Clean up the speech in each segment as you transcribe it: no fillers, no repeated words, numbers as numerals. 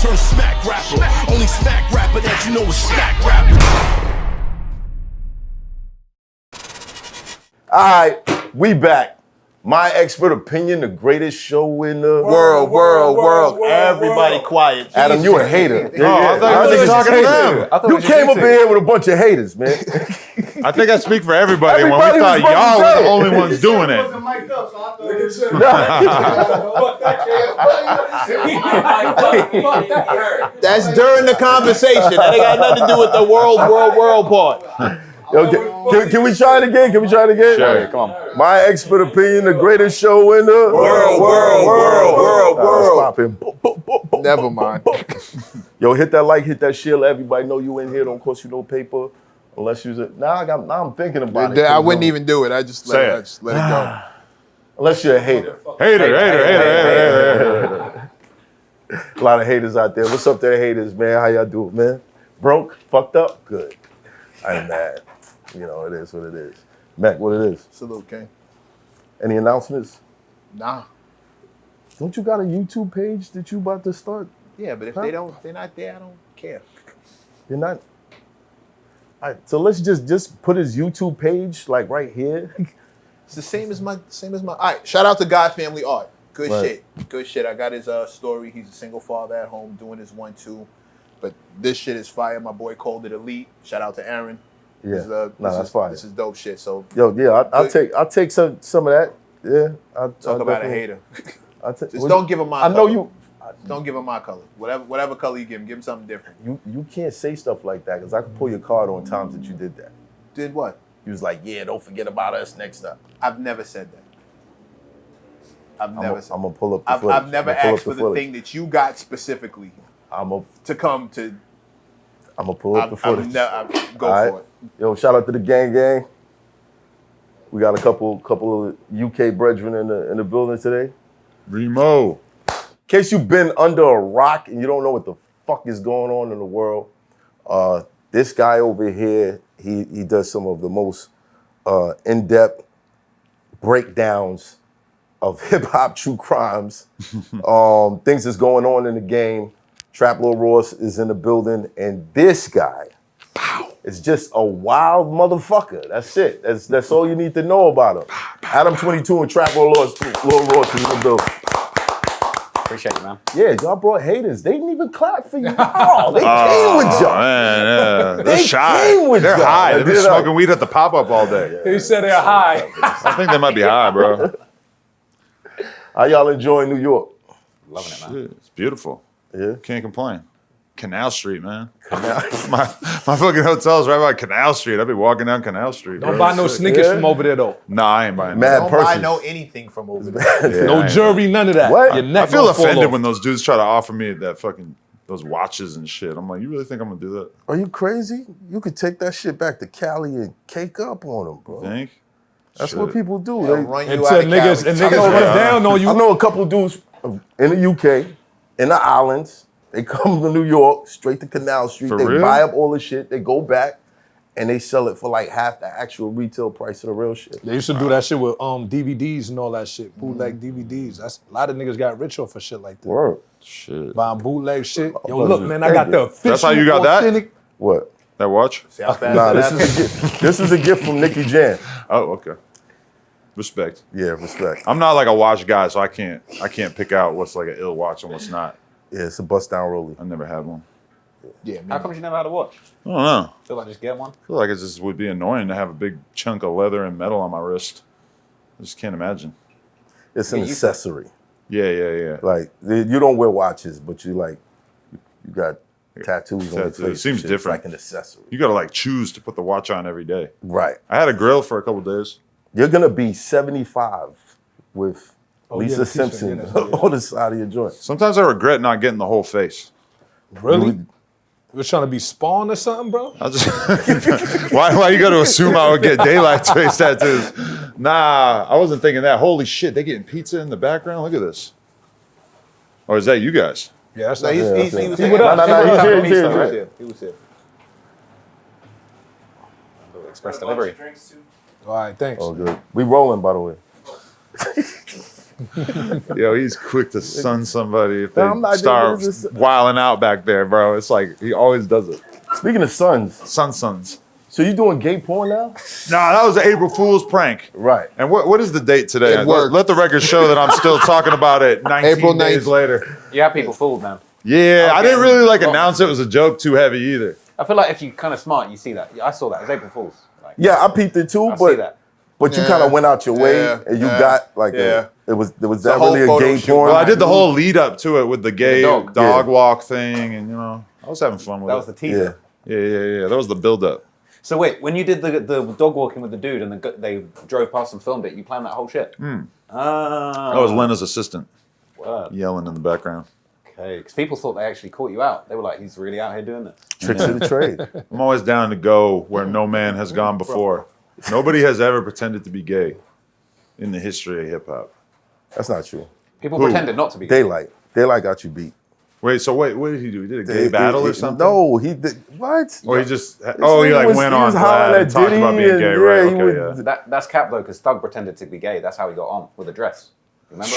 turned smack rapper. Only smack rapper that you know is smack rapper. All right, we back. My expert opinion, the greatest show in the world. Everybody quiet. Adam, you a hater. I thought you were talking to them. You came up in here with a bunch of haters, man. I think I speak for everybody when we Everybody thought was y'all were the saying. only ones doing it. That's during the conversation. That ain't got nothing to do with the world part. Yo, can we try it again? Sure. Come on. My expert opinion, the greatest show in the World. Popping. Never mind. Yo, hit that like, hit that share. Let everybody know you in here. Don't cost you no paper. Unless you're now I'm thinking about it. I wouldn't even do it. I just let it go. Unless you're a hater. Hater. A lot of haters out there. What's up there, haters, man? How y'all doing, man? Broke? Fucked up? Good. I ain't mad. You know, it is what it is. Mac, what it is? Salute, King. Any announcements? Nah. Don't you got a YouTube page that you about to start? Yeah, but if they're not there, I don't care. You're not? All right, so let's just put his YouTube page like right here. It's the same as my. All right, shout out to God Family Art. Good Right. shit. I got his story. He's a single father at home doing his 1-2. But this shit is fire. My boy called it elite. Shout out to Aaron. Yeah, that's fire. This is dope shit. So Yo, yeah, I'll take some of that. Yeah, I'll talk about a definitely- hater. Just don't give him my. I know color. you. Don't give him my color. Whatever color you give him something different. You can't say stuff like that because I can pull your card on times that you did that. Did what? You was like, yeah, don't forget about us next time. I've never said that. I've never said. I'm gonna pull up the footage. I've never asked for the thing that you got specifically to come to. I'm gonna pull up the footage. Go All for it. Yo, shout out to the gang. We got a couple of UK brethren in the building today. Remo. In case you've been under a rock and you don't know what the fuck is going on in the world, this guy over here, he does some of the most in-depth breakdowns of hip-hop true crimes, things that's going on in the game. Trap Lil Ross is in the building, and this guy is just a wild motherfucker. That's it. That's all you need to know about him. Adam 22 and Trap Lil Ross is in the building. Appreciate you, man. Yeah, y'all brought haters. They didn't even clap for you. Oh, they came with y'all. Man, yeah. They're They shy. came with They're y'all. high. They've been Yeah. smoking weed at the pop-up all day. He said they're high. I think they might be high, bro. How y'all enjoying New York? Loving it, man. Shit, it's beautiful. Yeah. Can't complain. Canal Street, man. my fucking hotel's right by Canal Street. I'll be walking down Canal Street. Don't bro. buy no Sick. sneakers from over there, though. Nah, I ain't buying Mad that. Don't buy purses. no anything from over there. Yeah, I No ain't jewelry, none of that. What? Your neck I feel gonna fall offended off. when those dudes try to offer me that fucking those watches and shit. I'm like, you really think I'm gonna do that? Are you crazy? You could take that shit back to Cali and cake up on them, bro. Think? That's Shit. what people do. They'll They- run you Until out of niggas Cali. and niggas run down on you. I know a couple dudes in the UK, in the islands. They come to New York, straight to Canal Street. For they real? buy up all the shit. They go back, and they sell it for like half the actual retail price of the real shit. They used to do that shit with DVDs and all that shit. Bootleg DVDs. That's a lot of niggas got rich off of shit like that. Word. Shit. Buying bootleg shit. Yo, fuck look, is man, it? I got the official. That's how you got that? authentic- What? That watch? See how fast Nah, that this is a gift. This is a gift from Nicky Jam. Oh, okay. Respect. Yeah, respect. I'm not like a watch guy, so I can't pick out what's like an ill watch and what's not. Yeah, it's a bust down rollie. I never had one. Yeah, How come you never had a watch? I don't know. Feel like just get one? I feel like it just would be annoying to have a big chunk of leather and metal on my wrist. I just can't imagine. It's an accessory. Yeah. Like you don't wear watches, but you got tattoos on your Tattoo. face. Seems and shit. It's different. like an accessory. You gotta like choose to put the watch on every day. Right. I had a grill for a couple days. You're gonna be 75 with yeah, Lisa the t-shirt, Simpson yeah, that's- on the side of your joint. Sometimes I regret not getting the whole face. Really? You was trying to be Spawn or something, bro? I just why you got to assume I would get daylight face tattoos? Nah, I wasn't thinking that. Holy shit, they getting pizza in the background. Look at this. Or is that you guys? Yeah, that's No, not he was Yeah, here. no, he's here, he's here. He was here. Express delivery. All right, thanks. Oh, good. We rolling, by the way. Yo, he's quick to sun somebody if they I'm not- start what is this? wilding out back there, bro. It's like he always does it. Speaking of sons, Suns. so you doing gay porn now? Nah, that was an April Fool's prank. Right. And what is the date today? It worked. Let the record show that I'm still talking about it 19 April days 9th. later. You have people fooled, man. Yeah, I Okay. didn't really like announce it was a joke too heavy either. I feel like if you're kind of smart, you see that. I saw that. It's April Fool's. Like, Yeah, I peeped it too, I see that. but you Yeah. kind of went out your way Yeah. and you Yeah. got like Yeah. there was a that whole really a photo gay shoot. porn? Well, I did the whole lead up to it with the gay dog. dog Yeah. walk thing, and I was having fun with That it. was the teaser. Yeah. Yeah. That was the build up. So wait, when you did the dog walking with the dude and they drove past and filmed it, you planned that whole shit? Ah. That was Lena's assistant Word. yelling in the background. Okay, because people thought they actually caught you out. They were like, he's really out here doing this. Tricks of the trade. I'm always down to go where no man has gone before. Nobody has ever pretended to be gay in the history of hip hop. That's not true. People Who? pretended not to be. Daylight got you beat. Wait, what did he do? He did a gay battle or something? No, he did what? Or he just, he nigga like went on hollering Vlad at and talked Diddy about being and, gay, yeah, right? he Okay, would- yeah. That's cap though, because Thug pretended to be gay. That's how he got on with a dress. Remember?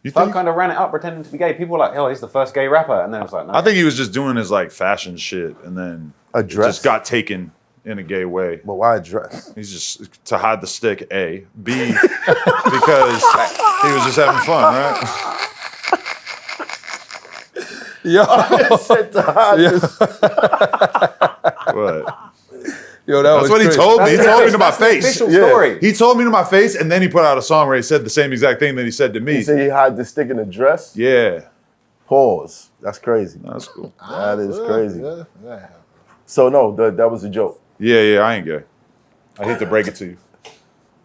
You Thug think? kind of ran it up pretending to be gay. People were like, "Oh, he's the first gay rapper," and then it was like, "No." I think he was just doing his like fashion shit and then A it dress? just got taken in a gay way. But why a dress? He's just to hide the stick, A. B, because he was just having fun, right? Yo, Said to hide this. What? yo, that That's was what he crazy. told me. He told me to my That's the face. official Yeah. story. He told me to my face, and then he put out a song where he said the same exact thing that he said to me. He said he hide the stick in the dress. Yeah, Pause. That's crazy. that's cool. That is crazy. Yeah. So no, that was a joke. Yeah, I ain't gay. I hate to break it to you.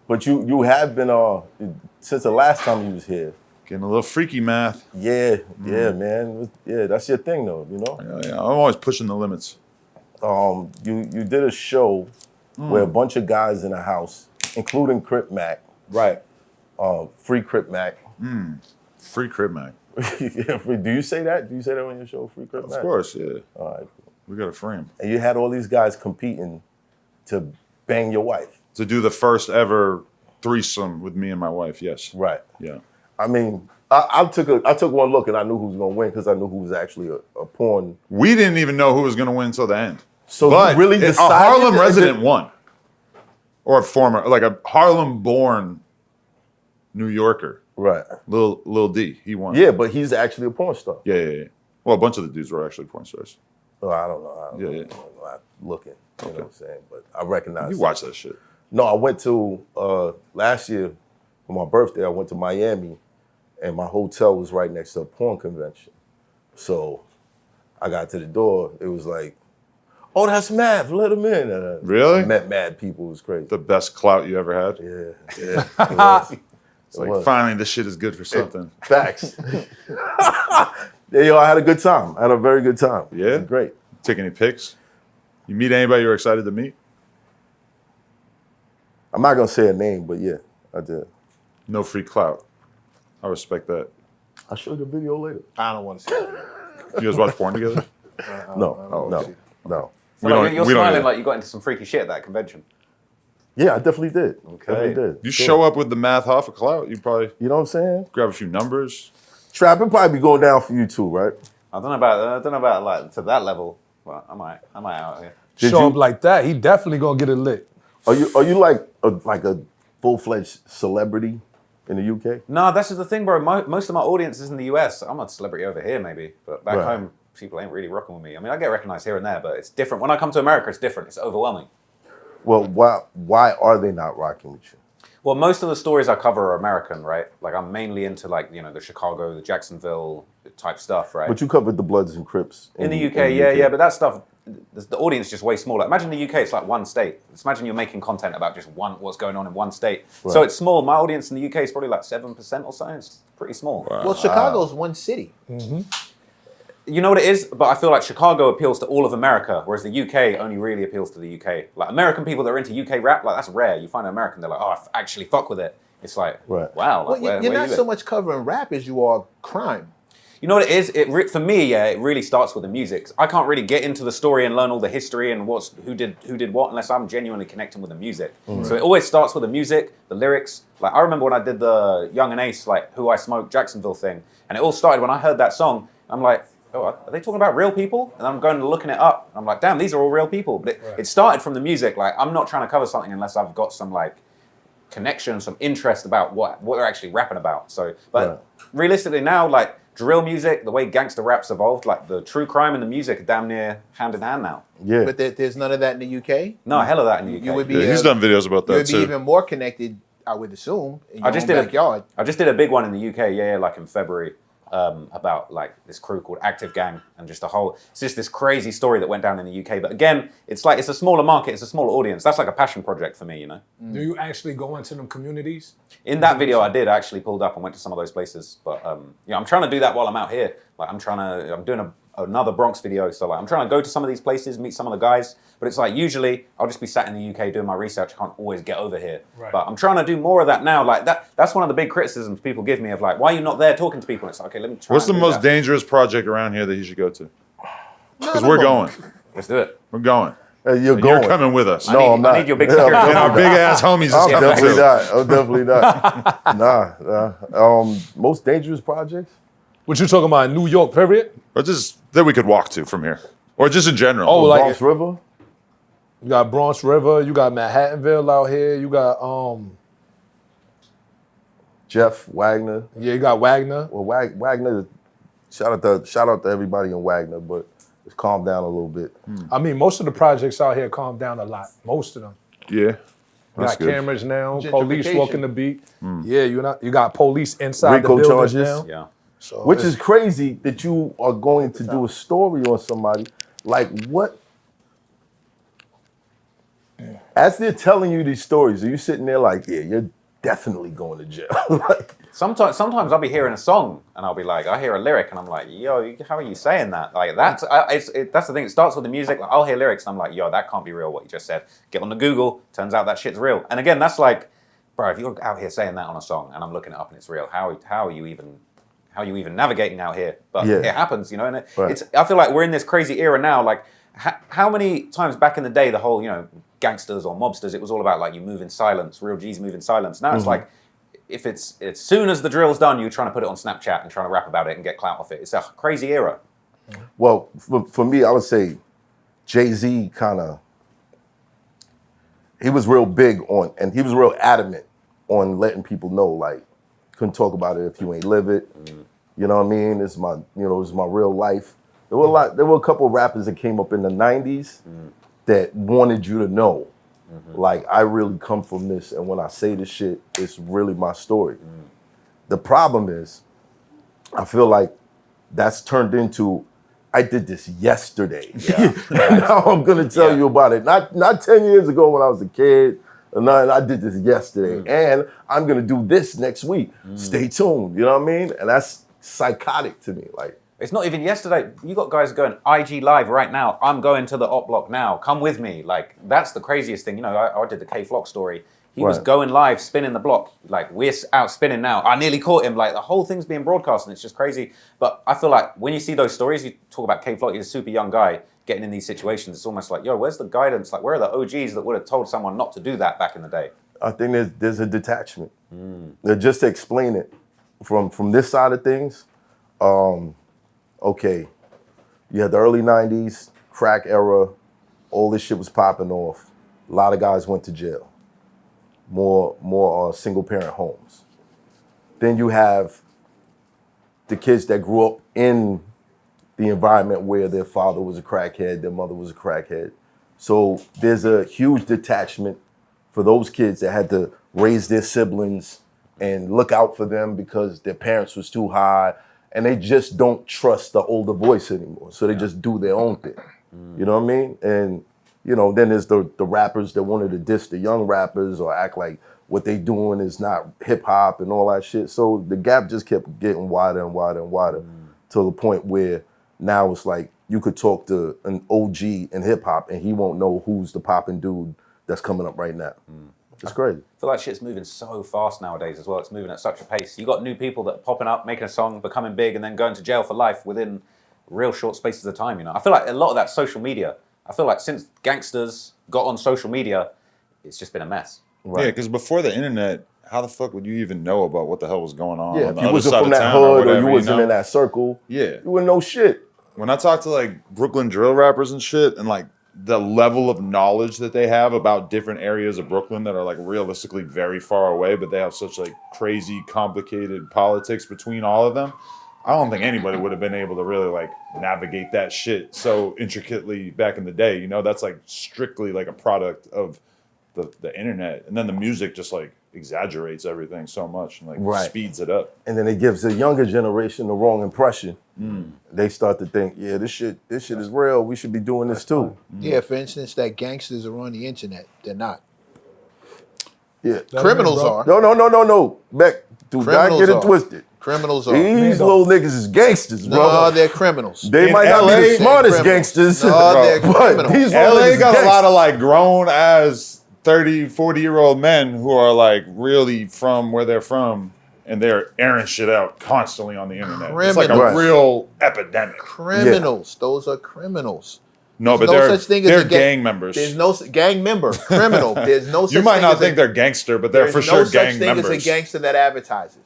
But you have been since the last time you was here. Getting a little freaky, math. Yeah, man. Yeah, that's your thing though, you know? Yeah, I'm always pushing the limits. You did a show where a bunch of guys in a house, including Crip Mac, Right. free Crip Mac. Free crib, man. Do you say that? Do you say that on your show, free Crip Mac? Of course, yeah. All right. We got to frame. And you had all these guys competing to bang your wife. To do the first ever threesome with me and my wife, yes. Right. Yeah. I mean, I took one look and I knew who was gonna win because I knew who was actually a porn. We didn't even know who was going to win till the end. So But you really a decided Harlem that- resident won. Or a former, like a Harlem-born New Yorker. Right. Lil D, he won. Yeah, but he's actually a porn star. Yeah. Well, a bunch of the dudes were actually porn stars. Well, I don't know. Yeah. I'm not looking. You know what I'm saying? But I recognize. You watch that shit. No, I went to last year for my birthday. I went to Miami, and my hotel was right next to a porn convention. So I got to the door. It was like, "Oh, that's Matt. Let him in." And Really? I met mad people. It was crazy. The best clout you ever had. Yeah. It was. It's like, was. finally, this shit is good for something. Facts. Yeah, yo, I had a good time. I had a very good time. Yeah? It was great. Take any pics? You meet anybody you're excited to meet? I'm not gonna say a name, but yeah, I did. No free clout. I respect that. I'll show you the video later. I don't want to see it. You guys watch porn together? No. So We like, don't- you're we don't smiling either. like you got into some freaky shit at that convention. Yeah, I definitely did. Okay. Definitely did. You Sure. show up with the MATHHOFFA clout, you probably You know what I'm saying? grab a few numbers. Trap, it probably be going down for you too, right? I don't know about like to that level, but I might out here. Did Show you- up like that, he definitely gonna get it lit. Are you like a full-fledged celebrity in the UK? No, that's just the thing, bro. Most of my audience is in the US. I'm a celebrity over here, maybe, but back Right. home, people ain't really rocking with me. I mean, I get recognized here and there, but it's different. When I come to America, it's different. It's overwhelming. Well, why are they not rocking with you? Well, most of the stories I cover are American, right? Like I'm mainly into like the Chicago, the Jacksonville type stuff, right? But you covered the Bloods and Crips in the UK, yeah, but that stuff, the audience is just way smaller. Imagine the UK, it's like one state. Just imagine you're making content about just what's going on in one state. So Right. it's small. My audience in the UK is probably like 7% or so. It's pretty small. Well, Chicago's one city. You know what it is? But I feel like Chicago appeals to all of America, whereas the UK only really appeals to the UK. Like American people that are into UK rap, like that's rare. You find an American, they're like, oh, I actually fuck with it. It's like, Right. wow. Well, Like, you're where not you so at? much covering rap as you are crime. You know what it is? For me, yeah, it really starts with the music. I can't really get into the story and learn all the history and who did what unless I'm genuinely connecting with the music. So it always starts with the music, the lyrics. Like I remember when I did the Young and Ace, like Who I Smoke Jacksonville thing, and it all started when I heard that song. I'm like, oh, are they talking about real people? And I'm going and looking it up. And I'm like, damn, these are all real people. But it started from the music. Like I'm not trying to cover something unless I've got some like connection, some interest about what they're actually rapping about. So, but realistically now, like drill music, the way gangster rap's evolved, like the true crime and the music are damn near hand in hand now. Yeah. But there's none of that in the UK? No, hell of that in the UK. You would be, Yeah, he's done videos about you that would be too. even more connected, I would assume, in your I just own did backyard. I just did a big one in the UK, like in February, about like this crew called Active Gang and just it's just this crazy story that went down in the UK. But again, it's like it's a smaller market, it's a smaller audience. That's like a passion project for me, you know. Do you actually go into them communities? In that video, I did actually pulled up and went to some of those places. But I'm trying to do that while I'm out here. Like I'm doing another Bronx video, so like I'm trying to go to some of these places, meet some of the guys. But it's like usually I'll just be sat in the UK doing my research. I can't always get over here. Right. But I'm trying to do more of that now. Like that's one of the big criticisms people give me of like, why are you not there talking to people? And it's like, okay, let me try. What's the and do most that. dangerous project around here that you should go to? Because we're going. Let's do it. We're going. You're And going. You're coming with us. No, I'm not. I need your big security. And our big ass homies is I'm coming definitely too. not. I'm definitely not. Nah. Most dangerous projects? What you talking about in New York, period? Or just that we could walk to from here. Or just in general. Oh, like- Bronx River? You got Bronx River, you got Manhattanville out here, you got Jeff Wagner. you got Wagner. Well, Wagner. Shout out to everybody in Wagner, but it's calmed down a little bit. I mean, most of the projects out here calm down a lot. Most of them. Yeah. You That's got good. cameras now, police Gentrification. walking the beat. Yeah, you got police inside Rico the buildings charges. now. Yeah. So Which it's- is crazy that you are going to do a story on somebody. Like what? As they're telling you these stories, are you sitting there like, yeah, you're definitely going to jail? Like, Sometimes I'll be hearing a song and I'll be like, I hear a lyric and I'm like, yo, how are you saying that? Like that's the thing. It starts with the music. Like I'll hear lyrics and I'm like, yo, that can't be real. What you just said. Get on the Google. Turns out that shit's real. And again, that's like, bro, if you're out here saying that on a song and I'm looking it up and it's real, how are you even navigating out here? But Yeah. it happens, you know. And Right. I feel like we're in this crazy era now. Like how many times back in the day, the whole gangsters or mobsters, it was all about like you move in silence. Real G's move in silence. Now it's like, if it's as soon as the drill's done, you're trying to put it on Snapchat and trying to rap about it and get clout off it. It's a crazy era. well, for me, I would say Jay-Z he was real big on, and he was real adamant on letting people know, like, couldn't talk about it if you ain't live it. You know what I mean? This is my real life. There were a couple of rappers that came up in the 90s that wanted you to know, like, I really come from this, and when I say this shit, it's really my story. The problem is, I feel like that's turned into, I did this yesterday. And now I'm gonna tell you about it. Not 10 years ago when I was a kid. No, I did this yesterday, and I'm gonna do this next week. Stay tuned. You know what I mean? And that's psychotic to me. Like, It's not even yesterday. You got guys going IG live right now. I'm going to the op block now. Come with me. Like that's the craziest thing. I did the K Flock story. He was Right. going live, spinning the block. Like we're out spinning now. I nearly caught him. Like the whole thing's being broadcast, and it's just crazy. But I feel like when you see those stories, you talk about K Flock. He's a super young guy getting in these situations. It's almost like, yo, where's the guidance? Like where are the OGs that would have told someone not to do that back in the day? I think there's a detachment. Just to explain it from this side of things. Okay, you had the early 90s, crack era, all this shit was popping off. A lot of guys went to jail. More single parent homes. Then you have the kids that grew up in the environment where their father was a crackhead, their mother was a crackhead. So there's a huge detachment for those kids that had to raise their siblings and look out for them because their parents was too high, and they just don't trust the older voice anymore. So they just do their own thing. You know what I mean? And then there's the rappers that wanted to diss the young rappers or act like what they doing is not hip hop and all that shit. So the gap just kept getting wider and wider and wider to the point where now it's like you could talk to an OG in hip hop and he won't know who's the poppin' dude that's coming up right now. It's crazy. I feel like shit's moving so fast nowadays as well. It's moving at such a pace. You got new people that are popping up, making a song, becoming big, and then going to jail for life within real short spaces of time. You know, I feel like a lot of that social media. I feel like since gangsters got on social media, it's just been a mess. Right. Yeah, because before the internet, how the fuck would you even know about what the hell was going on? Yeah, on if the you other wasn't side from of that town hood whatever, or you wasn't in that circle, yeah, you wouldn't know shit. When I talk to like Brooklyn drill rappers and shit, and like the level of knowledge that they have about different areas of Brooklyn that are like realistically very far away, but they have such like crazy, complicated politics between all of them. I don't think anybody would have been able to really like navigate that shit so intricately back in the day. You know, that's like strictly like a product of the internet, and then the music just like exaggerates everything so much and like speeds it up. And then it gives the younger generation the wrong impression. They start to think, yeah, this shit is real. We should be doing this too. Yeah, for instance, that gangsters are on the internet. They're not. Yeah. Criminals are. No. Beck, do not Criminals get it are. twisted. Criminals are. These little niggas is gangsters, bro. No, they're criminals. They In might not LA, be the smartest they're gangsters, No, they're but criminals. these little LA niggas got a lot gangsters. of like grown ass 30, 40-year-old men who are like really from where they're from, and they're airing shit out constantly on the internet. It's like a Criminals. real epidemic. Criminals. Those are criminals. No, but There's no such thing as they're a gang members. There's no gang member. Criminal. There's no such You might thing not as think they're gangster, but they're there's for no sure such gang thing members. as a gangster that advertises.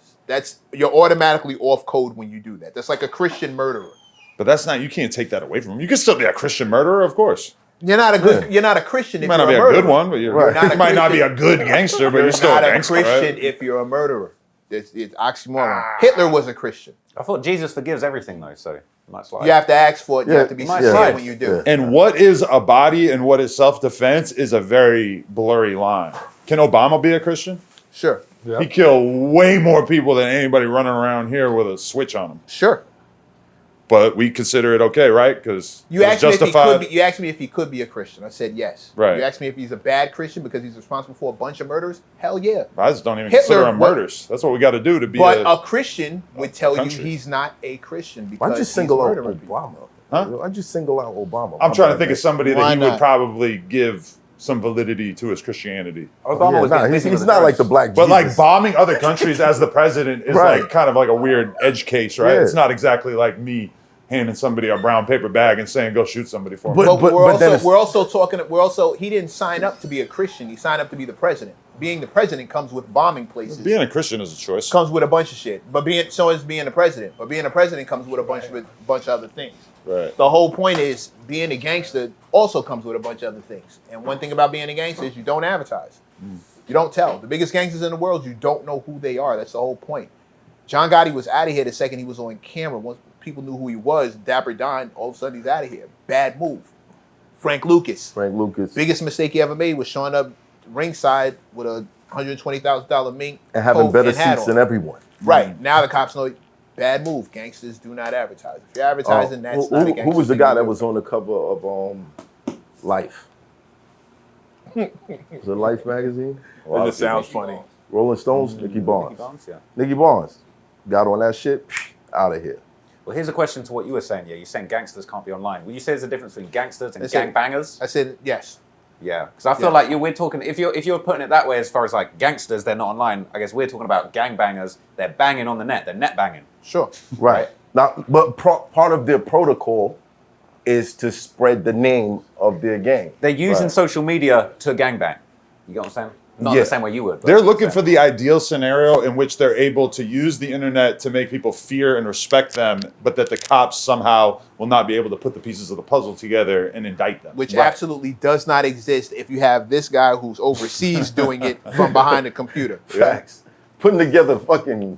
You're automatically off code when you do that. That's like a Christian murderer. But that's not. You can't take that away from them. You can still be a Christian murderer, of course. You're not a good. You're not a Christian You if might you're not be a a murderer. good one, but you're Right. you might not be a good gangster, but you're still not a a gangster, Christian right? if you're a murderer. It's oxymoron. Hitler was a Christian. I thought Jesus forgives everything though, so it might slide. You have to ask for it. You Yeah, have to be might sincere slide. when you do. And what is a body and what is self-defense is a very blurry line. Can Obama be a Christian? Sure. Yeah. He killed way more people than anybody running around here with a switch on him. Sure. But we consider it okay, right? Because You asked me if he could be. You asked me if he could be a Christian. I said yes. Right. You asked me if he's a bad Christian because he's responsible for a bunch of murders. Hell yeah. I just don't even Hitler consider him wa- murders. That's what we got to do to be But a Christian would tell you country. he's not a Christian because Why'd you he's single out murdering people. Obama? Huh? Why'd you single out Obama? I'm trying to think of somebody that Why he would not? probably give some validity to his Christianity. Obama was getting he's busy with the not like drugs. the black But like Jesus. bombing other countries as the president is Right. like kind of like a weird edge case, right? Yeah. It's not exactly like me handing somebody a brown paper bag and saying, go shoot somebody for me. But- We're also talking. He didn't sign up to be a Christian. He signed up to be the president. Being the president comes with bombing places. Being a Christian is a choice. Comes with a bunch of shit. But so is being the president. But being a president comes with a bunch of other things. Right. The whole point is being a gangster also comes with a bunch of other things. And one thing about being a gangster is you don't advertise. You don't tell. The biggest gangsters in the world, you don't know who they are. That's the whole point. John Gotti was out of here the second he was on camera. Once people knew who he was, Dapper Don, all of a sudden he's out of here. Bad move. Frank Lucas. Biggest mistake he ever made was showing up ringside with a $120,000 mink and having coat better and hat seats on. than everyone. Right. Now the cops know. Bad move. Gangsters do not advertise. If you're advertising, that's not a gangster. Who was the thing guy to that do. was on the cover of Life? Was it Life magazine? That just sounds funny. Rolling Stones, Nicky Barnes. Nicky Barnes, yeah. Nicky Barnes got on that shit, out of here. Well, here's a question to what you were saying. Yeah, you're saying gangsters can't be online. Well, you say there's a difference between gangsters and I said- gangbangers. I said yes. Yeah, because I feel like we're talking. If you're putting it that way, as far as like gangsters, they're not online. I guess we're talking about gangbangers. They're banging on the net. They're net banging. Sure. Right. Now, but part of their protocol is to spread the name of their gang. They're using Right. social media to gangbang. You get what I'm saying? Not Yeah. the same way you would. but They're looking yeah. for the ideal scenario in which they're able to use the internet to make people fear and respect them, but that the cops somehow will not be able to put the pieces of the puzzle together and indict them. Which absolutely does not exist if you have this guy who's overseas doing it from behind a computer. Facts. Putting together fucking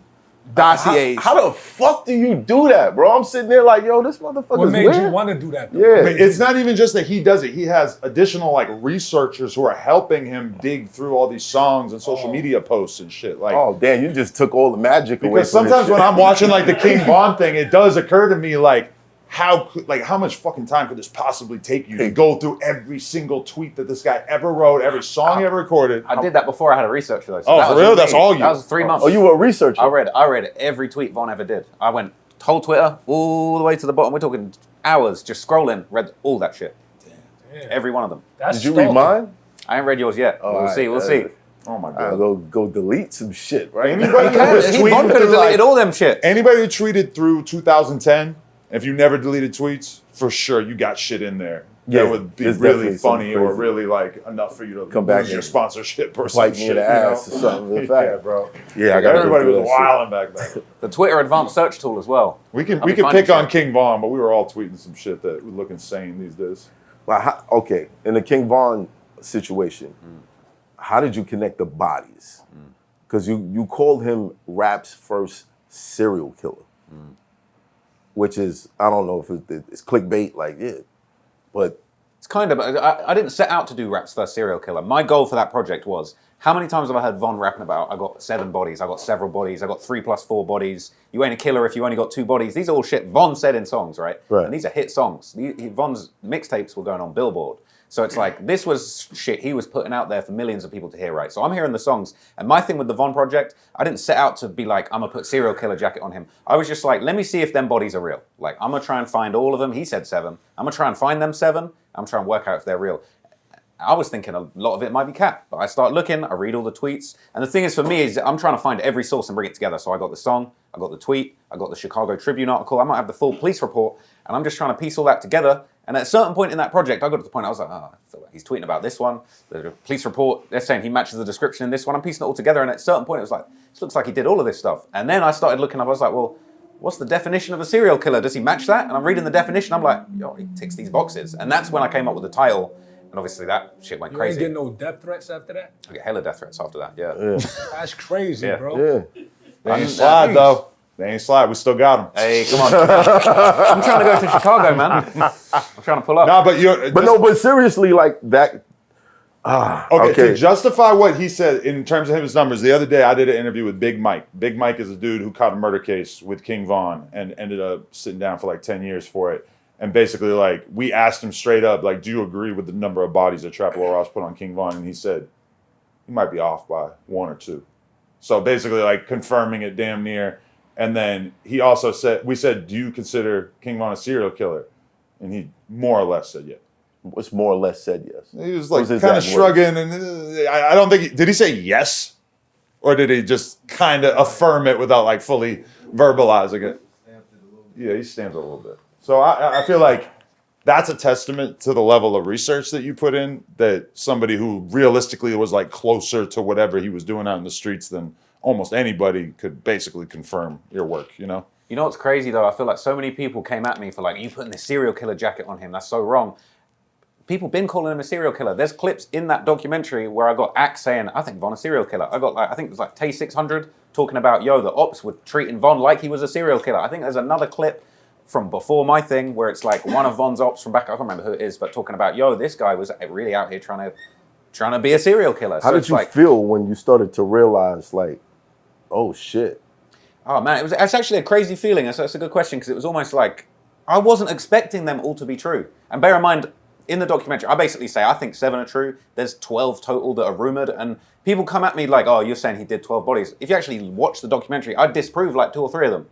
Dossiers. How the fuck do you do that, bro? I'm sitting there like, yo, this motherfucker's What made weird. you want to do that? Though? Yeah. I mean, it's not even just that he does it. He has additional like researchers who are helping him dig through all these songs and social media posts and shit. Like, Oh, damn, you just took all the magic away because from this sometimes shit. when I'm watching like the King Von thing, it does occur to me like how much fucking time could this possibly take you to go through every single tweet that this guy ever wrote, every song he ever recorded? I did that before I had a researcher though. So Oh, that for was real? me. That's all you? That was 3 months. Oh, you were a researcher? I read every tweet Von ever did. I went whole Twitter all the way to the bottom. We're talking hours just scrolling. Read all that shit. Damn. Every one of them. That's Did you read stalking. mine? I ain't read yours yet. Oh, we'll all see. right. We'll see. Oh my I god. go delete some shit, right? Anybody who was Von tweeting could have through, deleted like, all them shit. anybody who tweeted through 2010, if you never deleted tweets, for sure you got shit in there. Yeah, That would be there's really definitely some funny or crazy- really like enough for you to Come back lose your and sponsorship or bite some me shit. in the you ass know? or something. In Yeah, fact, bro. Yeah, I gotta Everybody go through was that shit. wilding back then. The Twitter advanced search tool as well. We can I'll be finding pick on shit. King Von, but we were all tweeting some shit that would look insane these days. Well, okay, in the King Von situation, how did you connect the bodies? Because you called him rap's first serial killer, which is, I don't know if it's clickbait, like, yeah, but It's kind of, I didn't set out to do rap's first serial killer. My goal for that project was, how many times have I heard Von rapping about, I got 7 bodies, I got several bodies, I got 3 + 4 bodies, you ain't a killer if you only got 2 bodies. These are all shit Von said in songs, right? Right. And these are hit songs. Von's mixtapes were going on Billboard. So it's like, this was shit he was putting out there for millions of people to hear, right? So I'm hearing the songs, and my thing with the Von project, I didn't set out to be like, I'm gonna put serial killer jacket on him. I was just like, let me see if them bodies are real. Like, I'm gonna try and find all of them. He said 7. I'm gonna try and find them 7. I'm trying to work out if they're real. I was thinking a lot of it might be cap, but I start looking, I read all the tweets, and the thing is for me is I'm trying to find every source and bring it together. So I got the song, I got the tweet, I got the Chicago Tribune article, I might have the full police report, and I'm just trying to piece all that together. And at a certain point in that project, I got to the point I was like, oh, I feel like he's tweeting about this one, the police report, they're saying he matches the description in this one, I'm piecing it all together, and at a certain point it was like, this looks like he did all of this stuff. And then I started looking up, I was like, well, what's the definition of a serial killer? Does he match that? And I'm reading the definition, I'm like, yo, he ticks these boxes. And that's when I came up with the title. And obviously that shit went You ain't crazy. getting no death threats after that? I get hella death threats after that, yeah. That's crazy, Yeah. bro. yeah. They ain't slide though. They ain't slide. We still got them. Hey, come on. I'm trying to go to Chicago, man. I'm trying to pull up. Nah, but you're. But seriously, like that. Okay, to justify what he said in terms of his numbers, the other day I did an interview with Big Mike. Big Mike is a dude who caught a murder case with King Von and ended up sitting down for like 10 years for it. And basically, like, we asked him straight up, like, do you agree with the number of bodies that Trapper Ross put on King Von? And he said, he might be off by 1 or 2. So basically, like, confirming it damn near. And then he also said, we said, do you consider King Von a serial killer? And he more or less said yes. What's more or less said yes. He was like his kind of exact shrugging, and I don't think did he say yes, or did he just kind of affirm it without like fully verbalizing it? Yeah, he stamped it a little bit. So I feel like that's a testament to the level of research that you put in. That somebody who realistically was like closer to whatever he was doing out in the streets than almost anybody could basically confirm your work. You know. You know what's crazy though? I feel like so many people came at me for like, you putting this serial killer jacket on him. That's so wrong. People been calling him a serial killer. There's clips in that documentary where I got Axe saying, I think Von a serial killer. I got like, I think it was like Tay 600 talking about, yo, the ops were treating Von like he was a serial killer. I think there's another clip from before my thing where it's like one of Von's ops from back, I can't remember who it is, but talking about, yo, this guy was really out here trying to be a serial killer. How So did you feel when you started to realize, like, oh shit? Oh man, it's actually a crazy feeling. That's a good question because it was almost like I wasn't expecting them all to be true. And bear in mind, in the documentary, I basically say I think 7 are true. There's 12 total that are rumored, and people come at me like, "Oh, you're saying he did 12 bodies." If you actually watch the documentary, I disprove like 2 or 3 of them.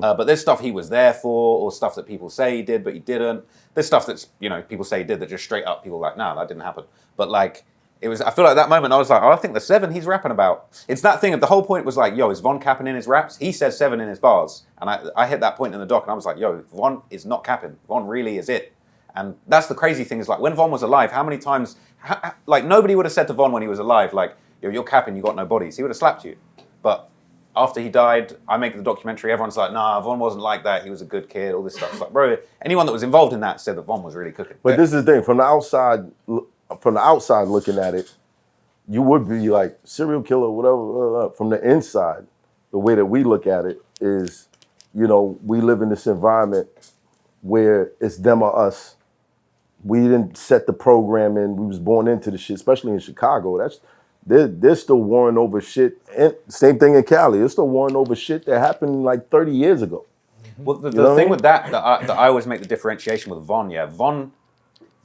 But there's stuff he was there for, or stuff that people say he did but he didn't. There's stuff that's people say he did that just straight up people are like, "No, that didn't happen." But like. It was. I feel like that moment I was like, oh, I think the 7 he's rapping about. It's that thing of the whole point was like, yo, is Von capping in his raps? He says 7 in his bars, and I hit that point in the doc, and I was like, yo, Von is not capping. Von really is it. And that's the crazy thing is like when Von was alive, how many times, like nobody would have said to Von when he was alive, like, yo, you're capping, you got no bodies. He would have slapped you. But after he died, I make the documentary. Everyone's like, nah, Von wasn't like that. He was a good kid. All this stuff. It's like, bro, anyone that was involved in that said that Von was really cooking. But this is the thing, from the outside looking at it, you would be like serial killer, whatever. From the inside, the way that we look at it is, we live in this environment where it's them or us. We didn't set the program in. We was born into the shit, especially in Chicago. They're still warring over shit. And same thing in Cali. They're still warring over shit that happened like 30 years ago. Well, the thing with that I always make the differentiation with Von, yeah. Von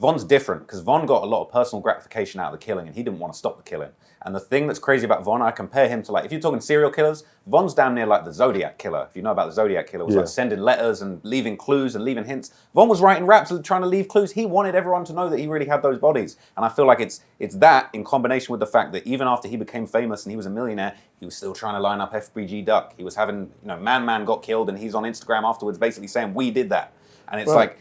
Von's different because Von got a lot of personal gratification out of the killing and he didn't want to stop the killing. And the thing that's crazy about Von, I compare him to like, if you're talking serial killers, Von's damn near like the Zodiac Killer. If you know about the Zodiac Killer, was like sending letters and leaving clues and leaving hints. Von was writing raps and trying to leave clues. He wanted everyone to know that he really had those bodies. And I feel like it's that in combination with the fact that even after he became famous and he was a millionaire, he was still trying to line up FBG Duck. He was having, Man got killed and he's on Instagram afterwards basically saying, we did that. And it's like,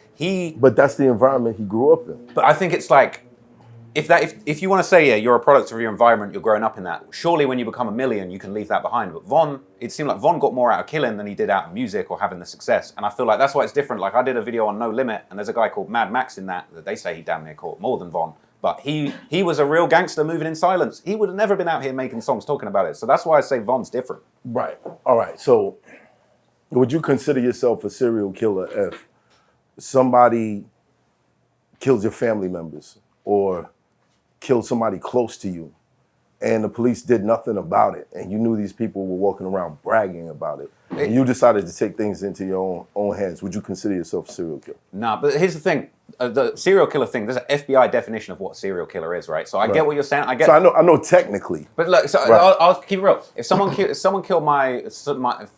But that's the environment he grew up in. But I think it's like, if you want to say, yeah, you're a product of your environment, you're growing up in that, surely when you become a million, you can leave that behind. But Von, it seemed like Von got more out of killing than he did out of music or having the success. And I feel like that's why it's different. Like I did a video on No Limit, and there's a guy called MR.MECC in that they say he damn near caught more than Von. But he was a real gangster moving in silence. He would have never been out here making songs talking about it. So that's why I say Von's different. Right. All right. So would you consider yourself a serial killer if somebody kills your family members or killed somebody close to you and the police did nothing about it and you knew these people were walking around bragging about it and you decided to take things into your own hands? Would you consider yourself a serial killer? Nah, but here's the thing. The serial killer thing, there's an FBI definition of what serial killer is, right? So I get what you're saying. I get. So I know technically. But look, so I'll keep it real. If someone killed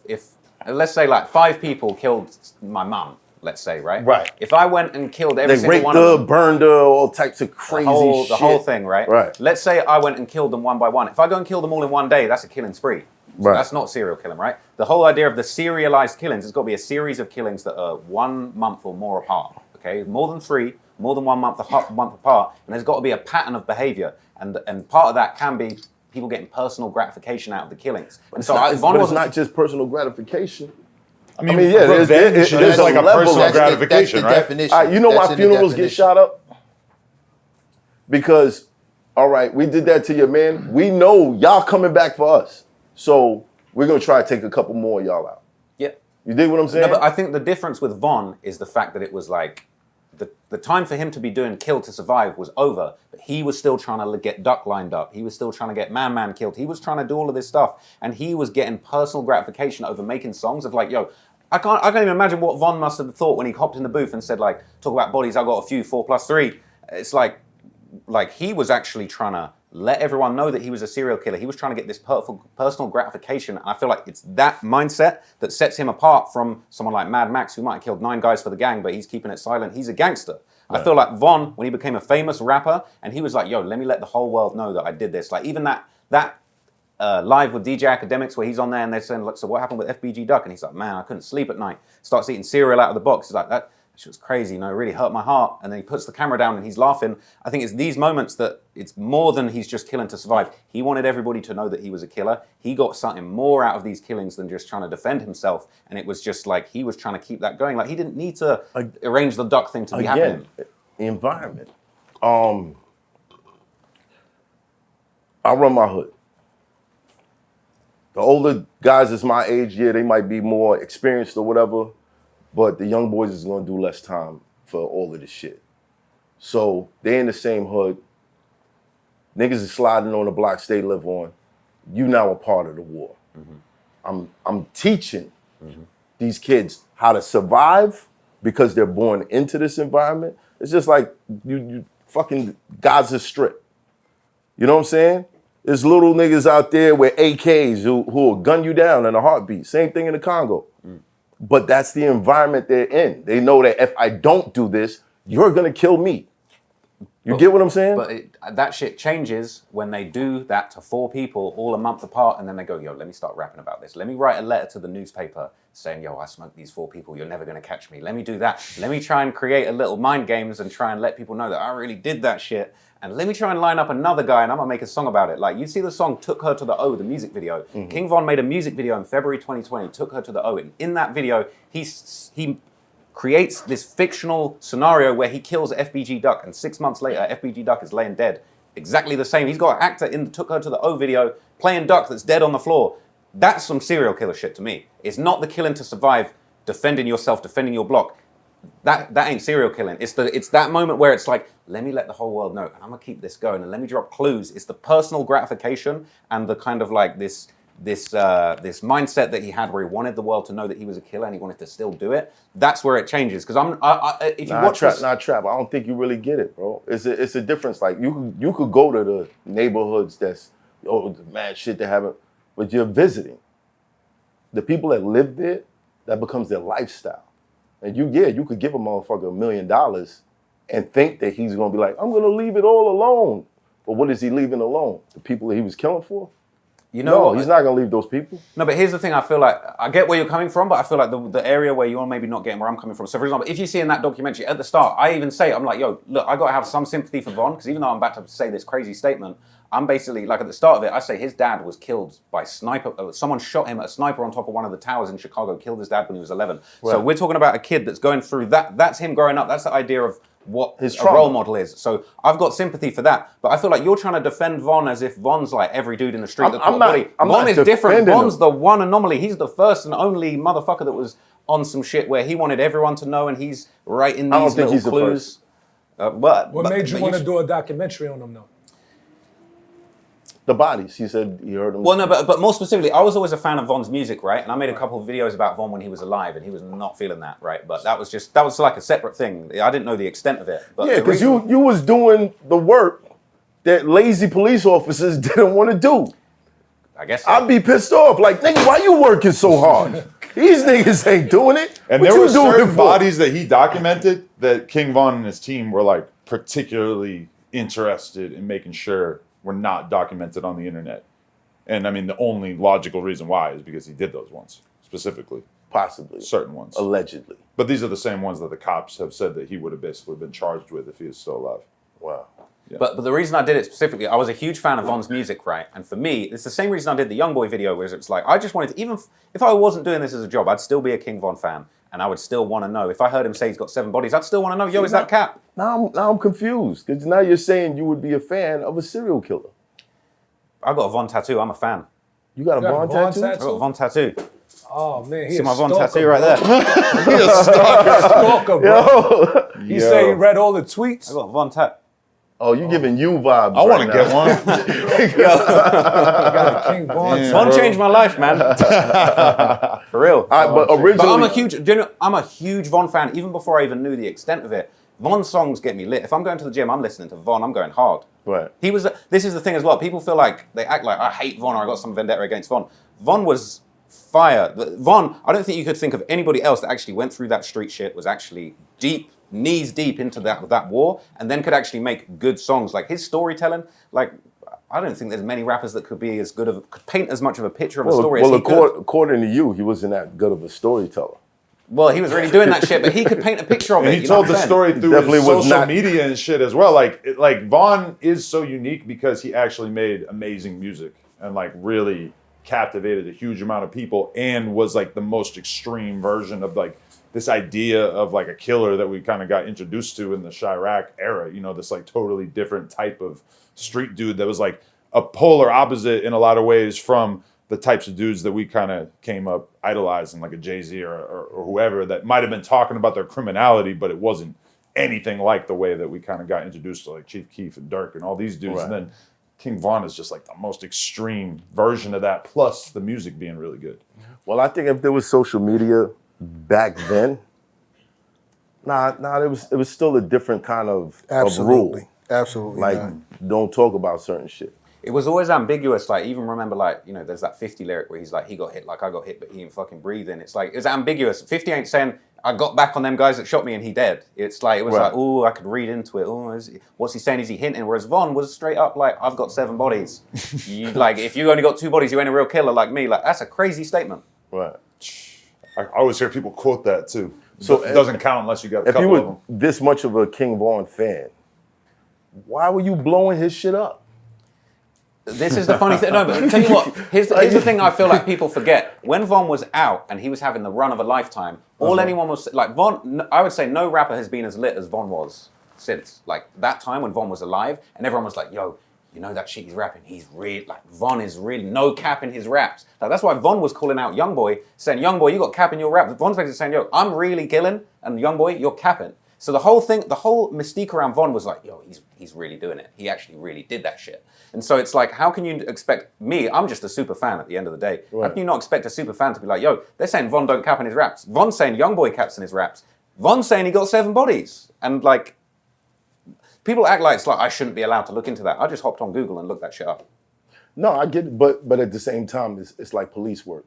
if let's say like 5 people killed my mum, let's say, right? Right. If I went and killed every single raped one of them, burned her, all types of crazy shit. The whole thing, right? Right. Let's say I went and killed them one by one. If I go and kill them all in one day, that's a killing spree. So Right. that's not serial killing, right? The whole idea of the serialized killings, it's got to be a series of killings that are 1 month or more apart. Okay, more than 3, more than 1 month apart, and there's got to be a pattern of behavior, and part of that can be people getting personal gratification out of the killings. And so It's not just personal gratification. I mean, yeah, there's there's like a level. personal That's gratification, that's the right? definition. You know That's why in the funerals get definition. shot up? Because, all right, we did that to your man. We know y'all coming back for us. So we're going to try to take a couple more of y'all out. Yeah. You dig what I'm saying? No, but I think the difference with Von is the fact that it was like the time for him to be doing Kill to Survive was over, but he was still trying to get Duck lined up. He was still trying to get Man killed. He was trying to do all of this stuff, and he was getting personal gratification over making songs of like, yo, I can't even imagine what Von must have thought when he hopped in the booth and said like, talk about bodies, I got a few, 4+3. It's like he was actually trying to let everyone know that he was a serial killer. He was trying to get this personal gratification. And I feel like it's that mindset that sets him apart from someone like MR.MECC, who might have killed 9 guys for the gang, but he's keeping it silent. He's a gangster. Right. I feel like Von, when he became a famous rapper, and he was like, yo, let me let the whole world know that I did this. Like even that live with DJ Academics where he's on there and they're saying, look, so what happened with FBG Duck? And he's like, man, I couldn't sleep at night. Starts eating cereal out of the box. He's like, that shit was crazy, it really hurt my heart. And then he puts the camera down and he's laughing. I think it's these moments that it's more than he's just killing to survive. He wanted everybody to know that he was a killer. He got something more out of these killings than just trying to defend himself. And it was just like, he was trying to keep that going. Like he didn't need to arrange the duck thing to be happening. The environment. I run my hood. The older guys that's my age, yeah, they might be more experienced or whatever, but the young boys is gonna do less time for all of this shit. So they in the same hood. Niggas is sliding on the blocks they live on. You now a part of the war. Mm-hmm. I'm teaching these kids how to survive because they're born into this environment. It's just like you fucking Gaza Strip. You know what I'm saying? There's little niggas out there with AKs who will gun you down in a heartbeat. Same thing in the Congo. But that's the environment they're in. They know that if I don't do this, you're gonna kill me. You get what I'm saying? But that shit changes when they do that to 4 people all a month apart, and then they go, yo, let me start rapping about this. Let me write a letter to the newspaper saying, yo, I smoked these 4 people. You're never going to catch me. Let me do that. Let me try and create a little mind games and try and let people know that I really did that shit. And let me try and line up another guy and I'm going to make a song about it. Like, you see the song Took Her to the O, the music video. Mm-hmm. King Von made a music video in February 2020, Took Her to the O. And in that video, he creates this fictional scenario where he kills FBG Duck, and 6 months later, FBG Duck is laying dead. Exactly the same. He's got an actor in the Took Her to the O video playing Duck that's dead on the floor. That's some serial killer shit to me. It's not the killing to survive, defending yourself, defending your block. That ain't serial killing. It's that moment where it's like, let me let the whole world know, and I'm gonna keep this going, and let me drop clues. It's the personal gratification and the kind of like this this mindset that he had where he wanted the world to know that he was a killer and he wanted to still do it. That's where it changes. Because if you watch this, not trap. I don't think you really get it, bro. It's a difference. Like you could go to the neighborhoods that's the mad shit that haven't, but you're visiting. The people that live there, that becomes their lifestyle. And you could give a motherfucker $1 million and think that he's gonna be like, I'm gonna leave it all alone. But what is he leaving alone? The people that he was killing for? you know, no, he's not gonna leave those people. No, but here's the thing. I feel like I get where you're coming from, but I feel like the area where you're maybe not getting where I'm coming from. So, for example, if you see in that documentary at the start, I even say, I'm like, yo, look, I got to have some sympathy for Von, because even though I'm about to say this crazy statement, I'm basically like at the start of it, I say his dad was killed by sniper. Someone shot him, a sniper on top of one of the towers in Chicago, killed his dad when he was 11. Right. So we're talking about a kid that's going through that. That's him growing up. That's the idea of what his role model is. So I've got sympathy for that. But I feel like you're trying to defend Von as if Von's like every dude in the street. I'm not Von is different. Von's the one anomaly. He's the first and only motherfucker that was on some shit where he wanted everyone to know, and he's right in these little clues. What made you want to do a documentary on him though? The bodies, he said he heard them. Well, no, but more specifically, I was always a fan of Von's music, right? And I made a couple of videos about Von when he was alive, and he was not feeling that, right? But that was like a separate thing. I didn't know the extent of it. But yeah, because you was doing the work that lazy police officers didn't want to do. I guess so. I'd be pissed off. Like, nigga, why you working so hard? These niggas ain't doing it. And what there were certain for? bodies that he documented that King Von and his team were like particularly interested in making sure were not documented on the internet. And I mean, the only logical reason why is because he did those ones, specifically. Possibly. Certain ones. Allegedly. But these are the same ones that the cops have said that he would have basically been charged with if he was still alive. Wow. Yeah. But the reason I did it specifically, I was a huge fan of Von's music, right? And for me, it's the same reason I did the Youngboy video, where it's like, I just wanted to, even if I wasn't doing this as a job, I'd still be a King Von fan. And I would still want to know. If I heard him say he's got 7 bodies, I'd still want to know, yo, is that cap? Now I'm confused, because now you're saying you would be a fan of a serial killer. I got a Von tattoo. I'm a fan. You got a Von tattoo? I got a Von tattoo. Oh man, see my Von tattoo right there. He a stalker, bro. He say he read all the tweets. I got a Von tattoo. Oh, you giving you vibes. I want to get one. Got a King Von. Von changed my life, man. For real. But originally, but I'm a huge Von fan. Even before I even knew the extent of it, Von songs get me lit. If I'm going to the gym, I'm listening to Von. I'm going hard. Right. This is the thing as well. People feel like they act like I hate Von or I got some vendetta against Von. Von was fire. Von, I don't think you could think of anybody else that actually went through that street shit, was actually deep, knees deep into that war, and then could actually make good songs. Like his storytelling, like I don't think there's many rappers that could be as good of, could paint as much of a picture of a story as he could. According to you, he wasn't that good of a storyteller. Well, he was really doing that shit, but he could paint a picture of it. He told the story through his social media and shit as well. Like Von is so unique because he actually made amazing music and like really captivated a huge amount of people and was like the most extreme version of like this idea of like a killer that we kind of got introduced to in the Chirac era. You know, this like totally different type of street dude that was like a polar opposite in a lot of ways from the types of dudes that we kind of came up idolizing, like a Jay-Z or whoever that might have been talking about their criminality, but it wasn't anything like the way that we kind of got introduced to like Chief Keef and Dirk and all these dudes. Right. And then King Von is just like the most extreme version of that, plus the music being really good. Well, I think if there was social media back then, it was still a different kind of rule. Absolutely. Like, don't talk about certain shit. It was always ambiguous. Like, even remember, like, you know, there's that 50 lyric where he's like, he got hit like I got hit, but he ain't fucking breathing. It's like, it's ambiguous. 50 ain't saying, I got back on them guys that shot me and he dead. It's like, it was like, oh, I could read into it. Oh, what's he saying? Is he hinting? Whereas Von was straight up like, I've got 7 bodies. Like, if you only got 2 bodies, you ain't a real killer like me. Like, that's a crazy statement. Right. I always hear people quote that too. So it doesn't count unless you got a couple of them. If you were this much of a King Von fan, why were you blowing his shit up? This is the funny thing. No, but I'll tell you what, here's the thing I feel like people forget. When Von was out and he was having the run of a lifetime, all anyone was, like Von, I would say no rapper has been as lit as Von was since. Like that time when Von was alive and everyone was like, yo, you know that shit he's rapping, he's real, like Von is really no cap in his raps. Like that's why Von was calling out Youngboy, saying, Youngboy, you got cap in your rap. Von's basically saying, yo, I'm really killing, and Youngboy, you're capping. So the whole thing, the whole mystique around Von was like, yo, he's really doing it. He actually really did that shit. And so it's like, how can you expect me? I'm just a super fan at the end of the day. How can you not expect a super fan to be like, yo, they're saying Von don't cap in his raps. Von's saying Youngboy caps in his raps. Von's saying he got 7 bodies. And like, people act like it's like I shouldn't be allowed to look into that. I just hopped on Google and looked that shit up. No, I get it, but at the same time, it's like police work.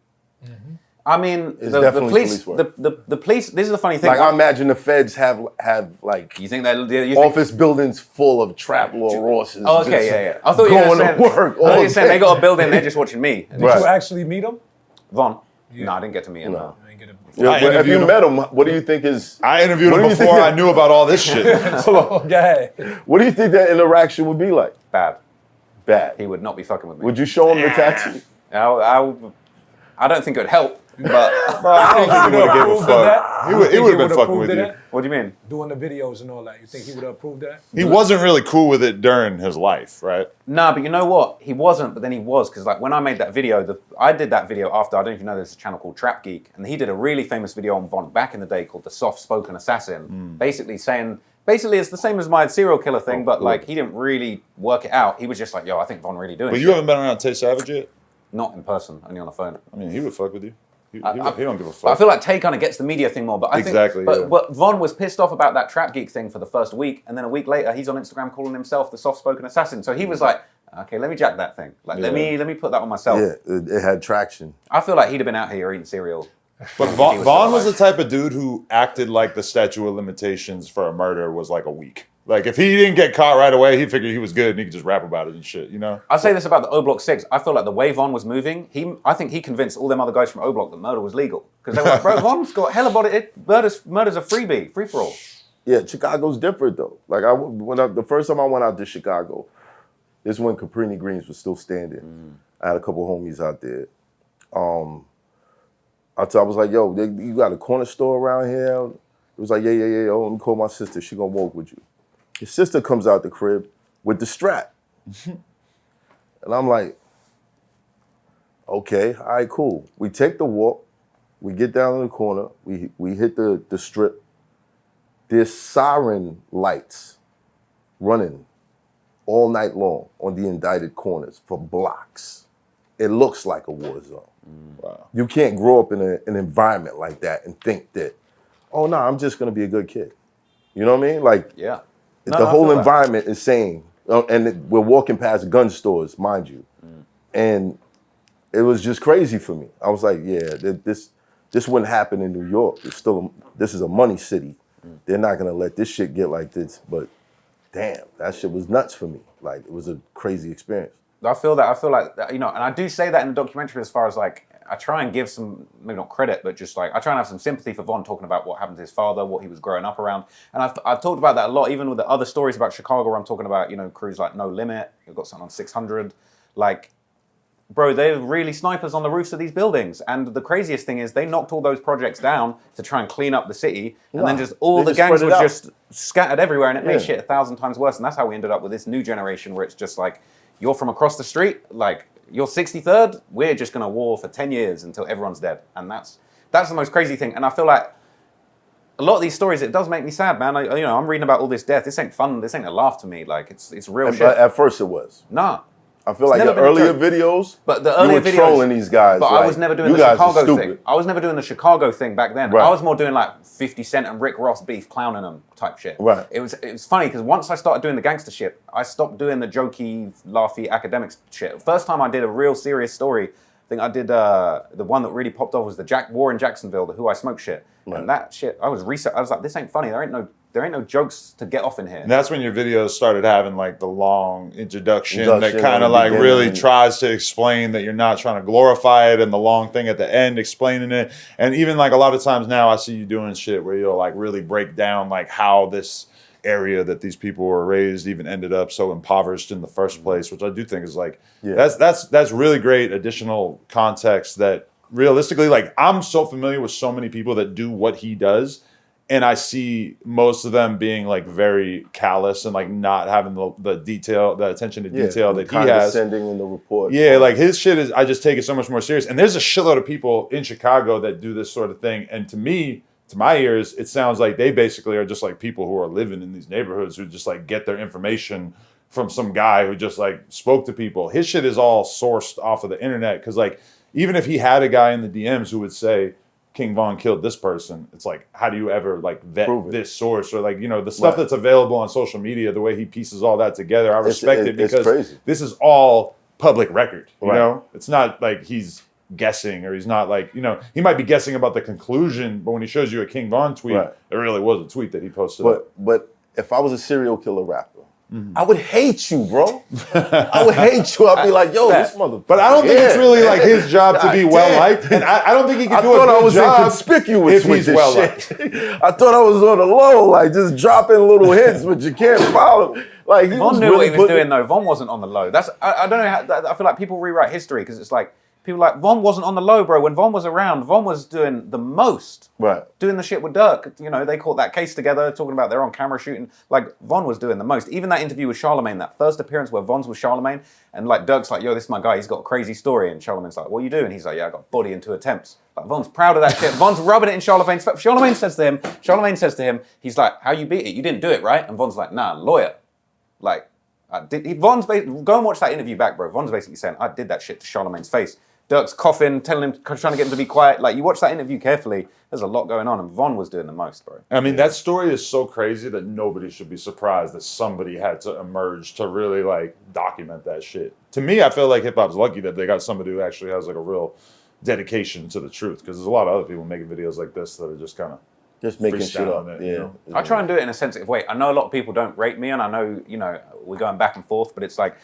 I mean, It's the definitely police, police work. the police. This is the funny thing. Like I imagine the feds have like you think that you think, office buildings full of trap law Rosses. Oh, okay, just yeah. I thought you were going saying, to work. I thought you were saying they got a building. They're just watching me. Did Right. you actually meet him? Von. No, I didn't get to meet him. No. I didn't get him. Yeah, I but if you interviewed met him, what do you think is? I interviewed What him do you think before that- I knew about all this shit. Oh, yeah. What do you think that interaction would be like? Bad. Bad. He would not be fucking with me. Would you show him the tattoo? I don't think it would help. But I don't think he would have gave a approved of fuck. that? He would have been would've fucking approved with of you. that? what do you mean? Doing the videos and all that. You think he would have approved that? He wasn't really cool with it during his life, right? Nah, but you know what? He wasn't, but then he was, because like when I made that video, I did that video after, I don't know if you know, there's a channel called Trap Geek, and he did a really famous video on Von back in the day called The Soft Spoken Assassin, basically it's the same as my serial killer thing, but like he didn't really work it out. He was just like, yo, I think Von really doing But shit. you haven't been around Tay Savage yet? Not in person, only on the phone. I mean, he would fuck with you. He I- don't give a But I fuck. feel like Tay kind of gets the media thing more. But I Exactly, think, yeah. but Von was pissed off about that Trap Geek thing for the first week, and then a week later, he's on Instagram calling himself the soft-spoken assassin. So he was like, "Okay, let me jack that thing. Like, let me put that on myself." Yeah, it had traction. I feel like he'd have been out here eating cereal. But Vaughn was the type of dude who acted like the statute of limitations for a murder was like a week. Like, if he didn't get caught right away, he figured he was good and he could just rap about it and shit, you know? I'll say this about the O Block 6. I feel like the way Von was moving, I think he convinced all them other guys from O Block that murder was legal. Because they were like, bro, Von's got hella body. Murder's a freebie, free for all. Yeah, Chicago's different though. Like the first time I went out to Chicago, this is when Caprini Greens was still standing. I had a couple homies out there. I was like, yo, you got a corner store around here? It was like, yeah. Oh, let me call my sister. She gonna walk with you. His sister comes out the crib with the strap. And I'm like, okay, all right, cool. We take the walk. We get down in the corner. We hit the strip. There's siren lights running all night long on the indicted corners for blocks. It looks like a war zone. Wow. You can't grow up in an environment like that and think that, oh, no, I'm just going to be a good kid. You know what I mean? Like, Yeah. the whole environment is saying, and we're walking past gun stores, mind you. And it was just crazy for me. I was like, yeah, this wouldn't happen in New York. This is a money city. They're not going to let this shit get like this. But damn, that shit was nuts for me. Like, it was a crazy experience. I feel like, you know, and I do say that in the documentary as far as like, I try and give some, maybe not credit, but just like, I try and have some sympathy for Von talking about what happened to his father, what he was growing up around. And I've talked about that a lot, even with the other stories about Chicago where I'm talking about, you know, crews like No Limit, you've got something on 600. Like, bro, they're really snipers on the roofs of these buildings. And the craziest thing is they knocked all those projects down to try and clean up the city. And then just all the gangs were just scattered everywhere and it made shit 1,000 times worse. And that's how we ended up with this new generation where it's just like, you're from across the street, like, you're 63rd, we're just going to war for 10 years until everyone's dead. And that's the most crazy thing. And I feel like a lot of these stories, it does make me sad, man. I'm reading about all this death. This ain't fun. This ain't a laugh to me. Like, it's real shit. At first it was. Nah. I feel like never the been a earlier joke. videos, But the you earlier were videos, trolling these guys. But like, I was never doing you the guys are Chicago stupid. thing. I was never doing the Chicago thing back then. Right. I was more doing like 50 Cent and Rick Ross beef, clowning them type shit. Right. It was funny because once I started doing the gangster shit, I stopped doing the jokey, laughy academics shit. First time I did a real serious story, I think I did the one that really popped off was the War in Jacksonville, the Who I Smoke shit. Right. And that shit, I was like, this ain't funny. There ain't no jokes to get off in here. And that's when your videos started having like the long introduction that Introduction kind in of the like really beginning. tries to explain that you're not trying to glorify it, and the long thing at the end explaining it. And even like a lot of times now I see you doing shit where you'll like really break down like how this area that these people were raised even ended up so impoverished in the first place, which I do think is like, that's really great additional context that realistically, like, I'm so familiar with so many people that do what he does, and I see most of them being like very callous and like not having the detail, the attention to detail that he has. Condescending in the report. Yeah, like his shit is, I just take it so much more serious. And there's a shitload of people in Chicago that do this sort of thing. And to me, to my ears, it sounds like they basically are just like people who are living in these neighborhoods who just like get their information from some guy who just like spoke to people. His shit is all sourced off of the internet. Cause like, even if he had a guy in the DMs who would say King Von killed this person, it's like, how do you ever like vet this source? Or like, you know, the stuff that's available on social media, the way he pieces all that together, I respect it because this is all public record, you know? It's not like he's guessing or he's not like, you know, he might be guessing about the conclusion, but when he shows you a King Von tweet, it really was a tweet that he posted. But if I was a serial killer rapper, I would hate you, bro. I would hate you. I'd be like, yo, this motherfucker. But I don't think it's really like his job to be well liked, and I don't think he can do a good job. Inconspicuous if he's well liked. I thought I was on the low, like just dropping little hints, but you can't follow. Like Von knew what he was doing though. Von wasn't on the low. That's I don't know. I feel like people rewrite history because it's like people like Von wasn't on the low, bro. When Von was around, Von was doing the most. Right. Doing the shit with Dirk. You know, they caught that case together, talking about they're on camera shooting. Like, Von was doing the most. Even that interview with Charlemagne, that first appearance where Von's with Charlemagne, and like Dirk's like, yo, this is my guy, he's got a crazy story. And Charlemagne's like, what you do? And he's like, yeah, I got body in 2 attempts. Like, Von's proud of that shit. Von's rubbing it in Charlemagne's face. Charlemagne says to him, he's like, how you beat it? You didn't do it, right? And Von's like, nah, lawyer. Like, Von's go and watch that interview back, bro. Von's basically saying, I did that shit to Charlemagne's face. Dirk's coughing, telling him, trying to get him to be quiet. Like, you watch that interview carefully, there's a lot going on, and Von was doing the most, bro. I mean, that story is so crazy that nobody should be surprised that somebody had to emerge to really, like, document that shit. To me, I feel like hip-hop's lucky that they got somebody who actually has, like, a real dedication to the truth, because there's a lot of other people making videos like this that are just kind of just making shit up. You know? I try and do it in a sensitive way. I know a lot of people don't rate me, and I know, you know, we're going back and forth, but it's like,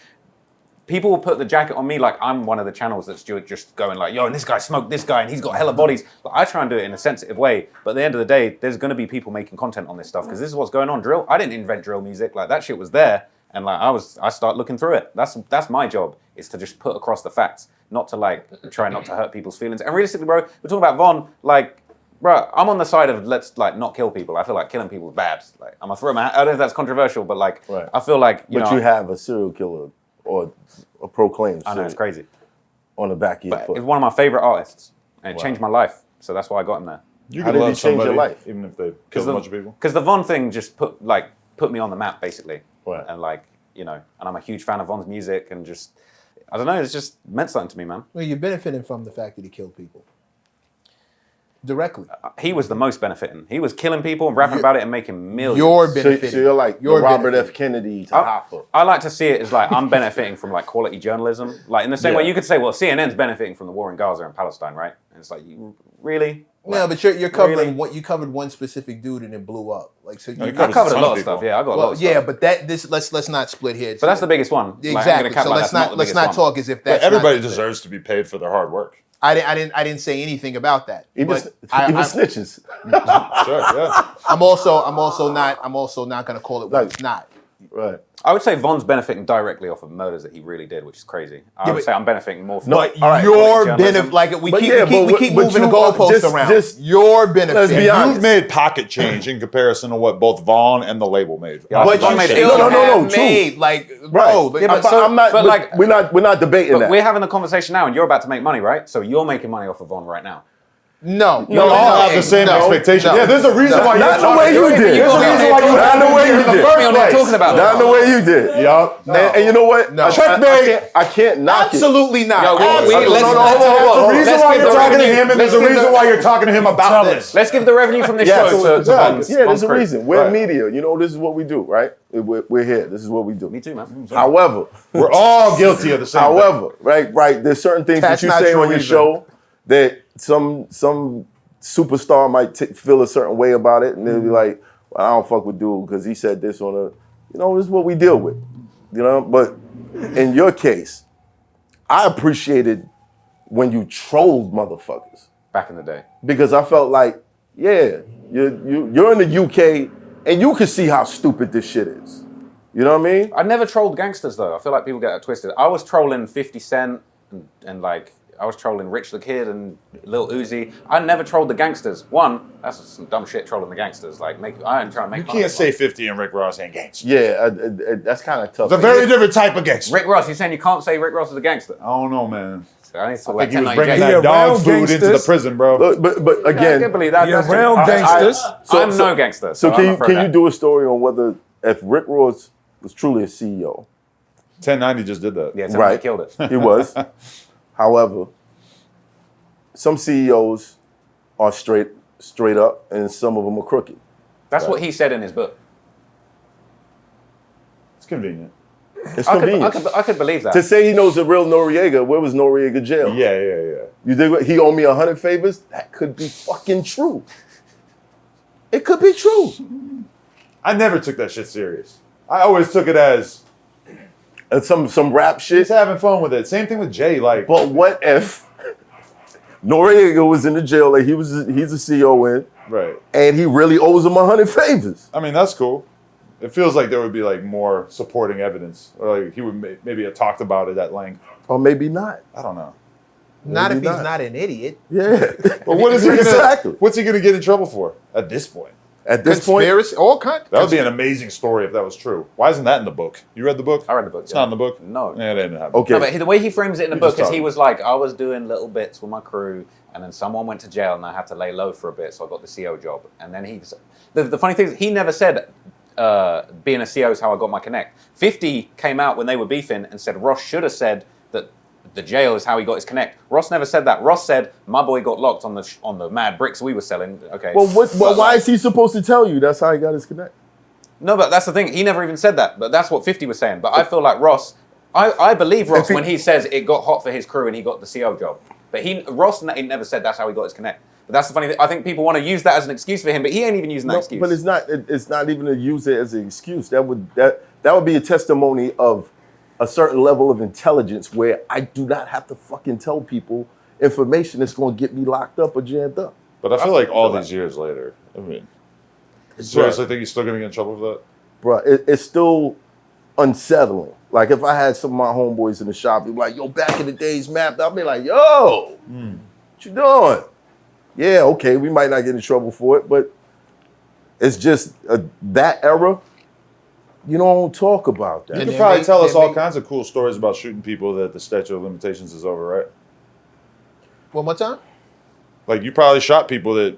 people will put the jacket on me like I'm one of the channels that's just going like, yo, and this guy smoked this guy and he's got hella bodies. But I try and do it in a sensitive way. But at the end of the day, there's going to be people making content on this stuff because this is what's going on. Drill, I didn't invent drill music. Like, that shit was there. And like, I start looking through it. That's my job, is to just put across the facts, not to like, try not to hurt people's feelings. And realistically, bro, we're talking about Von, like, bro, I'm on the side of let's like not kill people. I feel like killing people is bad. Like, I'm gonna throw my, I don't know if that's controversial, but like, I feel like, you know. But you have a serial killer or a proclaimed I know, it's crazy. On the back of your foot. It's one of my favorite artists, and it changed my life. So that's why I got him there. You How can did love he change your somebody, life? even if they killed a bunch of people. Because the Von thing just put me on the map, basically. Right. And like, you know, and I'm a huge fan of Von's music, and just, I don't know, it's just meant something to me, man. Well, you're benefiting from the fact that he killed people. Directly. He was the most benefiting. He was killing people and rapping about it and making millions. You're benefiting. So you're like your Robert F. Kennedy to Hoffa. I like to see it as like, I'm benefiting from like quality journalism. Like, in the same way you could say, well, CNN's benefiting from the war in Gaza and Palestine, right? And it's like, you really? No, but you're covering Really? you covered one specific dude and it blew up. Like, so No, you he I covered a ton lot of of stuff, people. yeah, I got a lot well, of stuff. yeah, but let's not split hairs. But that's the biggest one. Like, I'm Exactly. gonna cap So like let's that's not the let's biggest not one. talk as if that's Everybody not the thing. deserves to be paid for their hard work. I didn't say anything about that. Even But I, snitches. Sure, yeah. I'm also not gonna call it what it's not. Right. I would say Von's benefiting directly off of murders that he really did, which is crazy. I would say I'm benefiting more from But all right. your journalism. benefit, like we But keep yeah, we keep moving the goalposts around. just your benefit. let's be honest. You've made pocket change in comparison to what both Vaughn and the label made. Yeah, But Von you made it. still No, have true. made like Right. bro. Yeah, but I'm not. but like- we're not debating But that. we're having the conversation now, and you're about to make money, right? So you're making money off of Von right now. No, We all have the same expectation. no. Yeah, there's a reason why you're Not the way you did. You There's got a me on reason there why you talking had about the way it. you You did. got me on there talking about it. Not the way you did. Yup. And you know what? No. I can't knock it. Absolutely not. Yo, let's- There's a let's reason why give you're the talking to revenue- him, and there's let's a give reason the- why you're talking to him about this. Let's give the revenue from this Yes. show to Von's. Yeah, there's a crew. reason. We're Right. media. You know, this is what we do, right? We're here. This is what we do. Me too, man. However, We're all guilty of the same thing. however, right. There's certain things That's that you not say true on your either. show that some superstar might feel a certain way about it, and they'll be like, well, I don't fuck with dude because he said this on a, you know, this is what we deal with, you know. But in your case, I appreciated when you trolled motherfuckers Back in the day. because I felt like, yeah, you're in the UK and you can see how stupid this shit is. You know what I mean? I never trolled gangsters though. I feel like people get that twisted. I was trolling 50 Cent and like I was trolling Rich the Kid and Lil Uzi. I never trolled the gangsters. One, that's some dumb shit trolling the gangsters. Like I ain't trying to make. You fun can't of say them. 50 and Rick Ross ain't gangster. Yeah, that's kind of tough. It's a very different type of gangster. Rick Ross. You're saying you can't say Rick Ross is a gangster? I don't know, man. I need to talk I think he about was bringing 1090 that Yeah, dog round food into the gangsters. prison, bro. But I again, can't believe that. Yeah, That's round just- gangsters. I'm no gangster. So can I'm you do a story on whether if Rick Ross was truly a CEO? 1090 just did that. Yeah, Right. right. Killed it. He was. However, some CEOs are straight up, and some of them are crooked. That's what he said in his book. It's convenient. It's convenient. I could believe that. To say he knows the real Noriega, where was Noriega jail? Yeah. You dig what? He owed me 100 favors? That could be fucking true. It could be true. I never took that shit serious. I always took it as And some rap shit. he's having fun with it. Same thing with Jay. Like, But what if Noriega was in the jail that he's a CEO in, right. and he really owes him 100 favors? I mean, that's cool. It feels like there would be like more supporting evidence, or like he would maybe have talked about it at length. Or maybe not. I don't know. Not if Maybe he's not. not an idiot. Yeah. But what is he gonna? Exactly. What's he gonna get in trouble for at this point? At this point, Conspiracy, all kinds. That would be an amazing story if that was true. Why isn't that in the book? You read the book? I read the book. It's not in the book. No. Yeah, it didn't happen. okay. No, but the way he frames it in the We book just is talked. he was like, I was doing little bits with my crew, and then someone went to jail, and I had to lay low for a bit, so I got the CO job. And then the funny thing is, he never said being a CO is how I got my connect. 50 came out when they were beefing and said Ross should have said that the jail is how he got his connect. Ross never said that. Ross said my boy got locked on the mad bricks we were selling. Okay. Well, But, why is he supposed to tell you that's how he got his connect? No, but that's the thing. He never even said that. But that's what 50 was saying. But I feel like Ross, I believe Ross when he says it got hot for his crew and he got the CO job. But Ross never said that's how he got his connect. But that's the funny thing. I think people want to use that as an excuse for him, but he ain't even using that excuse. But it's not. It's not even to use it as an excuse. That would be a testimony of a certain level of intelligence where I do not have to fucking tell people information that's going to get me locked up or jammed up. But I feel like all these years later, I mean, seriously, think he's still gonna get in trouble for that? Bruh, it's still unsettling. Like if I had some of my homeboys in the shop, they'd be like, yo, back in the days, mapped. I'd be like, yo, what you doing? Yeah, okay, we might not get in trouble for it, but it's just that era, you don't talk about that. You And could they probably make- tell they us all make- kinds of cool stories about shooting people that the statute of limitations is over, right? One more time. Like you probably shot people that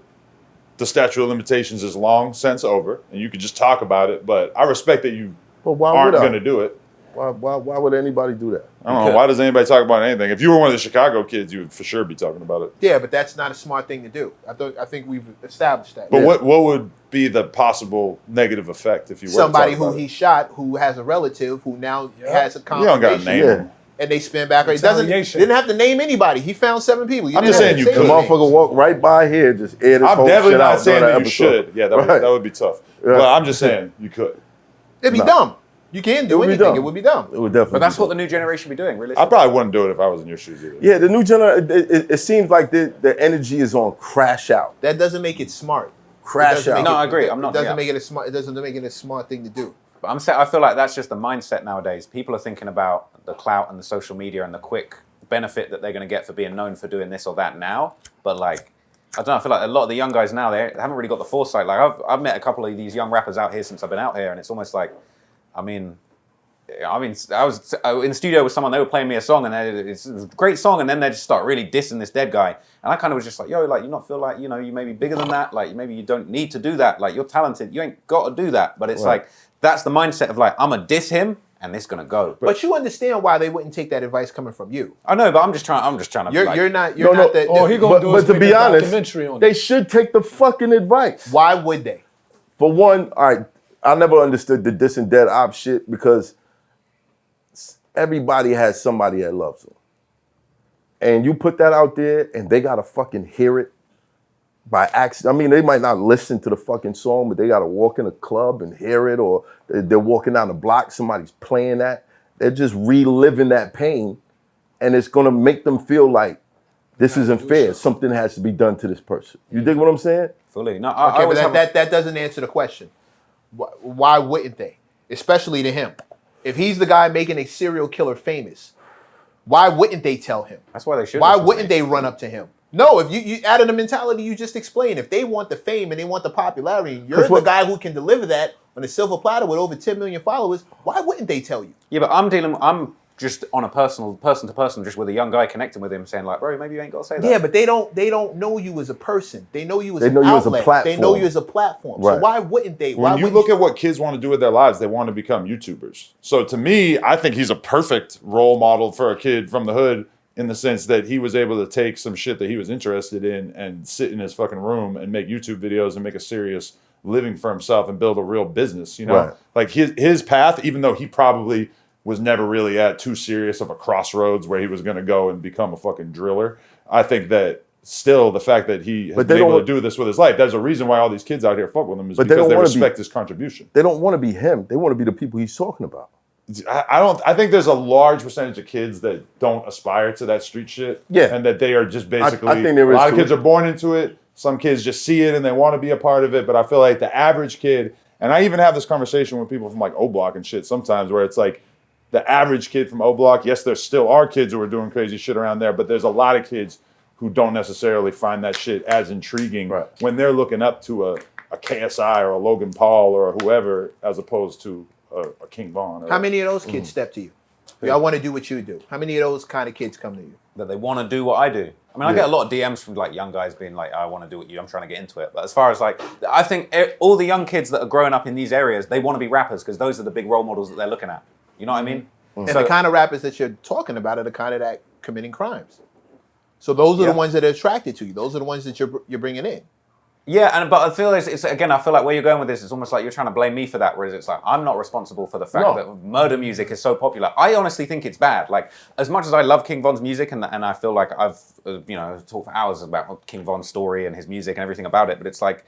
the statute of limitations is long since over, and you could just talk about it. But I respect that you But why aren't would I? going to do it. Why would anybody do that? I don't know. Why does anybody talk about anything? If you were one of the Chicago kids, you would for sure be talking about it. Yeah, but that's not a smart thing to do. I think we've established that. But Yeah. what would be the possible negative effect if you were Somebody to talk who about he it? shot who has a relative who now has a You don't got to confirmation. name Yeah. him. And they spin back. He Retaliation. didn't have to name anybody. He found 7 people. I'm just saying you The could. motherfucker walked right by here, just air this I'm whole definitely shit not out saying during that you episode. should. Yeah, that, Right. that would be tough. Yeah. But I'm just saying you could. It'd be No. dumb. You can't It do would be anything. dumb. It would be dumb. It would definitely. But that's be what the dumb. new generation be doing, really. I probably wouldn't do it if I was in your shoes either. Yeah, the new generation. It seems like the energy is on crash out. That doesn't make it smart. Crash It doesn't out. make No, it- I agree. It I'm not- doesn't yeah. make it a smart. It doesn't make it a smart thing to do. But I feel like that's just the mindset nowadays. People are thinking about the clout and the social media and the quick benefit that they're going to get for being known for doing this or that now. But like, I don't know. I feel like a lot of the young guys now, they haven't really got the foresight. Like I've met a couple of these young rappers out here since I've been out here, and it's almost like, I mean, I was in the studio with someone. They were playing me a song, and it's a great song, and then they just start really dissing this dead guy. And I kind of was just like, yo, like you not feel like you may be bigger than that. Like maybe you don't need to do that. Like you're talented. You ain't got to do that. But it's like that's the mindset of like I'm gonna diss him, and this gonna go. But you understand why they wouldn't take that advice coming from you. I know, but I'm just trying to. You're like, you're not No, not no. the. Oh, he gonna do But is to make be a honest, documentary on they it. should take the fucking advice. Why would they? For one, all right, I never understood the diss and dead op shit because everybody has somebody that loves them. And you put that out there and they gotta fucking hear it by accident. I mean, they might not listen to the fucking song, but they gotta walk in a club and hear it, or they're walking down the block, somebody's playing that. They're just reliving that pain, and it's gonna make them feel like this isn't fair. Something has to be done to this person. You dig what I'm saying? fully. No, I Okay, but always have that doesn't answer the question. Why wouldn't they? Especially to him. If he's the guy making a serial killer famous, why wouldn't they tell him? That's why they should. Why listen to wouldn't me. they run up to him? No, if you added the mentality you just explained, if they want the fame and they want the popularity, and you're 'Cause the what- guy who can deliver that on a silver platter with over 10 million followers, why wouldn't they tell you? Yeah, but I'm just on a person to person, just with a young guy connecting with him, saying like, bro, maybe you ain't got to say that. Yeah, but they don't know you as a person. They know you as They an know you as a outlet. platform. They know you as a platform. So Right. why wouldn't they? When you look at what kids want to do with their lives, they want to become YouTubers. So to me, I think he's a perfect role model for a kid from the hood in the sense that he was able to take some shit that he was interested in and sit in his fucking room and make YouTube videos and make a serious living for himself and build a real business, you know? Right. Like his path, even though he probably was never really at too serious of a crossroads where he was going to go and become a fucking driller, I think that still the fact that he has been able to do this with his life, there's a reason why all these kids out here fuck with him is because they respect his contribution. They don't want to be him. They want to be the people he's talking about. I think there's a large percentage of kids that don't aspire to that street shit. Yeah. And that they are just basically, I think there is a lot of too. kids are born into it. Some kids just see it and they want to be a part of it. But I feel like the average kid, and I even have this conversation with people from like O Block and shit sometimes where it's like the average kid from O Block, yes, there still are kids who are doing crazy shit around there, but there's a lot of kids who don't necessarily find that shit as intriguing when they're looking up to a KSI or a Logan Paul or whoever as opposed to a King Von. How many of those kids step to you? Y'all want to do what you do. How many of those kind of kids come to you? That they want to do what I do. I mean, I get a lot of DMs from like young guys being like, I want to do what you, I'm trying to get into it. But as far as like, I think all the young kids that are growing up in these areas, they want to be rappers because those are the big role models that they're looking at. You know what I mean? And the kind of rappers that you're talking about are the kind of that committing crimes. So those are the ones that are attracted to you. Those are the ones that you're bringing in. Yeah, but I feel it's again, I feel like where you're going with this, it's almost like you're trying to blame me for that, whereas it's like, I'm not responsible for the fact that murder music is so popular. I honestly think it's bad. Like, as much as I love King Von's music, and I feel like I've, talked for hours about King Von's story and his music and everything about it, but it's like,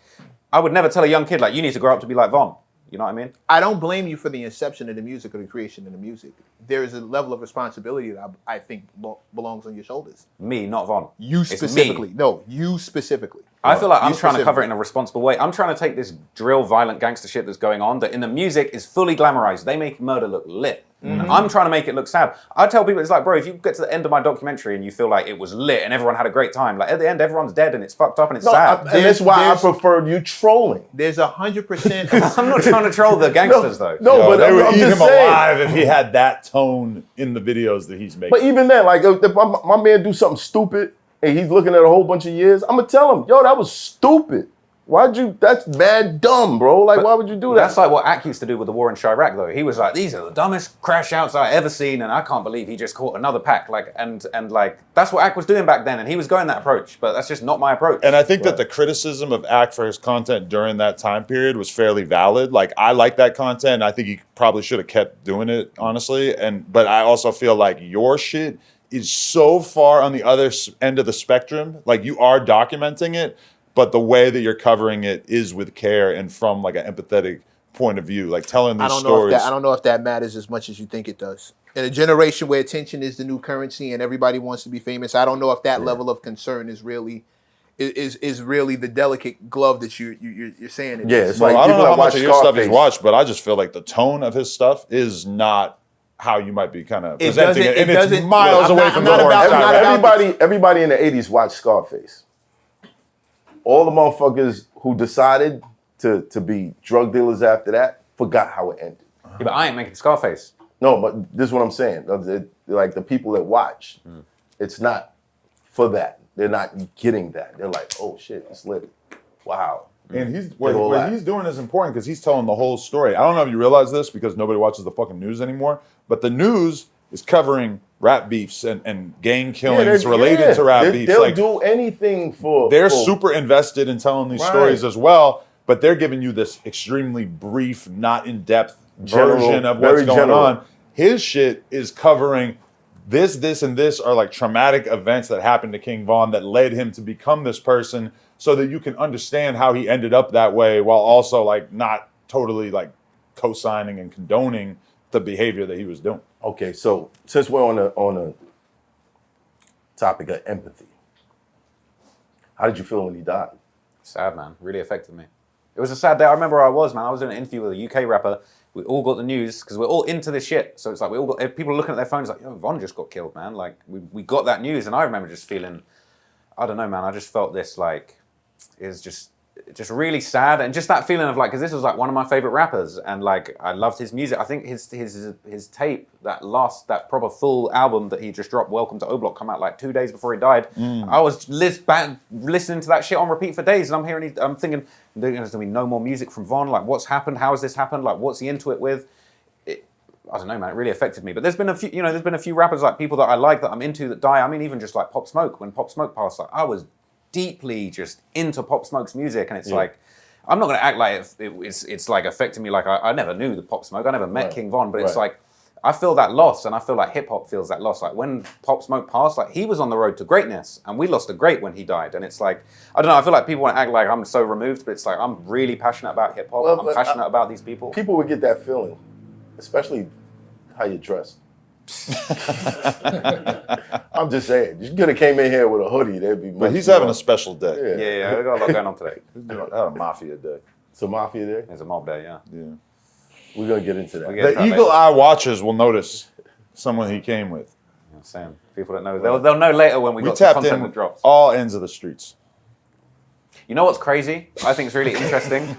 I would never tell a young kid, like, you need to grow up to be like Von. You know what I mean? I don't blame you for the inception of the music or the creation of the music. There is a level of responsibility that I think belongs on your shoulders. Me, not Von. You specifically. No, you specifically. I feel like I'm trying to cover it in a responsible way. I'm trying to take this drill, violent gangster shit that's going on that in the music is fully glamorized. They make murder look lit. Mm-hmm. I'm trying to make it look sad. I tell people, it's like, bro, if you get to the end of my documentary and you feel like it was lit and everyone had a great time, like at the end, everyone's dead and it's fucked up and it's sad. And that's why I prefer you trolling. There's 100%. I'm not trying to troll the gangsters though. No, but they would I'm eat just him saying. alive if he had that tone in the videos that he's making. But even then, like if my man do something stupid and he's looking at a whole bunch of years, I'm gonna tell him, yo, that was stupid. That's mad dumb, bro. Like, why would you do that? That's like what Ak used to do with the war in Chirac, though. He was like, these are the dumbest crash outs I've ever seen, and I can't believe he just caught another pack. Like, and like, that's what Ak was doing back then, and he was going that approach, but that's just not my approach. And I think that the criticism of Ak for his content during that time period was fairly valid. Like, I like that content, and I think he probably should have kept doing it, honestly. But I also feel like your shit is so far on the other end of the spectrum. Like, you are documenting it, but the way that you're covering it is with care and from like an empathetic point of view, like telling these stories. I don't know if that matters as much as you think it does. In a generation where attention is the new currency and everybody wants to be famous, I don't know if that level of concern is really the delicate glove that you're saying. It's Well, like I don't people know that how much watch of your stuff he's Scarface. watched, but I just feel like the tone of his stuff is not how you might be kind of presenting it. And it's miles away from the orange. Everybody in the 80s watched Scarface. All the motherfuckers who decided to be drug dealers after that forgot how it ended. Yeah, but I ain't making Scarface. No, but this is what I'm saying. Like the people that watch, it's not for that. They're not getting that. They're like, oh shit, it's lit. Wow. And what he's doing is important because he's telling the whole story. I don't know if you realize this because nobody watches the fucking news anymore, but the news is covering rap beefs and gang killings related to rap beefs. They'll do anything for... They're super invested in telling these stories as well, but they're giving you this extremely brief, not in-depth version of what's going on. His shit is covering this, and this are like traumatic events that happened to King Von that led him to become this person so that you can understand how he ended up that way while also like not totally like co-signing and condoning the behavior that he was doing. Okay, so since we're on a topic of empathy, how did you feel when he died? Sad, man. Really affected me. It was a sad day. I remember where I was, man. I was doing an interview with a UK rapper. We all got the news because we're all into this shit. So it's like people are looking at their phones like, yo, Von just got killed, man. Like we got that news, and I remember just feeling, I don't know, man. I just felt this like it just really sad, and just that feeling of like, because this was like one of my favorite rappers, and like I loved his music. I think his tape, that proper full album that he just dropped, Welcome to O Block, come out like 2 days before he died. I was listening to that shit on repeat for days, and I'm thinking, there's gonna be no more music from Von. Like, what's happened? How has this happened? Like, what's he into it with? I don't know, man. It really affected me. But there's been a few rappers, like people that I like, that I'm into, that die. I mean, even just like Pop Smoke. When Pop Smoke passed, like I was deeply just into Pop Smoke's music, and it's like, I'm not gonna act like it's like affecting me. Like I never knew the Pop Smoke. I never met King Von, but it's like I feel that loss, and I feel like hip hop feels that loss. Like when Pop Smoke passed, like he was on the road to greatness, and we lost a great when he died. And it's like, I don't know. I feel like people want to act like I'm so removed, but it's like I'm really passionate about hip hop. I'm passionate about these people. People would get that feeling, especially how you dress. I'm just saying, you could have came in here with a hoodie. They'd be. But he's having a special day. Yeah, we got a lot going on today. He's had a mafia day. It's a mafia day. It's a mob day, yeah. We're gonna get into that. The eagle eye watchers will notice someone he came with. I'm saying, people that know, they'll know later when we got tapped content in that drops. All ends of the streets. You know what's crazy? I think it's really interesting.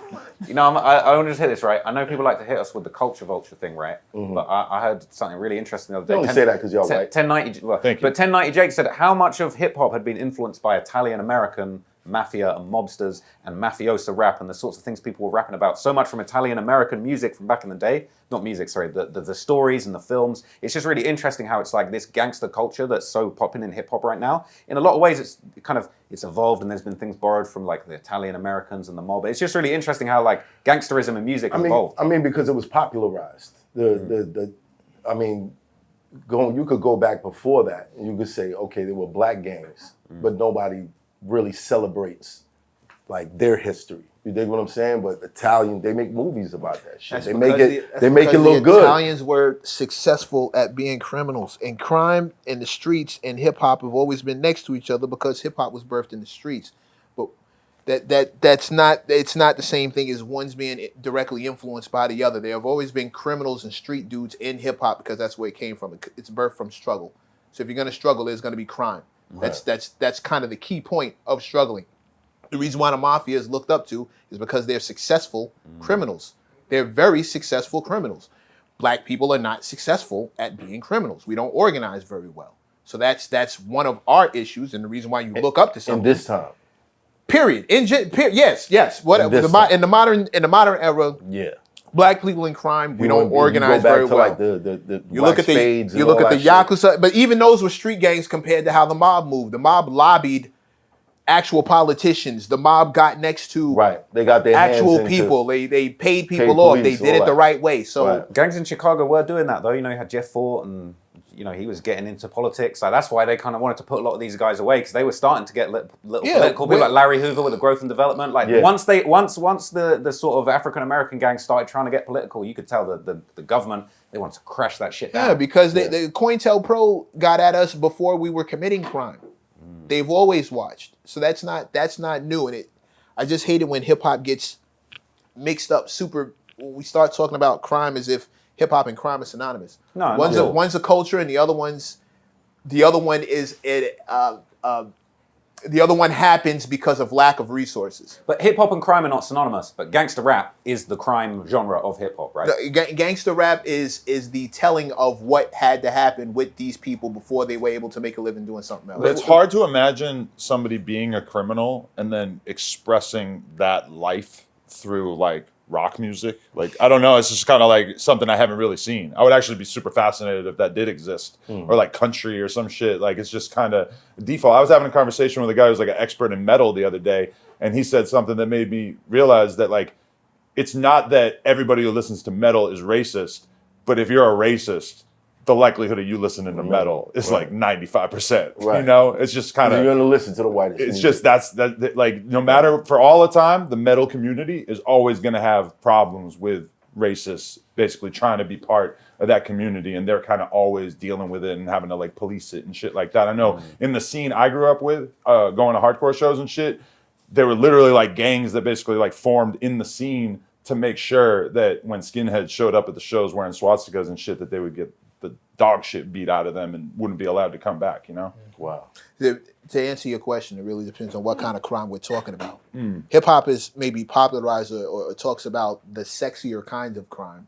You know, I want to just hit this, right? I know people like to hit us with the culture vulture thing, right? But I heard something really interesting the other day. You only say that because y'all white. 1090, Thank you. But 1090 Jake said how much of hip hop had been influenced by Italian American mafia and mobsters and mafiosa rap and the sorts of things people were rapping about. So much from Italian American music from back in the day. Not music, sorry, the stories and the films. It's just really interesting how it's like this gangster culture that's so popping in hip hop right now. In a lot of ways, it's evolved, and there's been things borrowed from like the Italian Americans and the mob. It's just really interesting how like gangsterism and music evolved. I mean, because it was popularized. You could go back before that, and you could say, okay, there were black gangs, but nobody really celebrates like their history. You dig what I'm saying? But Italian, they make movies about that shit. They make it look good. Italians were successful at being criminals, and crime and the streets and hip hop have always been next to each other because hip hop was birthed in the streets. But it's not the same thing as one's being directly influenced by the other. There have always been criminals and street dudes in hip hop because that's where it came from. It's birthed from struggle. So if you're going to struggle, there's going to be crime. Right. That's kind of the key point of struggling. The reason why the mafia is looked up to is because they're successful criminals. They're very successful criminals. Black people are not successful at being criminals. We don't organize very well. So that's one of our issues, and the reason why you look up to something. In this time. Period. Yes. Whatever. In the modern era. Yeah. Black people in crime, we don't organize very well. Like the you look at the Yakuza, but even those were street gangs compared to how the mob moved. The mob lobbied actual politicians. The mob got next to They got their actual hands people. They paid people off. They did it the right way. So gangs in Chicago were doing that though. You know, you had Jeff Fort, and you know he was getting into politics. Like that's why they kind of wanted to put a lot of these guys away, because they were starting to get little political. People like Larry Hoover with the growth and development. Like once the sort of African American gangs started trying to get political, you could tell the government, they wanted to crash that shit down. Yeah, because the COINTELPRO got at us before we were committing crime. They've always watched. So that's not new. And I just hate it when hip hop gets mixed up when we start talking about crime as if hip hop and crime are synonymous. No, one's a culture, and the other one happens because of lack of resources. But hip hop and crime are not synonymous. But gangster rap is the crime genre of hip hop, right? Gangster rap is the telling of what had to happen with these people before they were able to make a living doing something else. But it's hard to imagine somebody being a criminal and then expressing that life through like rock music. Like, I don't know, it's just kind of like something I haven't really seen. I would actually be super fascinated if that did exist. Or like country or some shit. Like, it's just kind of default. I was having a conversation with a guy who's like an expert in metal the other day, and he said something that made me realize that like, it's not that everybody who listens to metal is racist, but if you're a racist, the likelihood of you listening to metal is like 95%. You know, it's just kind of, you're gonna listen to the whitest. It's just that like, no matter, for all the time, the metal community is always gonna have problems with racists basically trying to be part of that community, and they're kind of always dealing with it and having to like police it and shit like that. I know in the scene I grew up with, going to hardcore shows and shit, there were literally like gangs that basically like formed in the scene to make sure that when skinheads showed up at the shows wearing swastikas and shit, that they would get the dog shit beat out of them and wouldn't be allowed to come back, you know? Wow. To answer your question, it really depends on what kind of crime we're talking about. Hip hop is maybe popularized or talks about the sexier kinds of crime.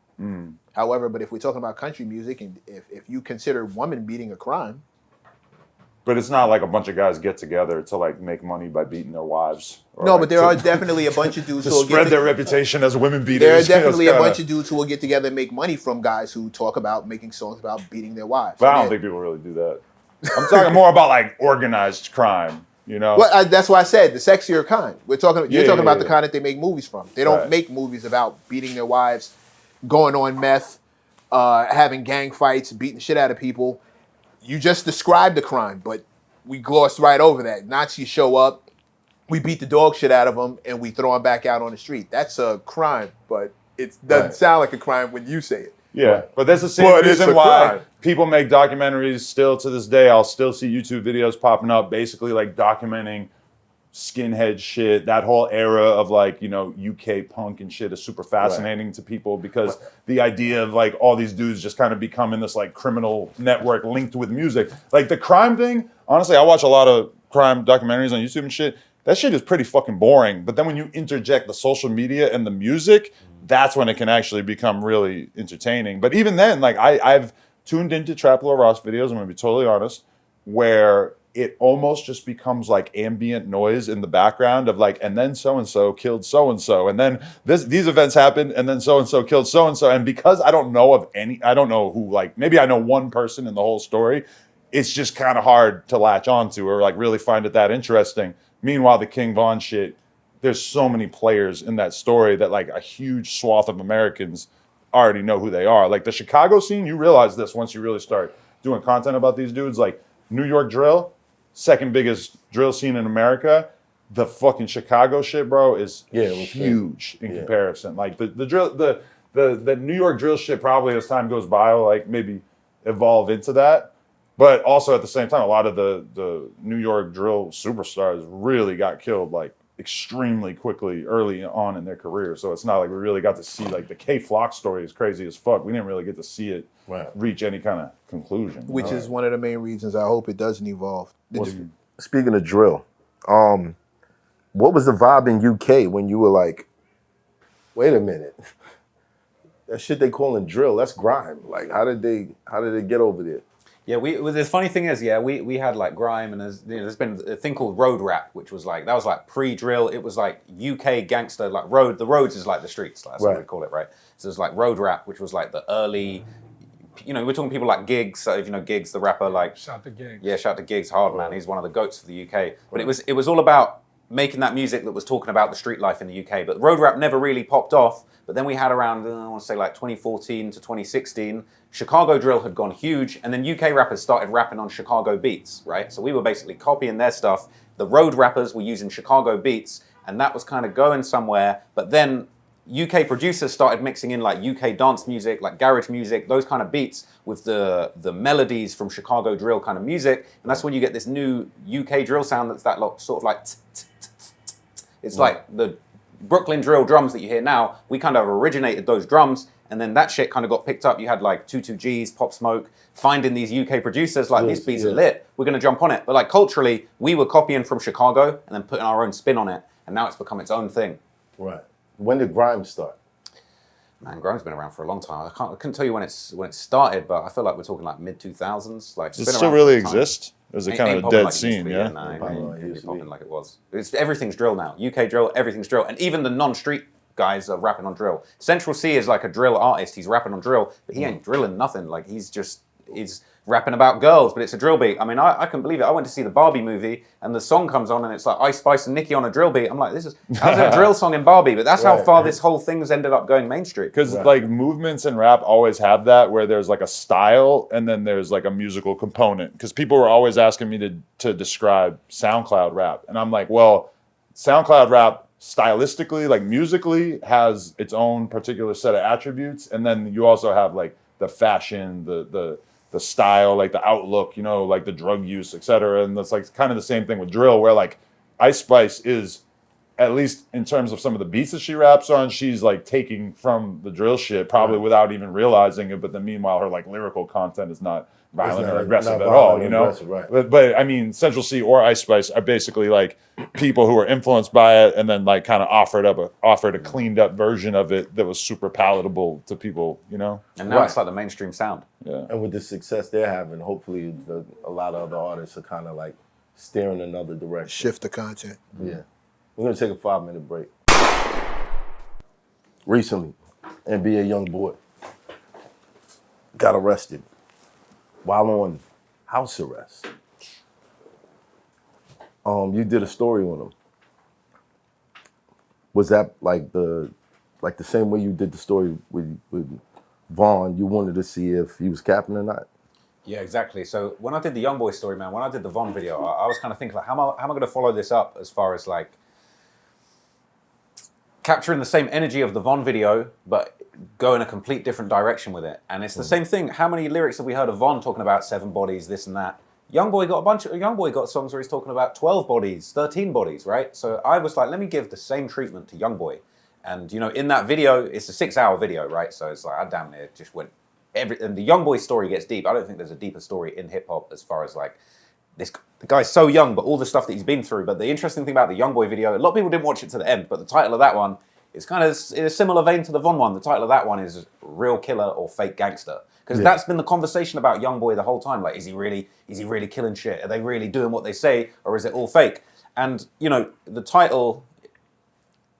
However, but if we're talking about country music, and if you consider woman beating a crime, But it's not like a bunch of guys get together to like make money by beating their wives. Or no, like but there to, are definitely a bunch of dudes to who will spread get their reputation as women beaters. there are definitely a It's bunch kinda- of dudes who will get together and make money from guys who talk about making songs about beating their wives. But I don't And think people really do that. I'm talking more about like organized crime, you know? well, that's why I said the sexier kind. You're talking about the kind that they make movies from. They don't Right. make movies about beating their wives, going on meth, having gang fights, beating the shit out of people. You just described the crime, but we glossed right over that. Nazis show up, we beat the dog shit out of them, and we throw them back out on the street. That's a crime, but it doesn't Right. sound like a crime when you say it. Yeah, but that's the same But it's reason a why crime. people make documentaries still to this day. I'll still see YouTube videos popping up basically like documenting skinhead shit. That whole era of like, you know, UK punk and shit is super fascinating to people because the idea of like all these dudes just kind of becoming this like criminal network linked with music. Like the crime thing, honestly, I watch a lot of crime documentaries on YouTube and shit. That shit is pretty fucking boring. But then when you interject the social media and the music, that's when it can actually become really entertaining. But even then, like I've tuned into Trap Lil Ross videos, I'm gonna be totally honest, where it almost just becomes like ambient noise in the background of like, and then so-and-so killed so-and-so, and then these events happened, and then so-and-so killed so-and-so. And because I don't know who, like, maybe I know one person in the whole story, it's just kind of hard to latch onto or like really find it that interesting. Meanwhile, the King Von shit, there's so many players in that story that like a huge swath of Americans already know who they are. Like the Chicago scene, you realize this once you really start doing content about these dudes. Like New York drill, second biggest drill scene in America. The fucking Chicago shit, bro, is huge in comparison. Like the New York drill shit probably as time goes by will like maybe evolve into that. But also at the same time, a lot of the New York drill superstars really got killed like extremely quickly early on in their career. So it's not like we really got to see like the K Flock story is crazy as fuck. We didn't really get to see it reach any kind of conclusion. Which is one of the main reasons I hope it doesn't evolve. Speaking of drill, what was the vibe in UK when you were like, wait a minute, that shit they calling drill, that's grime. Like, how did they get over there? Yeah, the funny thing is, we had like grime, and there's been a thing called road rap, which was like, that was like pre-drill. It was like UK gangster, like road. The roads is like the streets, that's what we call it, right? So it's like road rap, which was like the early, you know, we're talking people like Keyz. So if you know Keyz, the rapper, like Shout to Keyz. yeah, shout to Keyz, hard man. He's one of the goats of the UK. But it was all about making that music that was talking about the street life in the UK. But road rap never really popped off. But then we had around, I want to say like 2014 to 2016, Chicago drill had gone huge, and then UK rappers started rapping on Chicago beats, right? So we were basically copying their stuff. The road rappers were using Chicago beats, and that was kind of going somewhere. But then UK producers started mixing in like UK dance music, like garage music, those kind of beats with the melodies from Chicago drill kind of music. And that's when you get this new UK drill sound that's that sort of like, it's like the Brooklyn drill drums that you hear now. We kind of originated those drums, and then that shit kind of got picked up. You had like 22Gs, Pop Smoke, finding these UK producers like, these beats are lit, we're going to jump on it. But like culturally, we were copying from Chicago and then putting our own spin on it, and now it's become its own thing. Right. When did grime start? Man, grime's been around for a long time. I couldn't tell you when it started, but I feel like we're talking like mid 2000s. Like, Does it still really exist? Or is it kind of a dead scene? Yeah. Ain't popping like it was. Everything's drill now. UK drill, everything's drill, and even the non-street guys are rapping on drill. Central C is like a drill artist. He's rapping on drill, but he ain't drilling nothing. Like he's rapping about girls, but it's a drill beat. I mean, I couldn't believe it. I went to see the Barbie movie, and the song comes on, and it's like Ice Spice and Nicki on a drill beat. I'm like, how's it a drill song in Barbie? But that's how far this whole thing's ended up going mainstream. Because like movements in rap always have that, where there's like a style and then there's like a musical component. Because people were always asking me to describe SoundCloud rap, and I'm like, well, SoundCloud rap stylistically, like musically, has its own particular set of attributes, and then you also have like the fashion, the style, like the outlook, you know, like the drug use, etc. And that's like kind of the same thing with drill, where like Ice Spice is at least in terms of some of the beats that she raps on, she's like taking from the drill shit, probably without even realizing it. But then meanwhile, her like lyrical content is not violent or aggressive at all, you know? Right. But I mean, Central C or Ice Spice are basically like people who were influenced by it and then like kind of offered a cleaned up version of it that was super palatable to people, you know? And now it's like the mainstream sound. Yeah. And with the success they're having, hopefully a lot of other artists are kind of like steering another direction. Shift the content. Yeah. We're going to take a 5-minute break. Recently, NBA YoungBoy got arrested while on house arrest. You did a story on him. Was that like the same way you did the story with Vaughn? You wanted to see if he was capping or not? Yeah, exactly. So when I did the YoungBoy story, man, when I did the Von video, I was kind of thinking like, how am I going to follow this up as far as like capturing the same energy of the Von video, but go in a complete different direction with it. And it's the same thing. How many lyrics have we heard of Von talking about 7 bodies, this and that? YoungBoy got songs where he's talking about 12 bodies, 13 bodies, right? So I was like, let me give the same treatment to YoungBoy. And, you know, in that video, it's a 6-hour video, right? So it's like, I damn near just went and the YoungBoy story gets deep. I don't think there's a deeper story in hip hop as far as like the guy's so young, but all the stuff that he's been through. But the interesting thing about the YoungBoy video, a lot of people didn't watch it to the end, but the title of that one is kind of in a similar vein to the Von one. The title of that one is Real Killer or Fake Gangster. Because that's been the conversation about YoungBoy the whole time. Like, is he really killing shit? Are they really doing what they say, or is it all fake? And you know, the title,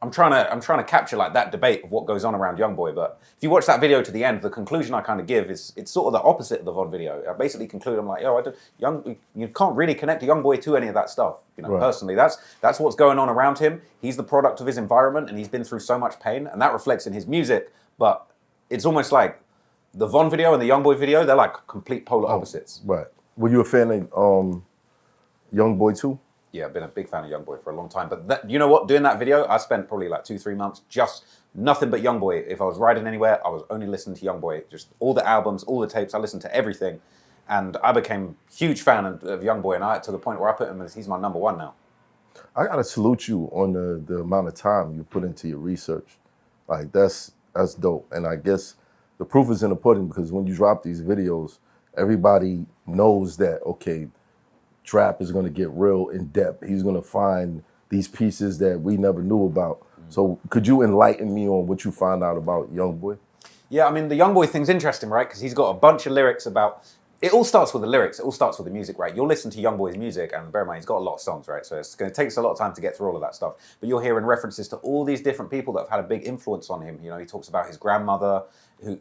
I'm trying to capture like that debate of what goes on around YoungBoy. But if you watch that video to the end, the conclusion I kind of give is it's sort of the opposite of the Von video. I basically conclude, I'm like, you can't really connect a YoungBoy to any of that stuff. You know, personally, that's what's going on around him. He's the product of his environment, and he's been through so much pain, and that reflects in his music. But it's almost like the Von video and the YoungBoy video, they're like complete polar opposites. Right. Were you a fan of YoungBoy too? Yeah, I've been a big fan of YoungBoy for a long time. But you know what? Doing that video, I spent probably like 2-3 months just nothing but YoungBoy. If I was riding anywhere, I was only listening to YoungBoy. Just all the albums, all the tapes. I listened to everything, and I became a huge fan of YoungBoy. And to the point where I put him as he's my #1 now. I gotta salute you on the amount of time you put into your research. Like that's dope. And I guess the proof is in the pudding, because when you drop these videos, everybody knows that, okay, Trap is going to get real in depth. He's going to find these pieces that we never knew about. So could you enlighten me on what you found out about YoungBoy? Yeah, I mean, the YoungBoy thing's interesting, right? Because he's got a bunch of lyrics about... It all starts with the lyrics. It all starts with the music, right? You'll listen to YoungBoy's music, and bear in mind, he's got a lot of songs, right? So it's going to take us a lot of time to get through all of that stuff. But you're hearing references to all these different people that have had a big influence on him. You know, he talks about his grandmother,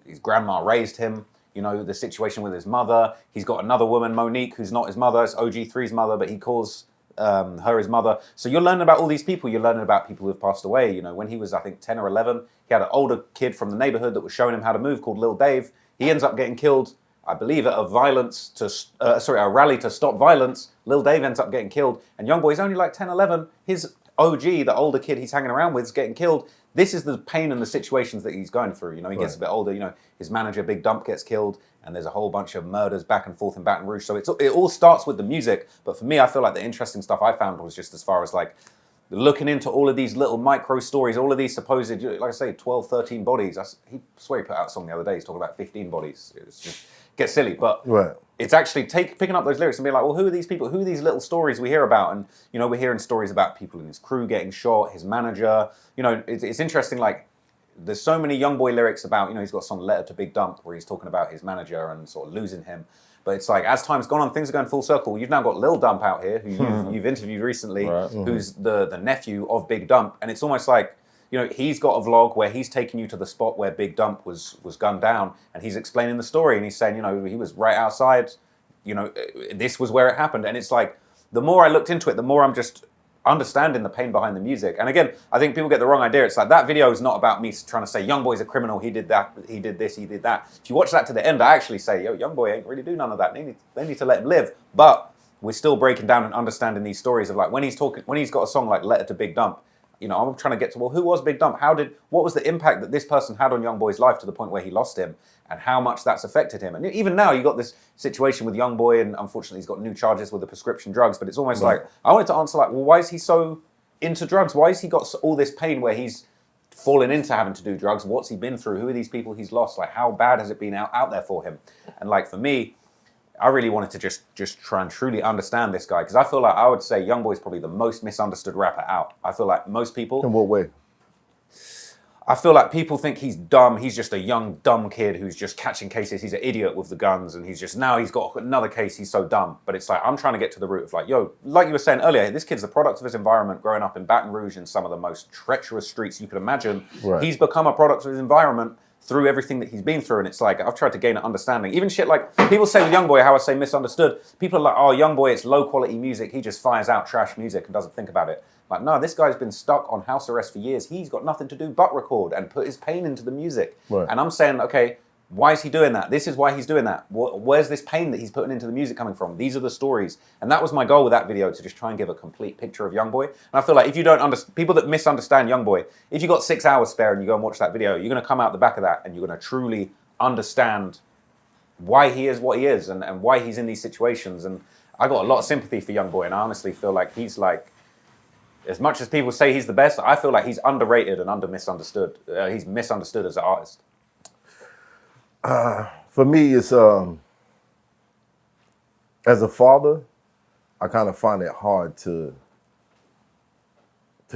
his grandma raised him. You know, the situation with his mother. He's got another woman, Monique, who's not his mother. It's OG3's mother, but he calls her his mother. So you're learning about all these people. You're learning about people who have passed away. You know, when he was, I think, 10 or 11, he had an older kid from the neighborhood that was showing him how to move called Lil Dave. He ends up getting killed, I believe, at a rally to stop violence. Lil Dave ends up getting killed. And YoungBoy's only like 10, 11. His OG, the older kid he's hanging around with, is getting killed. This is the pain and the situations that he's going through. You know, he gets a bit older. You know, his manager, Big Dump, gets killed, and there's a whole bunch of murders back and forth in Baton Rouge. So it all starts with the music. But for me, I feel like the interesting stuff I found was just as far as like looking into all of these little micro stories, all of these supposed, like I say, 12, 13 bodies. I swear he put out a song the other day. He's talking about 15 bodies. It's just gets silly, but it's actually picking up those lyrics and being like, well, who are these people? Who are these little stories we hear about? And, you know, we're hearing stories about people in his crew getting shot, his manager. You know, it's interesting, like, there's so many YoungBoy lyrics about, you know, he's got some Letter to Big Dump where he's talking about his manager and sort of losing him. But it's like, as time's gone on, things are going full circle. You've now got Lil Dump out here, who you've interviewed recently, who's the nephew of Big Dump. And it's almost like, you know, he's got a vlog where he's taking you to the spot where Big Dump was gunned down, and he's explaining the story, and he's saying, you know, he was right outside, you know, this was where it happened. And it's like, the more I looked into it, the more I'm just understanding the pain behind the music. And again, I think people get the wrong idea. It's like, that video is not about me trying to say YoungBoy's a criminal, he did that, he did this, he did that. If you watch that to the end, I actually say, yo, YoungBoy ain't really do none of that. They need to let him live. But we're still breaking down and understanding these stories of like, when he's got a song like Letter to Big Dump, you know, I'm trying to get to, well, who was Big Dump? What was the impact that this person had on YoungBoy's life to the point where he lost him, and how much that's affected him? And even now, you got this situation with YoungBoy, and unfortunately, he's got new charges with the prescription drugs. But it's almost like, I wanted to answer like, well, why is he so into drugs? Why has he got all this pain where he's fallen into having to do drugs? What's he been through? Who are these people he's lost? Like, how bad has it been out there for him? And like, for me, I really wanted to just try and truly understand this guy, because I feel like I would say Youngboy is probably the most misunderstood rapper out. I feel like most people... In what way? I feel like people think he's dumb. He's just a young, dumb kid who's just catching cases. He's an idiot with the guns, and he's got another case. He's so dumb. But it's like, I'm trying to get to the root of like, yo, like you were saying earlier, this kid's the product of his environment, growing up in Baton Rouge in some of the most treacherous streets you could imagine. Right. He's become a product of his environment through everything that he's been through. And it's like, I've tried to gain an understanding. Even shit like, people say with Youngboy, how I say misunderstood. People are like, oh, Youngboy, it's low quality music. He just fires out trash music and doesn't think about it. Like, no, this guy's been stuck on house arrest for years. He's got nothing to do but record and put his pain into the music. Right. And I'm saying, okay, why is he doing that? This is why he's doing that. Where's this pain that he's putting into the music coming from? These are the stories. And that was my goal with that video, to just try and give a complete picture of Youngboy. And I feel like if you don't understand, people that misunderstand Youngboy, if you got 6 hours spare and you go and watch that video, you're going to come out the back of that and you're going to truly understand why he is what he is and why he's in these situations. And I got a lot of sympathy for Youngboy, and I honestly feel like he's like, as much as people say he's the best, I feel like he's underrated and misunderstood. He's misunderstood as an artist. For me, it's as a father, I kind of find it hard to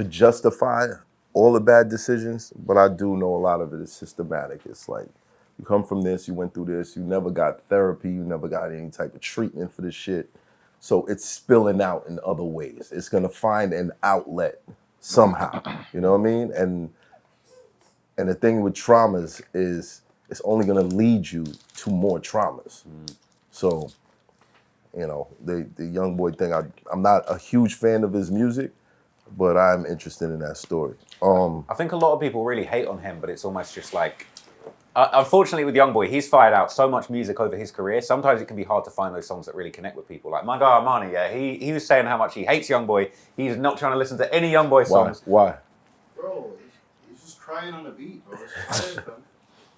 justify all the bad decisions, but I do know a lot of it is systematic. It's like, you come from this, you went through this, you never got therapy, you never got any type of treatment for this shit. So it's spilling out in other ways. It's gonna find an outlet somehow. You know what I mean? And the thing with traumas is it's only gonna lead you to more traumas. So, you know, the Youngboy thing, I'm not a huge fan of his music, but I'm interested in that story. I think a lot of people really hate on him, but it's almost just like, unfortunately with Youngboy, he's fired out so much music over his career. Sometimes it can be hard to find those songs that really connect with people. Like my guy Armani, yeah, he was saying how much he hates Youngboy. He's not trying to listen to any Youngboy songs. Why? Bro, he's just crying on the beat, bro. It's just crying,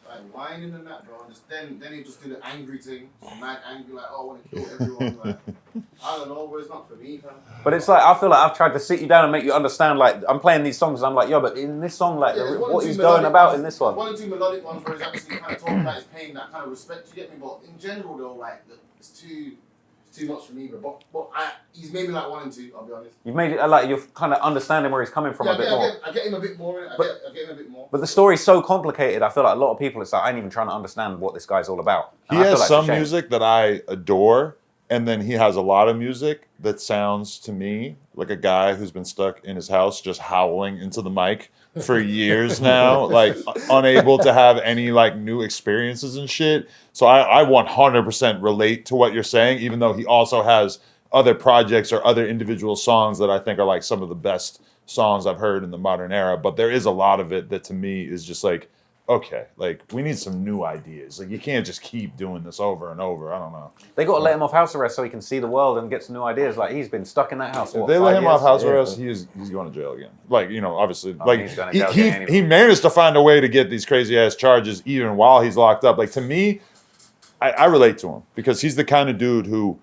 like whining and that, bro. And then he just do the angry thing, mad angry, like, oh, I want to kill everyone. Like, I don't know, but it's not for me, fam. But it's like, I feel like I've tried to sit you down and make you understand, like, I'm playing these songs and I'm like, yo, but in this song, like, what he's going about in this one. One or two melodic ones where he's actually kind of talking about his pain, that kind of respect, you get me? But in general, though, like, it's too much for me, bro. But he's made me like 1 and 2, I'll be honest. You've made it like you're kind of understanding where he's coming from a bit more. I get him a bit more. I get him a bit more. But the story's so complicated, I feel like a lot of people, it's like, I ain't even trying to understand what this guy's all about. He has some music that I adore, and then he has a lot of music that sounds to me like a guy who's been stuck in his house just howling into the mic for years now, like unable to have any like new experiences and shit. So I 100% relate to what you're saying, even though he also has other projects or other individual songs that I think are like some of the best songs I've heard in the modern era. But there is a lot of it that to me is just like, okay, like we need some new ideas. Like you can't just keep doing this over and over. I don't know. They got to let him off house arrest so he can see the world and get some new ideas. Like he's been stuck in that house. If they let him off house arrest, he's going to jail again. Like, you know, obviously, like he managed to find a way to get these crazy ass charges even while he's locked up. Like to me, I relate to him because he's the kind of dude who,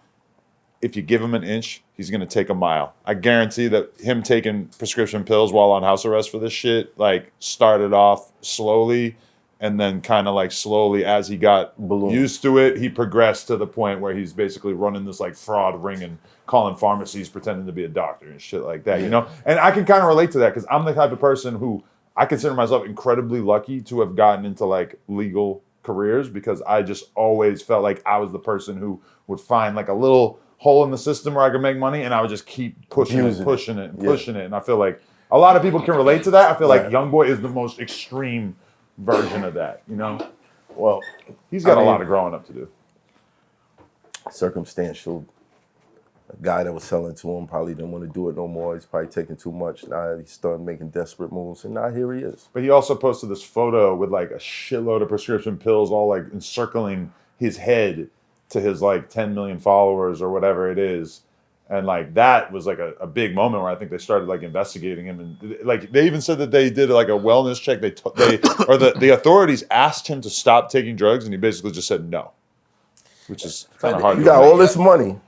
if you give him an inch, he's going to take a mile. I guarantee that him taking prescription pills while on house arrest for this shit, like, started off slowly, and then kind of, like, slowly, as he got used to it, he progressed to the point where he's basically running this, like, fraud ring and calling pharmacies, pretending to be a doctor and shit like that, you know? And I can kind of relate to that because I'm the type of person who I consider myself incredibly lucky to have gotten into, like, legal careers because I just always felt like I was the person who would find, like, a little hole in the system where I could make money, and I would just keep pushing it. And I feel like a lot of people can relate to that. I feel like Youngboy is the most extreme version of that, you know? Well, he's got a lot of growing up to do. Circumstantial. A guy that was selling to him probably didn't want to do it no more. He's probably taking too much. Now he started making desperate moves, and now here he is. But he also posted this photo with like a shitload of prescription pills all like encircling his head to his like 10 million followers or whatever it is. And like that was like a big moment where I think they started like investigating him, and like they even said that they did like a wellness check. The authorities asked him to stop taking drugs, and he basically just said no, which is kind of hard. You got all this money.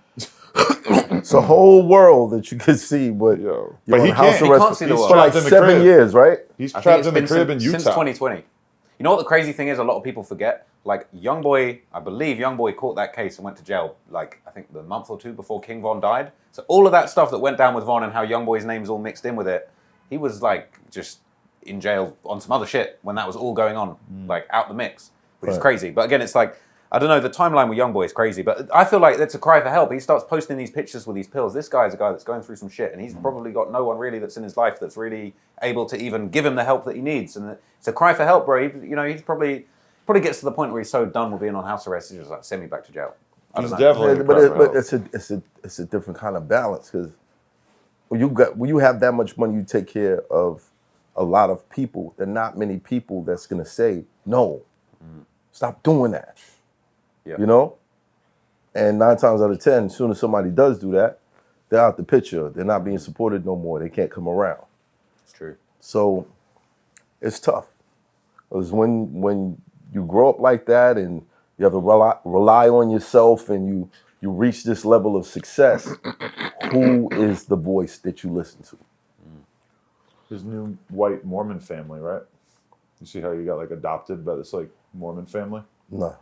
It's a whole world that you could see, but Yo. you're But on he house can't- he arrest can't see the world. for like Trapped in the 7 crib. years, right? He's I think trapped it's in the been crib in since Utah. 2020. You know what the crazy thing is? A lot of people forget. Like YoungBoy, I believe YoungBoy caught that case and went to jail. Like I think the month or two before King Von died. So all of that stuff that went down with Von and how YoungBoy's name's all mixed in with it, he was like just in jail on some other shit when that was all going on, like out the mix, which is crazy. But again, it's like I don't know. The timeline with YoungBoy is crazy, but I feel like it's a cry for help. He starts posting these pictures with these pills. This guy's a guy that's going through some shit, and he's probably got no one really that's in his life that's really able to even give him the help that he needs. And it's a cry for help, bro. He's probably gets to the point where he's so done with being on house arrest, he's just like, send me back to jail. I don't He's know. definitely. Yeah, a cry for help. but it's a different kind of balance because when you have that much money, you take care of a lot of people. There are not many people that's gonna say no, stop doing that. Yeah. You know, and 9 times out of 10, as soon as somebody does do that, they're out the picture. They're not being supported no more. They can't come around. It's true. So it's tough. Because when you grow up like that and you have to rely on yourself and you reach this level of success, who is the voice that you listen to? His new white Mormon family, right? You see how you got like adopted by this like Mormon family? No.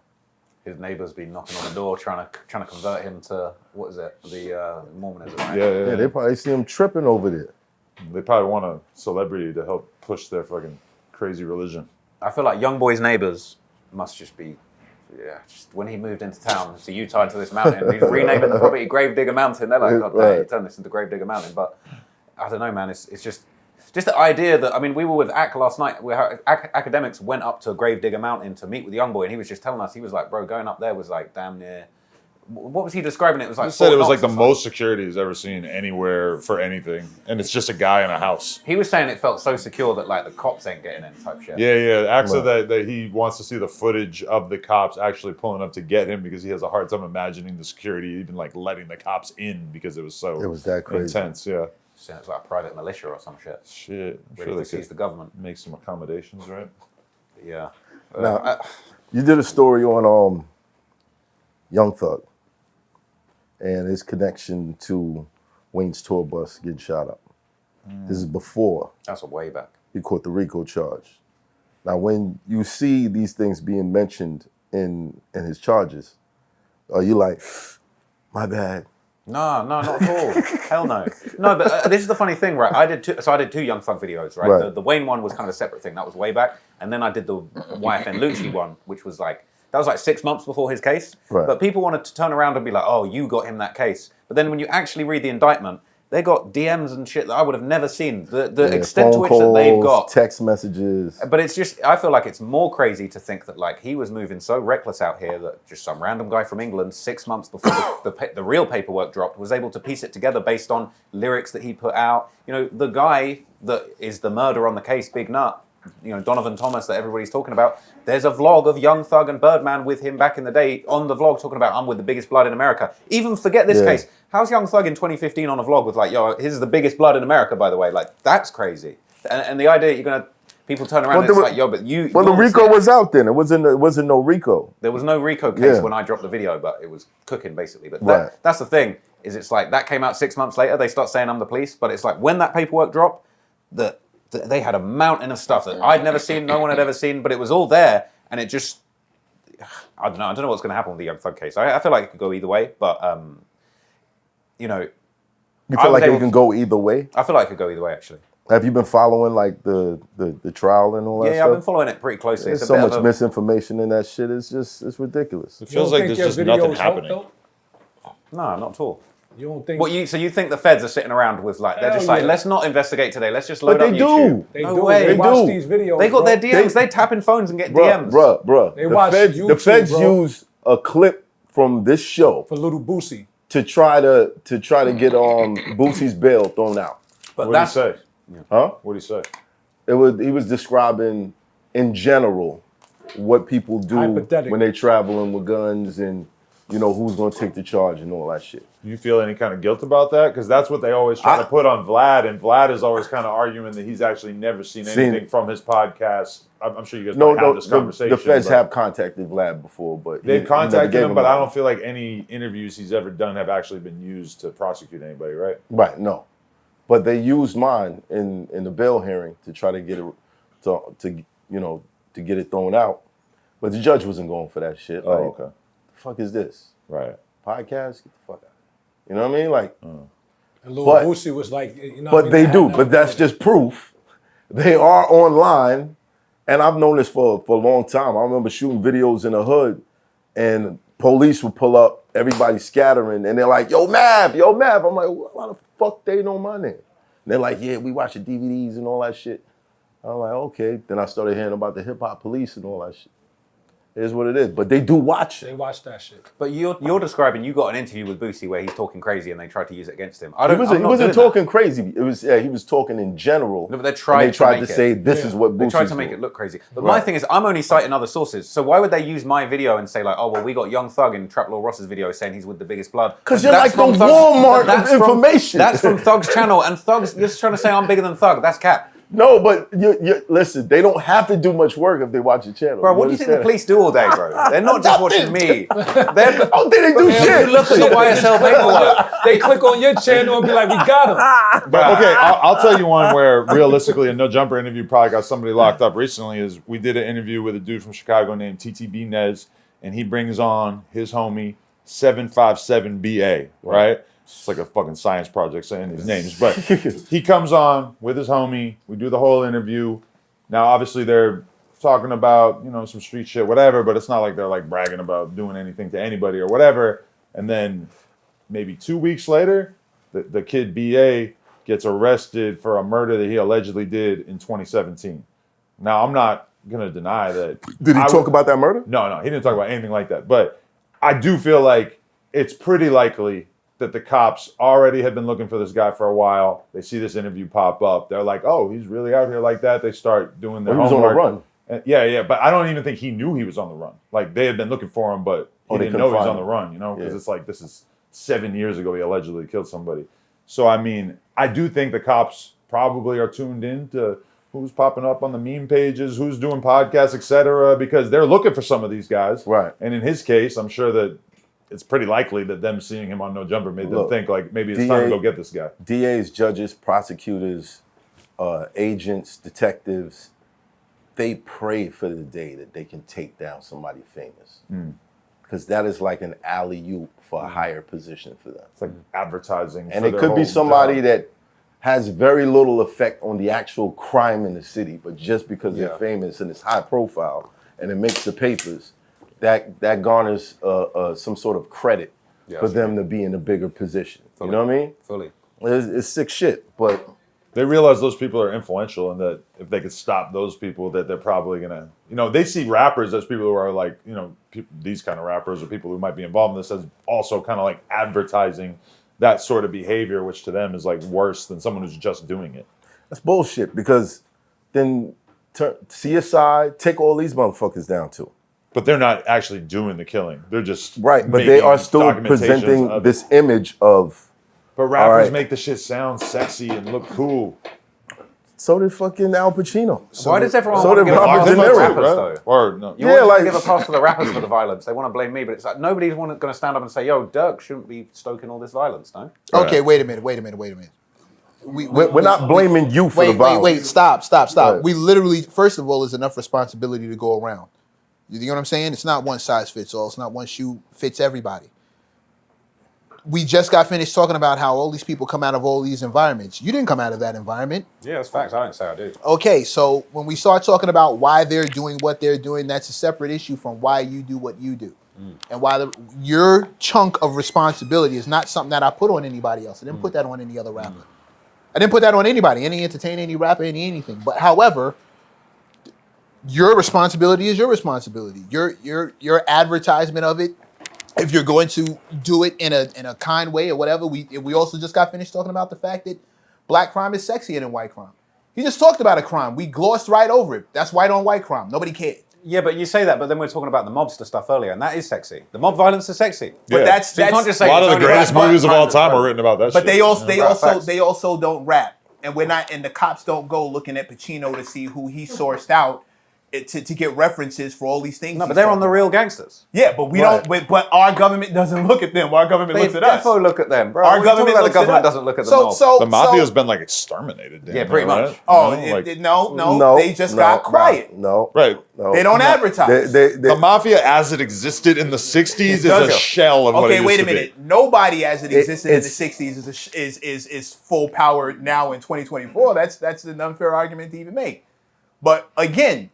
His neighbors be knocking on the door trying to convert him to what is it? The Mormonism, right? Yeah, they probably see him tripping over there. They probably want a celebrity to help push their fucking crazy religion. I feel like YoungBoy's neighbors must just be, just when he moved into town, to Utah, into this mountain, he's renaming the property Gravedigger Mountain. They're like, God, Right. man, turn this into Gravedigger Mountain. But I don't know, man. It's just the idea that, I mean, we were with AC last night. Academics went up to Gravedigger Mountain to meet with YoungBoy, and he was just telling us, he was like, bro, going up there was like damn near. What was he describing? It was like He said it was like the Fort Knox or most security he's ever seen anywhere for anything, and it's just a guy in a house. something. He was saying it felt so secure that like the cops ain't getting in type shit. Yeah. Axel that he wants to see the footage of the cops actually pulling up to get him because he has a hard time imagining the security even like letting the cops in because it was so that crazy. intense. Yeah. Saying it's like a private militia or some shit. Shit. I'm Ready sure to they seize could the government. make some accommodations, right? Yeah. Now, you did a story on Young Thug and his connection to Wayne's tour bus getting shot up. This is before That's a way back. he caught the RICO charge. Now, when you see these things being mentioned in his charges, are you like, my bad? No, not at all. Hell no. No, but this is the funny thing, right? I did two Young Thug videos, right? Right. The Wayne one was kind of a separate thing. That was way back. And then I did the YFN Lucci one, which was like, that was like 6 months before his case. Right. But people wanted to turn around and be like, oh, you got him that case. But then when you actually read the indictment, they got DMs and shit that I would have never seen. The extent to phone which that they've calls, got. text messages. But it's just, I feel like it's more crazy to think that like he was moving so reckless out here that just some random guy from England 6 months before the real paperwork dropped was able to piece it together based on lyrics that he put out. You know, the guy that is the murder on the case, Big Nut, you know, Donovan Thomas that everybody's talking about, there's a vlog of Young Thug and Birdman with him back in the day on the vlog talking about I'm with the biggest blood in America. Even forget this case. How's Young Thug in 2015 on a vlog with like, yo, his is the biggest blood in America, by the way. Like, that's crazy. And the idea you're going to, people turn around and it's like, yo, but you... Well, the you're RICO was out then. It wasn't no RICO. There was no RICO case Yeah. when I dropped the video, but it was cooking basically. But Right. that's the thing, is it's like, that came out 6 months later, they start saying I'm the police, but it's like, when that paperwork dropped, they had a mountain of stuff that I'd never seen, no one had ever seen, but it was all there, and it just, I don't know what's going to happen with the Young Thug case. I feel like it could go either way, but, you know... You feel like it can go either way? I feel like it could go either way, actually. Have you been following like the trial and all that Yeah, stuff? I've been following it pretty closely. There's It's so a bit much of misinformation in that shit. It's ridiculous. It feels like there's just nothing happening. No, not at all. You don't think? So you think the feds are sitting around with like, they're Hell just like, yeah. let's not investigate today, let's just load But up they YouTube. do. They No do. way. They watch do. these videos. They got bro. their DMs, they tap in phones and get DMs. Bruh. They watch the YouTube, feds bro. use a clip from this show for Little Boosie. to try to get Boosie's bail thrown out. But What did he that's say? Huh? What did he say? He was describing in general what people do Hypothetically. when they traveling with guns and you know, who's going to take the charge and all that shit. Do you feel any kind of guilt about that? Because that's what they always try to put on Vlad, and Vlad is always kind of arguing that he's actually never seen anything from his podcast. I'm sure you guys might have this conversation. The feds have contacted Vlad before, but they've contacted him, but I don't feel like any interviews he's ever done have actually been used to prosecute anybody, right? Right, no. But they used mine in the bail hearing to try to get it to get it thrown out. But the judge wasn't going for that shit. Like, okay. The fuck is this? Right. Podcast? Get the fuck out. You know what I mean? Like, and Lil Boosie was like, you know. But they do. But that's just proof. They are online, and I've known this for a long time. I remember shooting videos in the hood, and police would pull up, everybody scattering, and they're like, "Yo, Mav, yo, Mav." I'm like, "Why the fuck they know my name?" And they're like, "Yeah, we watch the DVDs and all that shit." I'm like, "Okay." Then I started hearing about the hip hop police and all that shit. It is what it is, but they do watch it. They watch that shit. But you're describing, you got an interview with Boosie where he's talking crazy and they tried to use it against him. He wasn't talking crazy. It was he was talking in general. No, but they tried to say this is what Boosie. They tried to make it look crazy. But my thing is, I'm only citing other sources. So why would they use my video and say like, oh well, we got Young Thug in Trap Lord Ross's video saying he's with the biggest blood? Because you're like the Walmart of information. That's from Thug's channel, and Thug's just trying to say I'm bigger than Thug. That's cap. No, but you listen, they don't have to do much work if they watch your channel. Bro, what do you think the police do all day, bro? They're not just watching me. They do shit. Look at the YSL paperwork. They click on your channel and be like, we got him. But okay, I'll tell you one where realistically a No Jumper interview probably got somebody locked up recently. Is we did an interview with a dude from Chicago named TTB Nez, and he brings on his homie 757BA, right? It's like a fucking science project saying these names. But he comes on with his homie. We do the whole interview. Now, obviously, they're talking about, you know, some street shit, whatever, but it's not like they're like bragging about doing anything to anybody or whatever. And then maybe 2 weeks later, the kid BA gets arrested for a murder that he allegedly did in 2017. Now, I'm not going to deny that. Did he talk about that murder? No, he didn't talk about anything like that. But I do feel like it's pretty likely that the cops already had been looking for this guy for a while. They see this interview pop up. They're like, oh, he's really out here like that. They start doing their homework. He was on the run. And, yeah. But I don't even think he knew he was on the run. Like, they had been looking for him, but he didn't know he was on the run, you know? Because it's like, this is 7 years ago he allegedly killed somebody. So, I mean, I do think the cops probably are tuned in to who's popping up on the meme pages, who's doing podcasts, etc., because they're looking for some of these guys. Right. And in his case, I'm sure that it's pretty likely that them seeing him on No Jumper made them think like maybe it's time to go get this guy. DAs, judges, prosecutors, agents, detectives, they pray for the day that they can take down somebody famous. Because that is like an alley-oop for a higher position for them. It's like advertising. And it could be somebody that has very little effect on the actual crime in the city, but just because they're famous and it's high profile and it makes the papers, that garners some sort of credit for them to be in a bigger position. You know what I mean? Fully. It's sick shit, but they realize those people are influential and that if they could stop those people, that they're probably gonna, you know, they see rappers as people who are like, you know, these kind of rappers or people who might be involved in this as also kind of like advertising that sort of behavior, which to them is like worse than someone who's just doing it. That's bullshit, because then CSI, take all these motherfuckers down too. But they're not actually doing the killing. They're just right, but they are still presenting this image of. But rappers make the shit sound sexy and look cool. So did fucking Al Pacino. Why does everyone so want to did give a pass Robert to De the Niro, rappers, right? though? Or no. You want to give a pass to the rappers for the violence. They want to blame me, but it's like nobody's going to stand up and say, yo, Dirk shouldn't be stoking all this violence, no? Okay, wait a minute. We're not blaming you for the violence. Wait, stop. Right. We literally, first of all, there's enough responsibility to go around. You know what I'm saying? It's not one size fits all. It's not one shoe fits everybody. We just got finished talking about how all these people come out of all these environments. You didn't come out of that environment. Yeah, that's facts. I didn't say I did. Okay, so when we start talking about why they're doing what they're doing, that's a separate issue from why you do what you do. And why your chunk of responsibility is not something that I put on anybody else. I didn't put that on any other rapper. I didn't put that on anybody, any entertainer, any rapper, anything. But however, your responsibility is your responsibility. Your advertisement of it, if you're going to do it in a kind way or whatever. We also just got finished talking about the fact that black crime is sexier than white crime. He just talked about a crime. We glossed right over it. That's white on white crime. Nobody cared. Yeah, but you say that, but then we're talking about the mobster stuff earlier, and that is sexy. The mob violence is sexy. But Yeah. that's So you can't just say A lot it's of the only greatest rap movies of all time bro. are written about that But shit. they also don't rap, and we're not. And the cops don't go looking at Pacino to see who he sourced out to get references for all these things. No, but they're on the real gangsters. Yeah, but we don't. But our government doesn't look at them. Our government They looks at us. defo look at them, bro. Our What are you talking government about looks the government at us. doesn't look at the mob. The mafia's been like exterminated. Yeah, pretty much. Right? Oh, You know, like- no, they just got quiet. No, right. no. They don't advertise. The mafia as it existed in the 60s is a doesn't. shell of what it Okay, used wait a to be. minute. Nobody as it existed in the it's- '60s is full power now in 2024. That's an unfair argument to even make. But again,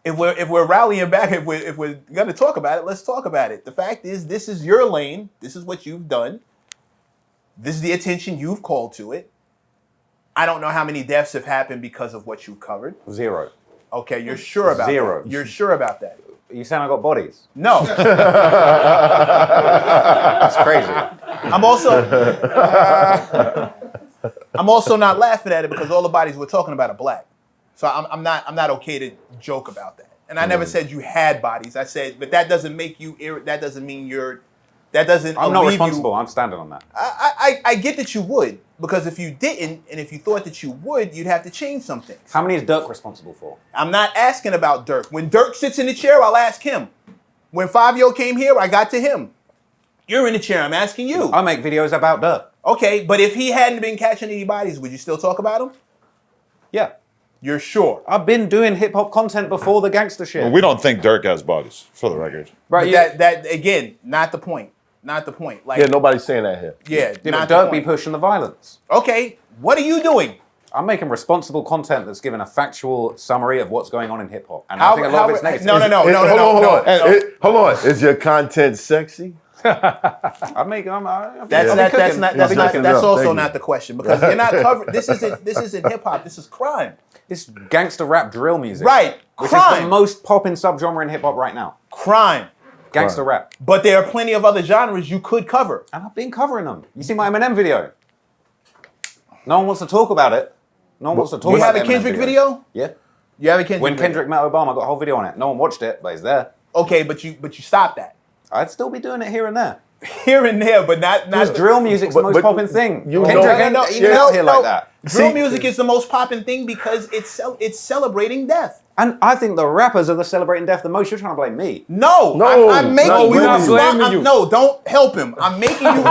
if we're rallying back, if we're gonna talk about it, let's talk about it. The fact is, this is your lane. This is what you've done. This is the attention you've called to it. I don't know how many deaths have happened because of what you covered. 0. Okay, you're sure about 0. that. You're sure about that. Are you saying I got bodies? No. That's crazy. I'm also not laughing at it because all the bodies we're talking about are black. So I'm not okay to joke about that. And I never said you had bodies. I said, but that doesn't make you. That doesn't mean you're. That doesn't. I'm not alleviate you. responsible. I'm standing on that. I get that you would, because if you didn't, and if you thought that you would, you'd have to change some things. How many is Dirk responsible for? I'm not asking about Dirk. When Dirk sits in the chair, I'll ask him. When Fabio came here, I got to him. You're in the chair. I'm asking you. I make videos about Dirk. Okay, but if he hadn't been catching any bodies, would you still talk about him? Yeah. You're sure? I've been doing hip hop content before the gangster shit. Well, we don't think Dirk has bodies, for the record. Right? But that again, not the point. Not the point. Like, Yeah, nobody's saying that here. yeah, Yeah, not but the Dirk be point. pushing the violence. Okay, what are you doing? I'm making responsible content that's giving a factual summary of what's going on in hip hop, and I think a lot of it's negative. No. Hold on. Is your content sexy? That's Thank also you. not the question, because you're not covered. This isn't hip hop. This is crime. It's gangster rap drill music, Right. Which is Crime. the most popping subgenre in hip hop right now. Crime. Gangster rap, But there are plenty of other genres you could cover. and I've been covering them. You see my Eminem video. No one wants to talk about it. No one wants to talk Do you about have a the Eminem Kendrick video? Yeah. You have a Kendrick When video? Kendrick met Obama, I got a whole video on it. No one watched it, but it's there. Okay, but you stopped that. I'd still be doing it here and there. Here and there, but not Because drill music's the most popping thing. you Kendrick know- ain't even out here like that. Drill See- music is the most popping thing because it's celebrating death. And I think the rappers are the celebrating death the most. You're trying to blame me. No, No, I'm making no, you. we're not blaming you. No, don't help him. I'm making you.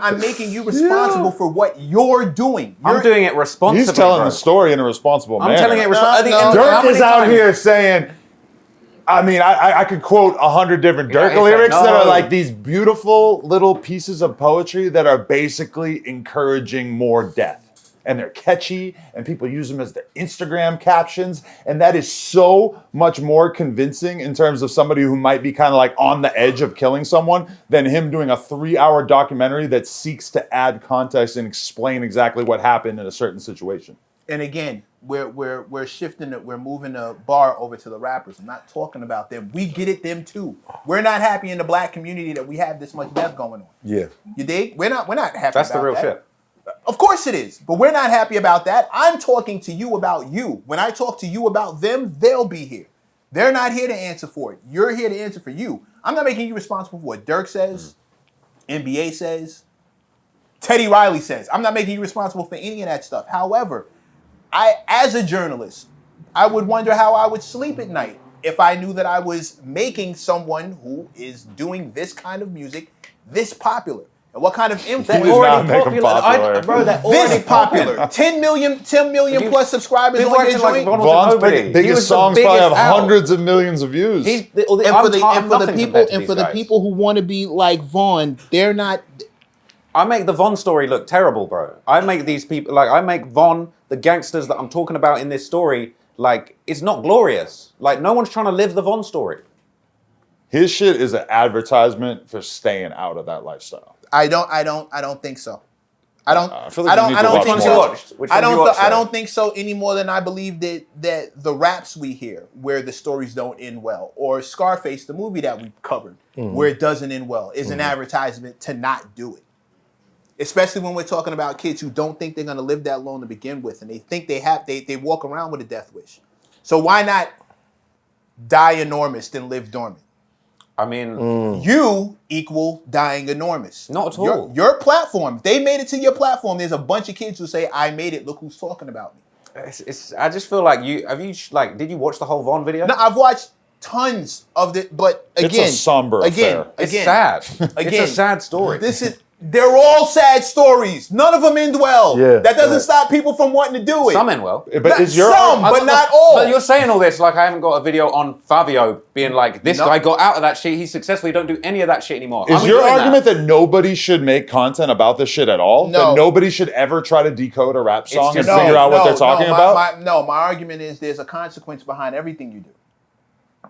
I'm making you responsible for what you're doing. I'm doing it responsibly. He's telling bro. the story in a responsible manner. I'm telling it responsibly. No, Dirk is out here saying, I mean, I could quote 100 different Dirk Yeah, he said lyrics that are no. like these beautiful little pieces of poetry that are basically encouraging more death. And they're catchy, and people use them as their Instagram captions. And that is so much more convincing in terms of somebody who might be kind of like on the edge of killing someone than him doing a 3-hour documentary that seeks to add context and explain exactly what happened in a certain situation. And again, we're shifting it. We're moving the bar over to the rappers. I'm not talking about them. We get it, them too. We're not happy in the black community that we have this much death going on. Yeah. You dig? We're not happy. That's the about real that. shit. Of course it is, but we're not happy about that. I'm talking to you about you. When I talk to you about them, they'll be here. They're not here to answer for it. You're here to answer for you. I'm not making you responsible for what Dirk says, NBA says, Teddy Riley says. I'm not making you responsible for any of that stuff. However, as a journalist, I would wonder how I would sleep at night if I knew that I was making someone who is doing this kind of music this popular. And what kind of influence? They're already popular. Bro, they're This already popular. 10 million plus subscribers People on your acting like joint. Von was Vaughn's nobody. He biggest was the songs probably have biggest out. hundreds of millions of views. He's and for the people people who want to be like Vaughn, they're not. I make the Von story look terrible, bro. I make these people I make Von, the gangsters that I'm talking about in this story, like it's not glorious. Like no one's trying to live the Von story. His shit is an advertisement for staying out of that lifestyle. I don't think so. I don't. I feel like you need to watch think more. so. Which one you watched, I though? don't think so any more than I believe that the raps we hear where the stories don't end well, or Scarface, the movie that we covered, where it doesn't end well, is an advertisement to not do it. Especially when we're talking about kids who don't think they're going to live that long to begin with, and they think they walk around with a death wish. So why not die enormous than live dormant? I mean, You equal dying enormous. Not at all. Your platform, if they made it to your platform, there's a bunch of kids who say, I made it, look who's talking about me. I just feel like did you watch the whole Von video? No, I've watched tons of it, but again, It's a somber affair. It's sad. Again, It's a sad story. They're all sad stories. None of them end well. Yeah, that doesn't right. stop people from wanting to do it. Some end well. But is your but not all. But you're saying all this like I haven't got a video on Fabio being like, this guy got out of that shit, he's successful, don't do any of that shit anymore. Is I'm your doing argument that nobody should make content about this shit at all? No. That nobody should ever try to decode a rap song and just- figure out what they're talking about? My argument is there's a consequence behind everything you do.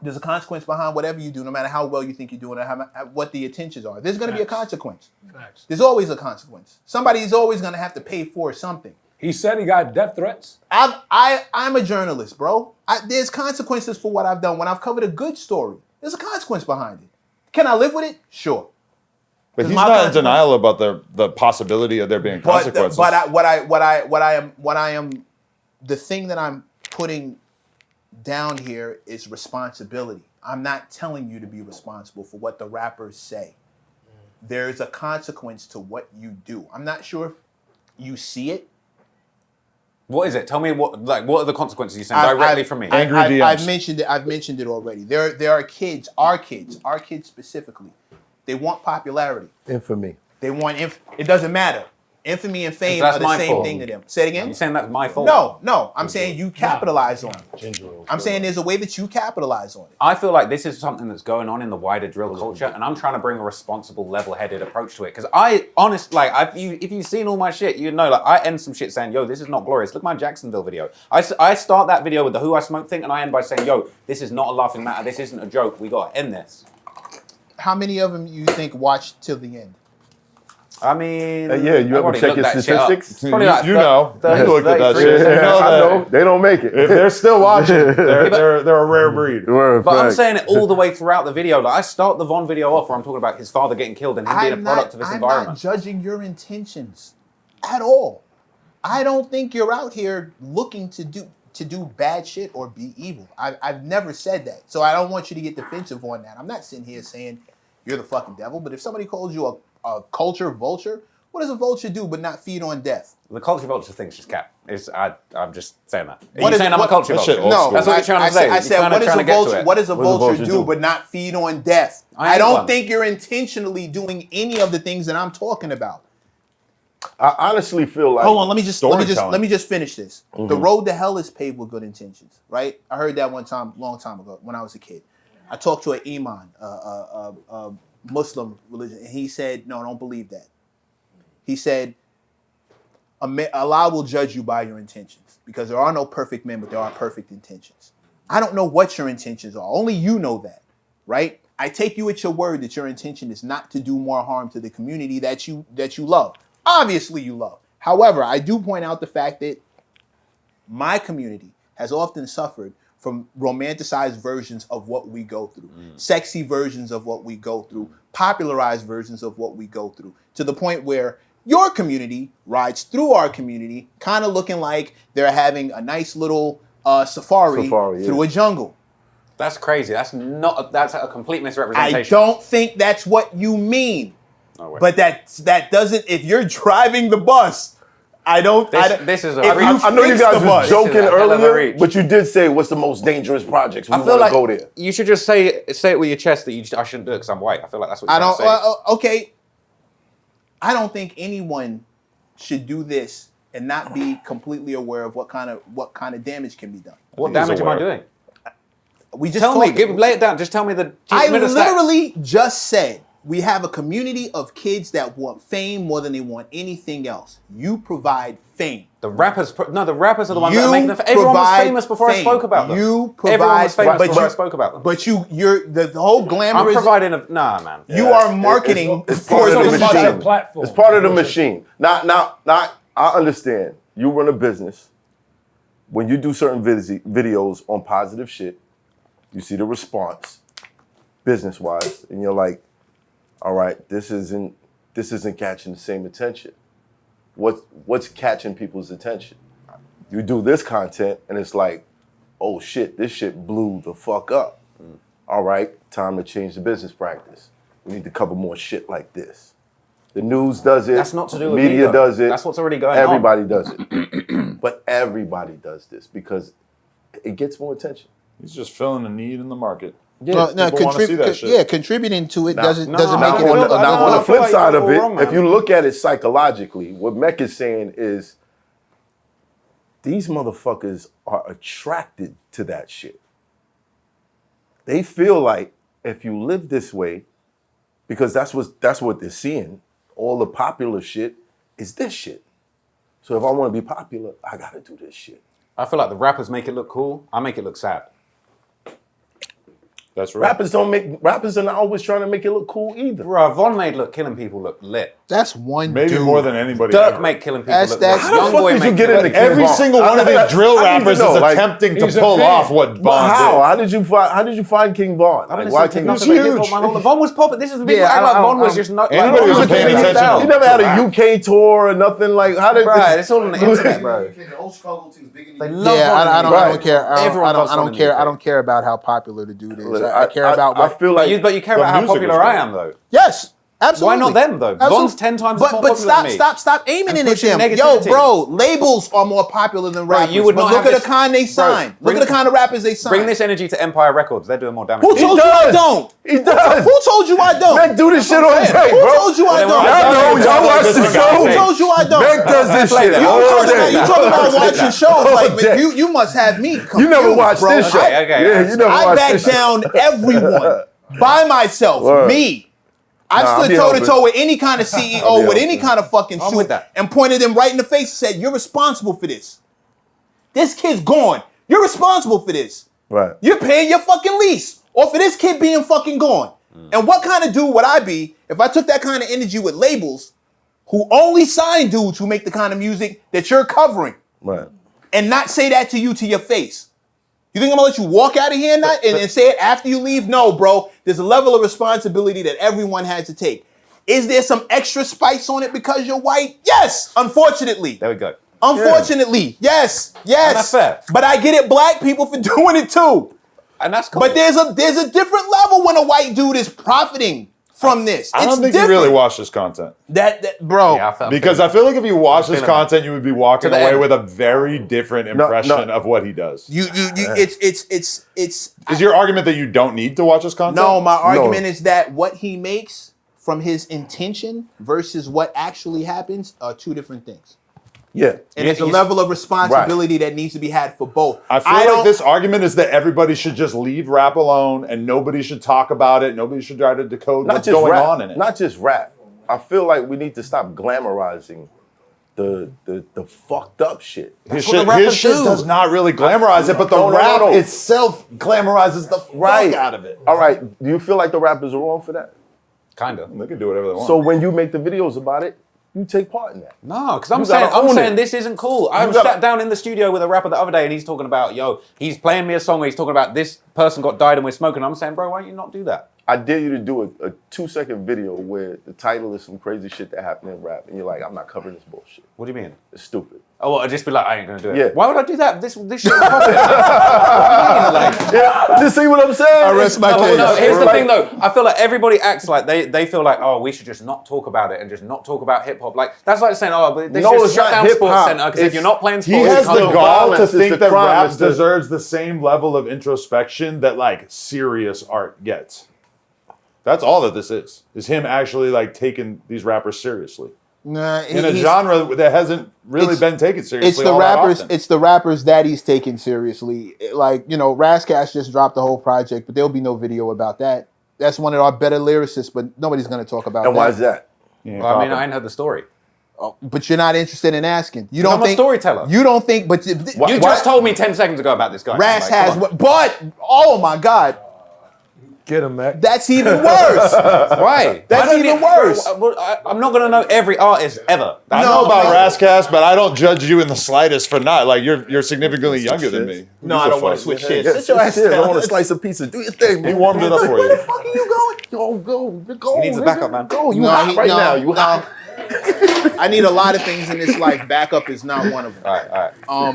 There's a consequence behind whatever you do, no matter how well you think you're doing or what the intentions are. There's going to be a consequence. Facts. There's always a consequence. Somebody's always going to have to pay for something. He said he got death threats. I'm a journalist, bro. There's consequences for what I've done. When I've covered a good story, there's a consequence behind it. Can I live with it? Sure. But he's my not in consequence- denial about the possibility of there being consequences. The thing that I'm putting down here is responsibility. I'm not telling you to be responsible for what the rappers say. There's a consequence to what you do. I'm not sure if you see it. What is it? Tell me what are the consequences you're saying directly from me? Angry DMs. I've mentioned it already. There are kids, our kids specifically. They want popularity. Infamy. They want it doesn't matter. Infamy and fame That's are the my same fault. thing to them. Say it again. You're saying that's my fault? No. I'm saying you capitalize on it. I'm saying there's a way that you capitalize on it. I feel like this is something that's going on in the wider drill culture, and I'm trying to bring a responsible, level-headed approach to it. Because if you've seen all my shit, you know, like I end some shit saying, "Yo, this is not glorious." Look at my Jacksonville video. I start that video with the "Who I Smoke" thing, and I end by saying, "Yo, this is not a laughing matter. This isn't a joke. We gotta end this." How many of them you think watched till the end? I mean, Yeah, you ever check your statistics? Probably like you know. You looked at that 33. shit. You know I that. know. They don't make it. If they're still watching, they're a rare breed. Word, But I'm fact. saying it all the way throughout the video. Like I start the Von video off where I'm talking about his father getting killed and him being a product of his I'm environment. not judging your intentions at all. I don't think you're out here looking to do bad shit or be evil. I've never said that. So I don't want you to get defensive on that. I'm not sitting here saying you're the fucking devil, but if somebody calls you a culture vulture, what does a vulture do but not feed on death? The culture vulture thing's just cap. I'm just saying that. Are What you is- saying I'm a what- culture that vulture? shit old No, school. That's what you're trying to say. I You're said, trying what is to a get to vulture? it. What does a What does a vulture vulture do do? but not feed on death? I I ain't don't one. think you're intentionally doing any of the things that I'm talking about. I honestly feel like. Hold on, let me just storytelling. finish this. The road to hell is paved with good intentions, right? I heard that one time, long time ago, when I was a kid. I talked to an imam, a Muslim religion, and he said, "No, don't believe that." He said, "Allah will judge you by your intentions, because there are no perfect men, but there are perfect intentions." I don't know what your intentions are. Only you know that, right? I take you at your word that your intention is not to do more harm to the community that you love. Obviously you love. However, I do point out the fact that my community has often suffered from romanticized versions of what we go through, sexy versions of what we go through, popularized versions of what we go through, to the point where your community rides through our community, kind of looking like they're having a nice little safari through a jungle. That's crazy. That's a complete I misrepresentation. don't think that's what you mean. No way. But that doesn't, if you're driving the bus, This is a if reach. you I know you fix guys the was bus. joking This is a hell of a earlier, reach. but you did say what's the most dangerous projects. We I want feel to like go there. you should just say it with your chest that I shouldn't do it because I'm white. I feel like that's what you're I trying don't. to say. Okay, I don't think anyone should do this and not be completely aware of what kind of damage can be done. What He is damage am I aware. doing? We just Tell me. talked- Lay it down. Just tell me the. I give me the stats. literally just said we have a community of kids that want fame more than they want anything else. You provide fame. The rappers are the ones You that are making the. Everyone was provide famous before I fame. spoke about them. You Everyone was provide- famous but before I you- spoke about them. But you're the whole I'm glamorous. providing a man. You are marketing It's for part of the the It's machine. a platform. It's part of the machine. Not. I understand. You run a business. When you do certain videos on positive shit, you see the response, business-wise, and you're like, all right, this isn't catching the same attention. What's catching people's attention? You do this content, and it's like, oh shit, this shit blew the fuck up. All right, time to change the business practice. We need to cover more shit like this. The news does it. That's not to do with media me, though. does it. That's what's already going Everybody does it. But everybody does this because it gets more attention. He's just filling a need in the market. Yeah, people wanna see that shit. Contributing to it doesn't Now, make it. on the flip like side you're of it, all wrong, if man. you look at it psychologically, what MECC is saying is these motherfuckers are attracted to that shit. They feel like if you live this way, because that's what they're seeing, all the popular shit is this shit. So if I want to be popular, I gotta do this shit. I feel like the rappers make it look cool. I make it look sad. That's right. Rappers are not always trying to make it look cool either. Bro, Von made killing people look lit. That's one Maybe dude. more than anybody. Dirk ever. make killing people That's- look that's- lit. How the Young fuck Boy did you make get killing- into King Every Von? single one of these drill I don't even rappers know, is like, attempting to he's a pull fan. off what But Von how? did. How did you find King Von? I Like, don't why listen King to Von? nothing about hip-hop, man. Von was popping. This is the big Yeah, act like I- Von was I- just not. Anybody Von was was paying paying attention. attention. You never had a UK tour or nothing like. How did? Right, it's all on the internet, bro. The whole struggle thing's bigger They than love Yeah, Von I in the don't UK. care. Everyone I loves Von don't in the care. UK. I don't care about how popular the dude is. Look, I care about I what. feel like But you care the about how music popular is I good. am, though. Yes, absolutely. Why not them, though? Absolutely. Von's 10 times more But popular stop, than me. stop aiming And it at pushing them. Yo, negativity. bro, labels are more popular than rappers. you would but not look have at the this- kind they Bro, sign. Look bring- at the kind of rappers they sign. Bring this energy to Empire Records. They're doing more damage. Who He told you I does. don't? He does. Who told you I don't? MECC do this shit all day, Who bro. told you I then don't? why- Y'all know, y'all watch the Who Who show. told you I don't? MECC does this play shit that. You all talking day. about watching shows All like day. you must have me confused, You never watched bro. this shit. Okay, Yeah, you never I watched back this shit. down everyone by myself. Word. Me. I Nah, I'll stood be toe to helping. toe with any kind of CEO, with any kind of fucking I'm suit, with that. and pointed them right in the face and said, "You're responsible for this. This kid's gone. You're responsible for this. Right. You're paying your fucking lease or for this kid being fucking gone." And what kind of dude would I be if I took that kind of energy with labels who only sign dudes who make the kind of music that you're covering Right. and not say that to you to your face? You think I'm gonna let you walk out of here and say it after you leave? No, bro. There's a level of responsibility that everyone has to take. Is there some extra spice on it because you're white? Yes, unfortunately. There we go. Unfortunately, yes. And that's fair. But I get it, black people for doing it too. And that's cool. But there's a different level when a white dude is profiting from this. I don't It's think different. you really watch this content. that bro. Yeah, I felt Because I feel like if you watch this feeling content, you would be walking To the away end. with a very different impression of what he does. it's Is your argument that you don't need to watch this content? No, my argument is that what he makes from his intention versus what actually happens are two different things. Yeah. And there's a he's- level of responsibility that needs to be had for both. I feel like this argument is that everybody should just leave rap alone and nobody should talk about it. Nobody should try to decode Not what's just going rap. on in it. Not just rap. I feel like we need to stop glamorizing the fucked up shit. his what the shit, rappers his shit do. does not really glamorize it, but the No, no, rap no. itself glamorizes the fuck out of it. All right. Do you feel like the rappers are wrong for that? Kind of. They can do whatever they want. So when you make the videos about it, you take part in that. No, because I'm You gotta saying own it. this isn't cool. I You gotta- sat down in the studio with a rapper the other day and he's talking about, yo, he's playing me a song where he's talking about this person got died and we're smoking. I'm saying, bro, why don't you not do that? I dare you to do a 2-second video where the title is some crazy shit that happened in rap, and you're like, I'm not covering this bullshit. What do you mean? It's stupid. Oh, well, I'd just be like, I ain't gonna do it. Yeah. Why would I do that? This shit is popping. Like, Yeah, you see what I'm saying? I rest my no, case. no, here's the Like- thing though. I feel like everybody acts like they feel like, oh, we should just not talk about it and just not talk about hip hop. Like that's like saying, oh, but they No, should it's just shut not down hip-hop. Sports Center because if It's- you're not playing he sports, has you can't the talk gall violence to is think the that crime, rap it's the- deserves the same level of introspection that like serious art gets. That's all that this is him actually like taking these rappers seriously Nah, in a he's- genre that hasn't really It's- been taken seriously. It's the all that rappers. often. It's the rappers that he's taking seriously. Like Razzcast just dropped the whole project, but there'll be no video about that. That's one of our better lyricists, but nobody's going to talk about And that. why is that? Yeah, Well, I mean, pop I ain't heard the story. Oh, but you're not interested in asking. You I'm don't a think storyteller. You don't think, but You just told me 10 seconds ago about this guy. Raz Like, has come on. what? But oh my God, Get him, Mac. that's even worse. Right. That's I don't even need- worse. I'm not gonna know every artist ever. I No, know about man. Razzcast, but I don't judge you in the slightest for not. Like you're significantly younger than me. No, I don't want to switch shit. Yeah, Sit your ass I down. want to slice a pizza. Do your thing. He warmed it up for Where you. the fuck are you going? Yo, go. He needs a backup, man. Go. You No, hot he- right no, now. You hot. I need a lot of things in this life. Backup is not one of them. All right.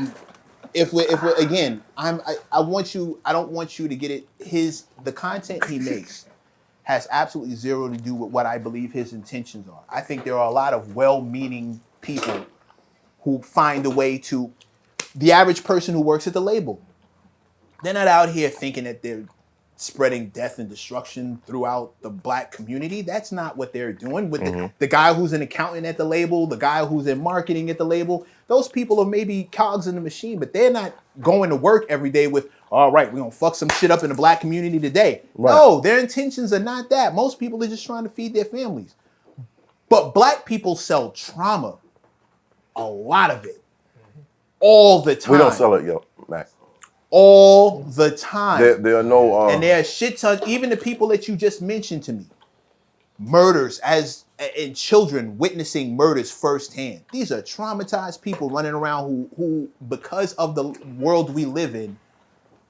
if we're again, I want you. I don't want you to get it. The content he makes has absolutely zero to do with what I believe his intentions are. I think there are a lot of well-meaning people who find a way to. The average person who works at the label, they're not out here thinking that they're spreading death and destruction throughout the black community. That's not what they're doing. With the guy who's an accountant at the label, the guy who's in marketing at the label, those people are maybe cogs in the machine, but they're not going to work every day with, all right, we're going to fuck some shit up in the black community today. Right. No, their intentions are not that. Most people are just trying to feed their families. But black people sell trauma. A lot of it. All the time. We don't sell it, yo, Mac. All the time. There are no... and there are shit tons, even the people that you just mentioned to me. Murders and children witnessing murders firsthand. These are traumatized people running around who, because of the world we live in,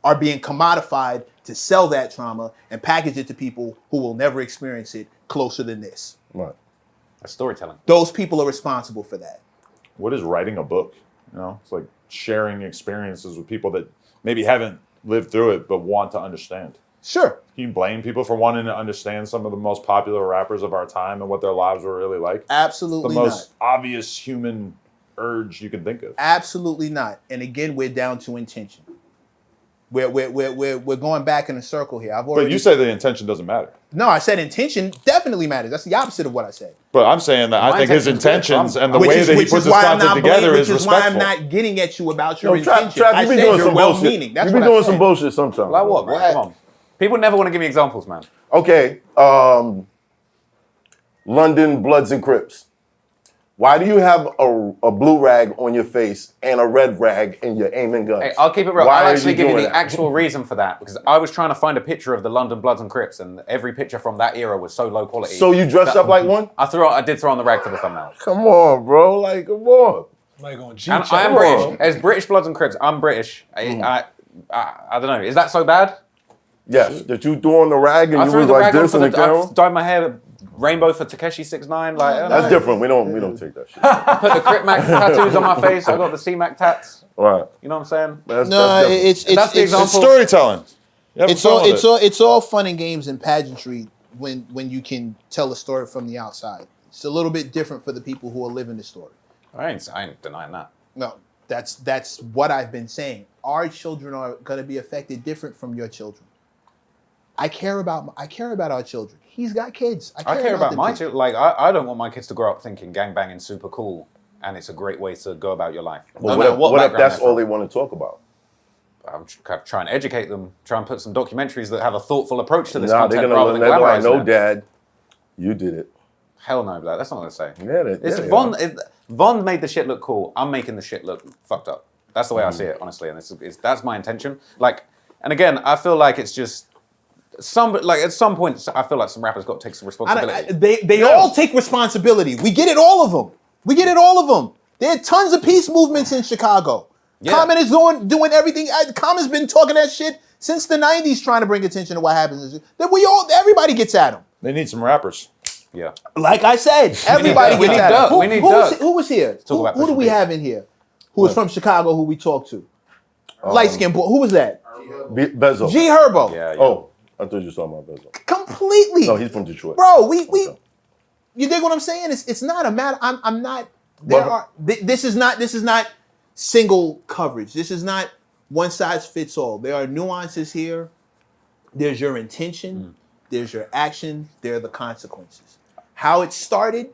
are being commodified to sell that trauma and package it to people who will never experience it closer than this. Right. That's storytelling. Those people are responsible for that. What is writing a book? You know, it's like sharing experiences with people that maybe haven't lived through it but want to understand. Sure. Can you blame people for wanting to understand some of the most popular rappers of our time and what their lives were really like? Absolutely not. The most obvious human urge you can think of. Absolutely not. And again, we're down to intention. We're going back in a circle here. But you say the intention doesn't matter. No, I said intention definitely matters. That's the opposite of what I said. But I'm saying that I think his intentions and the way that he puts his content together is respectful. Which is why I'm not getting at you about your intention. Trap, I said you're well-meaning. You be doing some bullshit sometimes. Like what, man? Come on. People never want to give me examples, man. Okay. London Bloods and Crips. Why do you have a blue rag on your face and a red rag and you're aiming guns? Hey, I'll keep it real. I'll actually give you the actual reason for that, because I was trying to find a picture of the London Bloods and Crips, and every picture from that era was so low quality. So you dressed up like one? I did throw on the rag for the thumbnail. Come on, bro. Like, come on. Like on And I am British. As British Bloods and Crips, I'm British. I don't know. Is that so bad? Yes. That you threw on the rag and you was like this in the camera? I dyed my hair rainbow for Takeshi 6ix9ine. Like that's different. We don't take that shit. Put the Crip Mac tattoos on my face. I got the C Mac tats. Right. You know what I'm saying? That's the example. It's storytelling. It's all fun and games and pageantry when you can tell a story from the outside. It's a little bit different for the people who are living the story. I ain't denying that. No, that's what I've been saying. Our children are going to be affected different from your children. I care about our children. He's got kids. I care about my children. Like I don't want my kids to grow up thinking gangbanging's super cool and it's a great way to go about your life. Well, what if that's all they want to talk about? I'm trying to educate them. Try and put some documentaries that have a thoughtful approach to this Nah, content they're gonna rather than like, glamorize no, it. Dad, you did it. Hell no, Black. That's not what I say. Yeah, Von made the shit look cool. I'm making the shit look fucked up. That's the way I see it, honestly, and that's my intention. Like, and again, I feel like it's just at some point, I feel like some rappers got to take some responsibility. They all take responsibility. We get it, all of them. There are tons of peace movements in Chicago. Yeah. Common is doing everything. Common's been talking that shit since the 90s, trying to bring attention to what happens. Everybody gets at him. They need some rappers. Yeah. Like I said, everybody gets at him. We need Doug. Who was here? Who do we have in here? Who was from Chicago? Who we talked to? Light skinned boy. Who was that? Bezo. G Herbo. Yeah. Oh, I thought you were talking about Bezo. Completely. No, he's from Detroit. Bro, you dig what I'm saying? It's not a matter. I'm not. This is not single coverage. This is not one size fits all. There are nuances here. There's your intention. There's your action. There are the consequences. How it started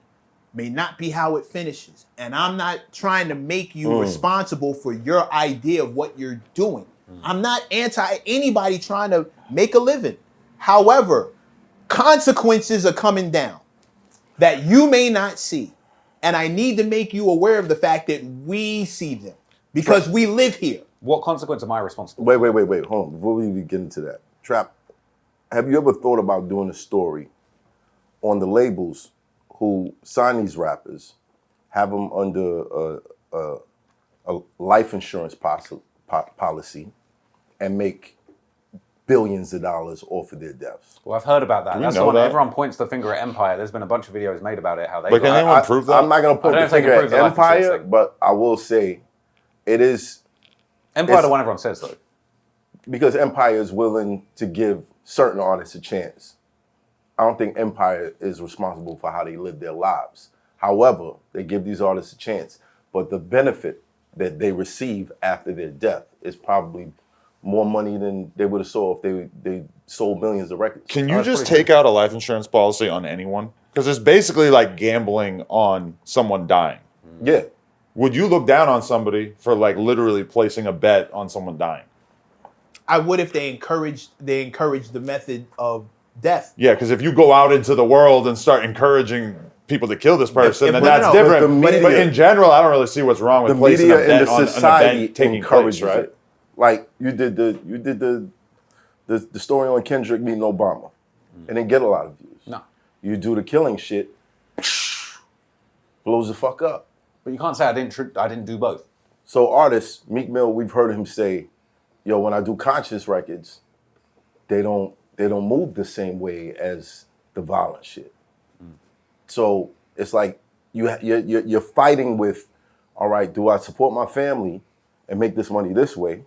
may not be how it finishes. And I'm not trying to make you responsible for your idea of what you're doing. I'm not anti anybody trying to make a living. However, consequences are coming down that you may not see. And I need to make you aware of the fact that we see them because we live here. What consequence am I responsible? Wait. Hold on. Before we even get into that, Trap, have you ever thought about doing a story on the labels who sign these rappers, have them under a life insurance policy, and make billions of dollars off of their deaths? Well, I've heard about that. That's the one everyone points the finger at Empire. There's been a bunch of videos made about it. How they. But can anyone prove that? I'm not going to point the finger at Empire, but I will say it is Empire, the one everyone says though. because Empire is willing to give certain artists a chance. I don't think Empire is responsible for how they live their lives. However, they give these artists a chance, but the benefit that they receive after their death is probably more money than they would have sold if they sold millions of records. Can you just take out a life insurance policy on anyone? Because it's basically like gambling on someone dying. Yeah. Would you look down on somebody for like literally placing a bet on someone dying? I would if they encouraged the method of death. Yeah, because if you go out into the world and start encouraging people to kill this person, then but that's no, different. but the media- But in general, I don't really see what's wrong with The placing media a bet and the on an society event taking encourages place, right? it. Like you did the story on Kendrick meeting Obama, and didn't get a lot of views. No. You do the killing shit, blows the fuck up. But you can't say I didn't do both. So artists, Meek Mill, we've heard him say, "Yo, when I do conscious records, they don't move the same way as the violent shit." So it's like you're fighting with, all right, do I support my family and make this money this way,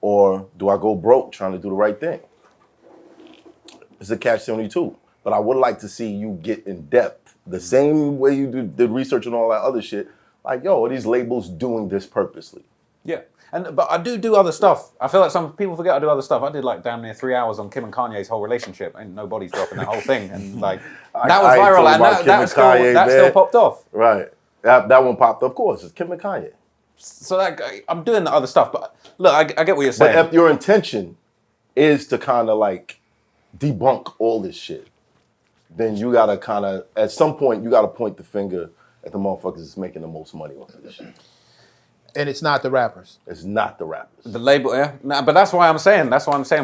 or do I go broke trying to do the right thing? It's a catch-22. But I would like to see you get in depth the same way you did research and all that other shit. Like, yo, are these labels doing this purposely? Yeah. But I do other stuff. I feel like some people forget I do other stuff. I did like damn near 3 hours on Kim and Kanye's whole relationship. Ain't nobody's dropping that whole thing. And like that was I ain't viral talking and about Kim that and still Kanye, that still man. popped off. Right. That one popped up. Of course, it's Kim and Kanye. So that I'm doing the other stuff. But look, I get what you're saying. But if your intention is to kind of like debunk all this shit, then you gotta kind of, at some point, you gotta point the finger at the motherfuckers that's making the most money off of this shit. And it's not the rappers. It's not the rappers. The label, yeah. No, but that's why I'm saying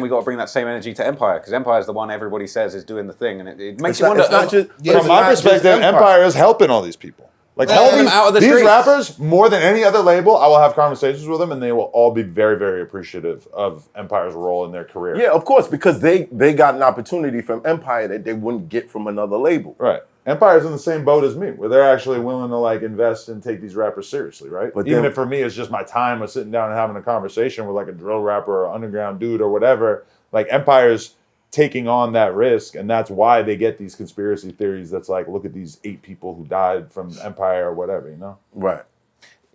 we got to bring that same energy to Empire, because Empire is the one everybody says is doing the thing, and it makes you wonder. It's not just, Yeah, it's From my not just perspective, Empire is helping all these people. Like all them these, out of the these streets. rappers, more than any other label, I will have conversations with them, and they will all be very, very appreciative of Empire's role in their career. Yeah, of course, because they got an opportunity from Empire that they wouldn't get from another label. Right. Empire's in the same boat as me, where they're actually willing to like invest and take these rappers seriously, right? But even then- if for me it's just my time of sitting down and having a conversation with like a drill rapper or underground dude or whatever, like Empire's taking on that risk, and that's why they get these conspiracy theories that's like, look at these 8 people who died from Empire or whatever, you know? Right.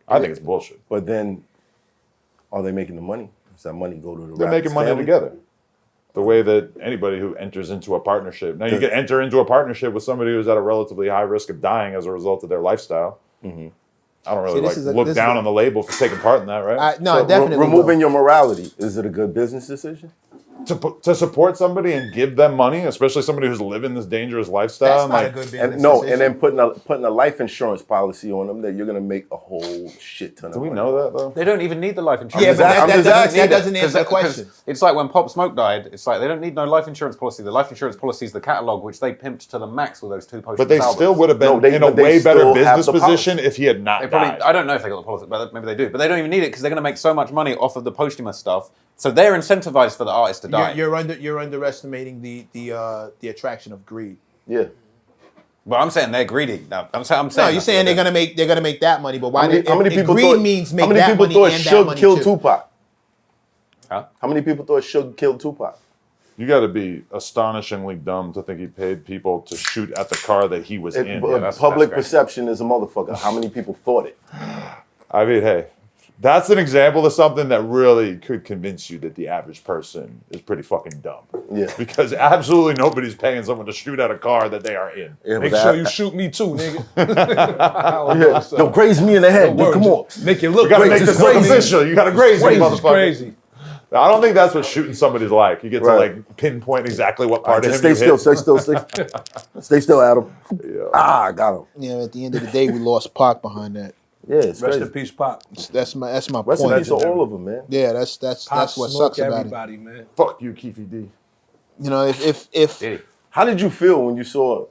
I think it's bullshit. But then, are they making the money? Does that money go to the They're rappers' making money family? together. The way that anybody who enters into a partnership. Now, you can enter into a partnership with somebody who's at a relatively high risk of dying as a result of their lifestyle. Mm-hmm. I don't really See, like this is a- look this down is a- on the label for taking part in that, right? No, So definitely. removing your morality, is it a good business decision? To support somebody and give them money, especially somebody who's living this dangerous lifestyle. That's not a like, good business. And no, decision. and then putting a life insurance policy on them that you're gonna make a whole shit ton of do we money. know that though? They don't even need the life insurance. Yeah, but I'm just asking. that doesn't answer the Because question. it's like when Pop Smoke died. It's like they don't need no life insurance policy. The life insurance policy is the catalog, which they pimped to the max with those 2 posthumous But they albums. still would have been No, they- in a but they way better still have business the position policy. if he had not They probably, died. I don't know if they got the policy, but maybe they do. But they don't even need it because they're going to make so much money off of the posthumous stuff. So they're incentivized for the artist to die. You're underestimating the attraction of greed. Yeah. But I'm saying they're greedy. No, I'm saying. No, you're saying they're gonna make that money, but why? How many people greed thought? means make how many that people money thought and that Suge money killed too. Tupac? Huh? How many people thought Suge killed Tupac? You got to be astonishingly dumb to think he paid people to shoot at the car that he was in. Public great. perception is a motherfucker. How many people thought it? I mean, hey, that's an example of something that really could convince you that the average person is pretty fucking dumb. Yeah. Because absolutely nobody's paying someone to shoot at a car that they are in. Yeah, Make but sure that- you shoot me too, nigga. Yeah. Yo, graze me in the head. Word, Come on. Make it look You gotta great. make this look official. You gotta graze me, Crazy, motherfucker. crazy. I don't think that's what shooting somebody's like. You get Right. to like pinpoint exactly what All part right, of just him stay you still. hit. Stay still. Stay still, Adam. Yeah. Ah, I got him. Yeah, at the end of the day, we lost Pac behind that. Yeah, it's Rest crazy. in peace, Pop. That's my Rest in point. peace to all of them, man. Yeah, that's Pop what smoke sucks about it. everybody, man. Fuck you, Keefy D. You know, if How did you feel when you saw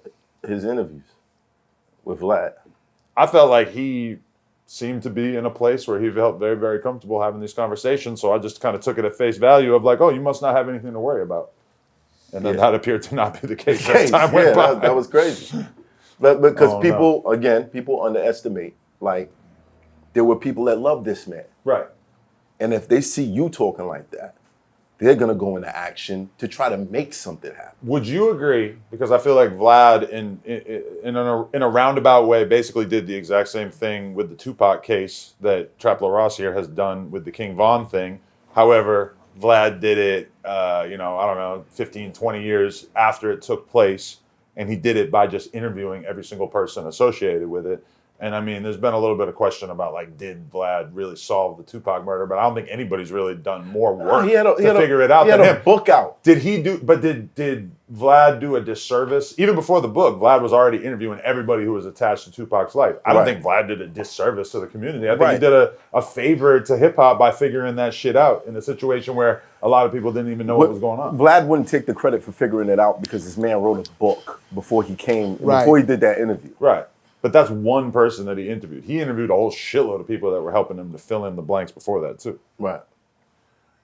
his interviews with Vlad? I felt like he seemed to be in a place where he felt very, very comfortable having these conversations. So I just kind of took it at face value of like, oh, you must not have anything to worry about. And then that appeared to not be the case as time went by. That was crazy. But because Oh, people underestimate, like, there were people that loved this man. Right. And if they see you talking like that, they're gonna go into action to try to make something happen. Would you agree? Because I feel like Vlad, in a roundabout way, basically did the exact same thing with the Tupac case that Trap La Ross here has done with the King Von thing. However, Vlad did it, I don't know, 15, 20 years after it took place. And he did it by just interviewing every single person associated with it. And I mean, there's been a little bit of question about, like, did Vlad really solve the Tupac murder? But I don't think anybody's really done more work to figure it out than him. He had a book out. Did Vlad do a disservice? Even before the book, Vlad was already interviewing everybody who was attached to Tupac's life. I don't think Vlad did a disservice to the community. I think he did a favor to hip hop by figuring that shit out in a situation where a lot of people didn't even know what was going on. Vlad wouldn't take the credit for figuring it out because this man wrote a book before he came, before he did that interview. Right. But that's one person that he interviewed. He interviewed a whole shitload of people that were helping him to fill in the blanks before that too. Right.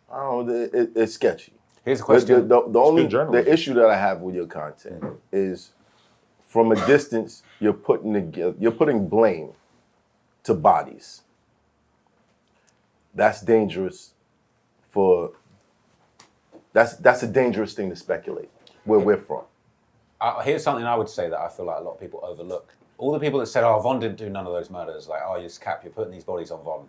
I don't know. It's sketchy. Here's a question. The issue that I have with your content is, from a distance, you're putting blame to bodies. That's dangerous. That's a dangerous thing to speculate where we're from. Here's something I would say that I feel like a lot of people overlook. All the people that said, "Oh, Von didn't do none of those murders," like, "Oh, you're putting these bodies on Von."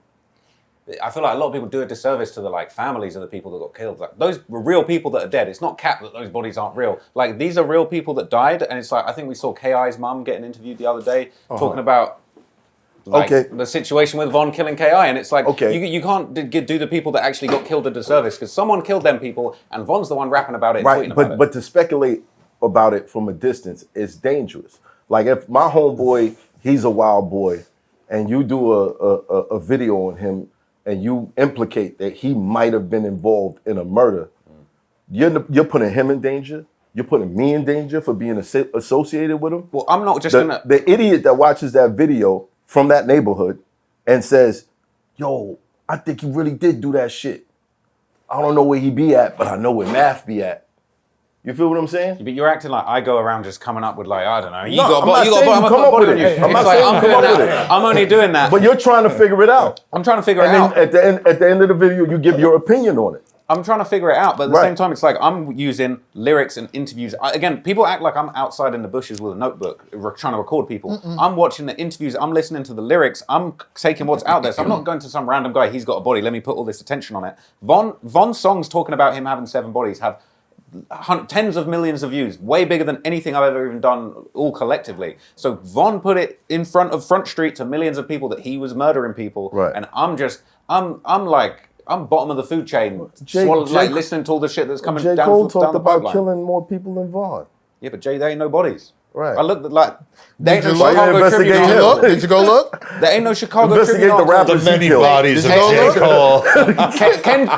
I feel like a lot of people do a disservice to the families of the people that got killed. Like, those were real people that are dead. It's not cap that those bodies aren't real. Like, these are real people that died, and it's like, I think we saw K.I.'s mum getting interviewed the other day talking about the situation with Von killing K.I., and it's like, you can't do the people that actually got killed a disservice because someone killed them people, and Von's the one rapping about it and tweeting about it. But to speculate about it from a distance is dangerous. Like, if my homeboy, he's a wild boy, and you do a video on him and you implicate that he might have been involved in a murder, you're putting him in danger. You're putting me in danger for being associated with him. Well, I'm not just the idiot that watches that video from that neighborhood and says, "Yo, I think he really did do that shit. I don't know where he be at, but I know where Math be at." You feel what I'm saying? But you're acting like I go around just coming up with, like, I don't know. I'm only doing that. But you're trying to figure it out. I'm trying to figure it out. And then at the end of the video, you give your opinion on it. I'm trying to figure it out, but at the same time, it's like I'm using lyrics and interviews. Again, people act like I'm outside in the bushes with a notebook trying to record people. I'm watching the interviews. I'm listening to the lyrics. I'm taking what's out there. So I'm not going to some random guy, he's got a body, let me put all this attention on it. Von's songs talking about him having 7 bodies have tens of millions of views, way bigger than anything I've ever even done all collectively. So Von put it in front of Front Street to millions of people that he was murdering people. Right. And I'm bottom of the food chain, listening to all the shit that's coming down the pipeline. J. Cole talked about killing more people than Von. Yeah, but Jay, there ain't no bodies. Right. I looked like there ain't no Why you Chicago investigate Tribune. him? Did you go look? There ain't no Chicago Investigate Tribune. the rappers The many he killed. bodies of Did you J. look? Cole.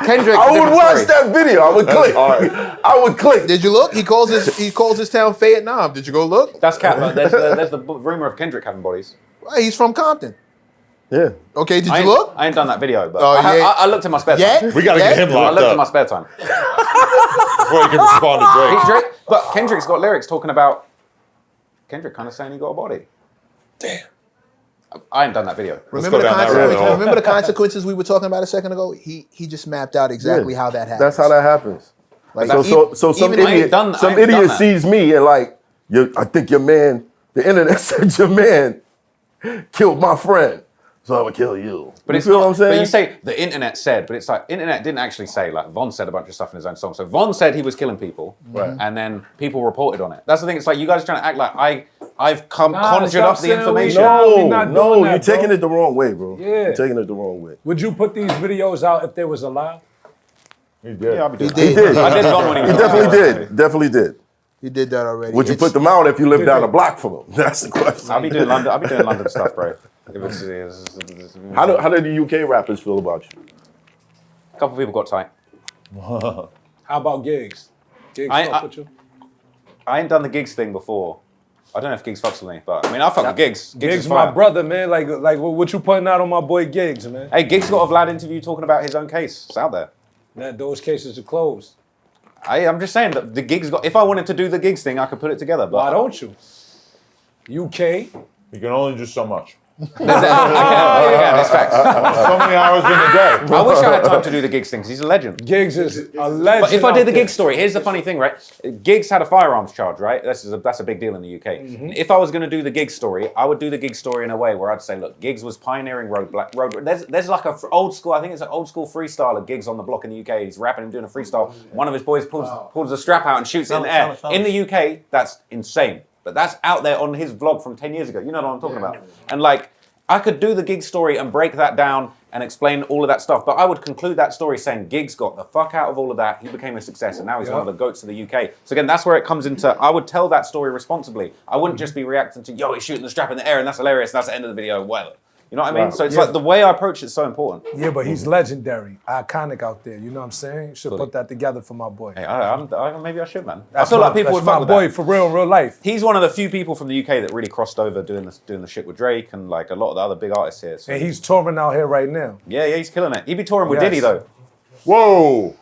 Kendrick. I would watch that video. I would click. I would click. Did you look? He calls his town Vietnam. Did you go look? That's cat. There's the rumor of Kendrick having bodies. Hey, he's from Compton. Yeah. Okay, did you look? I ain't done that video, but Oh, yeah. I looked in my spare time. Yeah? We gotta get him I locked looked in my up spare time. before he can respond to He's Drake. Drake, but Kendrick's got lyrics talking about Kendrick kind of saying he got a body. Damn. I ain't done that video. Remember go down that rabbit hole. the consequences we were talking about a second ago? He just mapped out exactly how that happens. That's how that happens. Like, So some even- idiot, I ain't some done idiot that. sees me and like, I think your man, the internet said your man killed my friend, so I'm gonna kill you. But you it's feel not, what I'm saying? But you say the internet said, but it's like internet didn't actually say. Like Von said a bunch of stuff in his own song. So Von said he was killing people, Right. and then people reported on it. That's the thing. It's like you guys are trying to act like I've conjured up the information. we not doing that, you're taking bro. it the wrong way, bro. Yeah. You're taking it the wrong way. Would you put these videos out if they was allowed? He did. Yeah, I'll be doing He that. did. I did Von when he He was definitely did. Definitely did. He did that already. Would you put them out if you lived down a block from them? That's the question. I'll be doing London. I'll be doing London stuff, bro. If it's, How do the UK rappers feel about you? a couple people got tight. How about gigs? Gigs I- fuck I- with you? I ain't done the gigs thing before. I don't know if Gigs fucks with me, but I mean, I fuck with Gigs. Gigs is my fine. brother, man. Like what you putting out on my boy Gigs, man? Hey, Gigs got a Vlad interview talking about his own case. It's out there. That those cases are closed. I'm just saying that the Gigs got. If I wanted to do the Gigs thing, I could put it together. But Why don't you? UK, You can only do so much. It's facts. So many hours in the day. I wish I had time to do the Giggs thing because he's a legend. Giggs is a legend. But if I did the out there. Giggs story, here's the funny thing, right? Giggs had a firearms charge, right? That's a big deal in the UK. If I was going to do the Giggs story, I would do the Giggs story in a way where I'd say, look, Giggs was pioneering road. There's like a old school, I think it's an old school freestyler, Giggs on the block in the UK. He's rapping and doing a freestyle. One of his boys pulls a strap out and shoots it in the air. In the UK, that's insane. But that's out there on his vlog from 10 years ago. You know what I'm talking about. And like, I could do the Giggs story and break that down and explain all of that stuff. But I would conclude that story saying Giggs got the fuck out of all of that. He became a success and now he's one of the GOATs of the UK. So again, that's where it comes into, I would tell that story responsibly. I wouldn't just be reacting to, yo, he's shooting the strap in the air and that's hilarious. And that's the end of the video. Well, you know what I mean? So it's like the way I approach it is so important. Yeah, but he's legendary, iconic out there. You know what I'm saying? Should put that together for my boy. Hey, maybe I should, man. That's I feel like people would fuck my with boy that. for real life. He's one of the few people from the UK that really crossed over doing the shit with Drake and like a lot of the other big artists here. So. And he's touring out here right now. Yeah, he's killing it. He'd be touring with Yes. Diddy though. Whoa.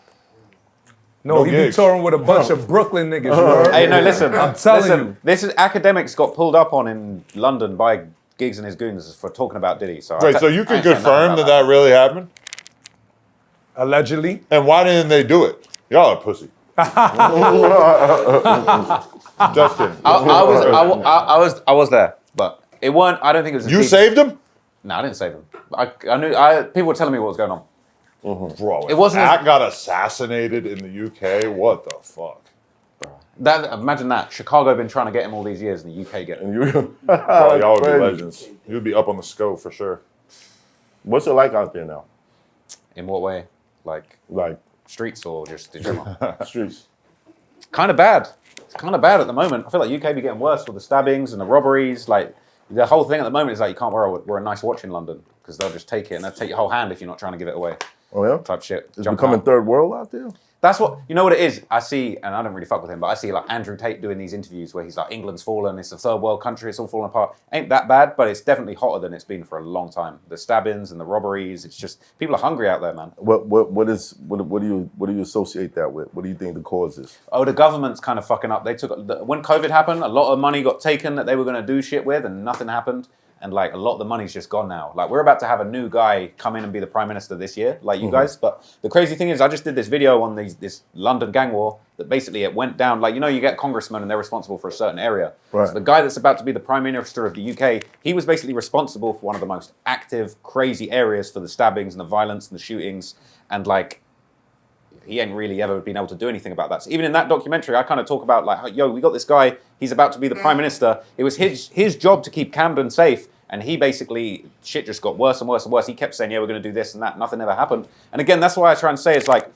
No, he be Giggs. touring with a bunch of Brooklyn niggas. You heard? Hey, no, listen. I'm telling you. This is academics got pulled up on in London by Giggs and his goons for talking about Diddy. So Wait, so you can confirm that really happened? Allegedly. And why didn't they do it? Y'all are pussy. Just kidding. I was there, but it weren't. I don't think it was. You saved him? No, I didn't save him. I knew. People were telling me what was going on. Bro, It wasn't That got assassinated in the UK. What the fuck? Imagine that. Chicago been trying to get him all these years, and the UK get him. Bro, y'all would be legends. You'd be up on the scope for sure. What's it like out there now? In what way? Like Like streets or just in general? streets. Kind of bad. It's kind of bad at the moment. I feel like UK be getting worse with the stabbings and the robberies. Like the whole thing at the moment is like you can't wear a nice watch in London because they'll just take it and they'll take your whole hand if you're not trying to give it away. Oh yeah? Type shit. It's Jump becoming out. third world out there? That's what, you know what it is? I see, and I don't really fuck with him, but I see like Andrew Tate doing these interviews where he's like, England's fallen, it's a third world country, it's all falling apart. Ain't that bad, but it's definitely hotter than it's been for a long time. The stabbings and the robberies, it's just, people are hungry out there, man. What do you associate that with? What do you think the cause is? Oh, the government's kind of fucking up. They took, when COVID happened, a lot of money got taken that they were going to do shit with and nothing happened. And like a lot of the money's just gone now. Like we're about to have a new guy come in and be the prime minister this year, like you guys. But the crazy thing is I just did this video on this London gang war that basically it went down. Like, you know, you get congressmen and they're responsible for a certain area. Right. So the guy that's about to be the prime minister of the UK, he was basically responsible for one of the most active, crazy areas for the stabbings and the violence and the shootings. And like, he ain't really ever been able to do anything about that. So even in that documentary, I kind of talk about like, yo, we got this guy, he's about to be the prime minister. It was his job to keep Camden safe. And he basically, shit just got worse and worse and worse. He kept saying, yeah, we're going to do this and that. Nothing ever happened. And again, that's why I try and say it's like,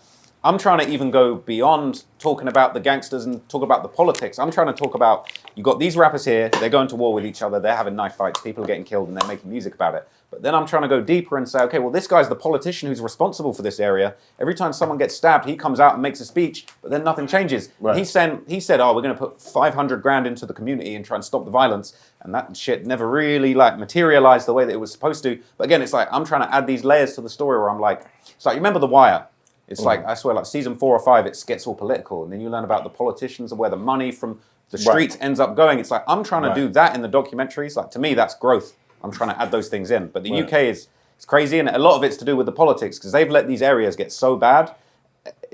I'm trying to even go beyond talking about the gangsters and talk about the politics. I'm trying to talk about, you got these rappers here, they're going to war with each other, they're having knife fights, people are getting killed and they're making music about it. But then I'm trying to go deeper and say, okay, well, this guy's the politician who's responsible for this area. Every time someone gets stabbed, he comes out and makes a speech, but then nothing changes. Right. He said, oh, we're going to put 500 grand into the community and try and stop the violence. And that shit never really like materialized the way that it was supposed to. But again, it's like, I'm trying to add these layers to the story where I'm like, it's like, you remember The Wire? It's like, I swear, like season 4 or 5, it gets all political. And then you learn about the politicians and where the money from the streets ends up going. It's like, I'm trying to do that in the documentaries. Like, to me, that's growth. I'm trying to add those things in. But the UK is it's crazy. And a lot of it's to do with the politics because they've let these areas get so bad.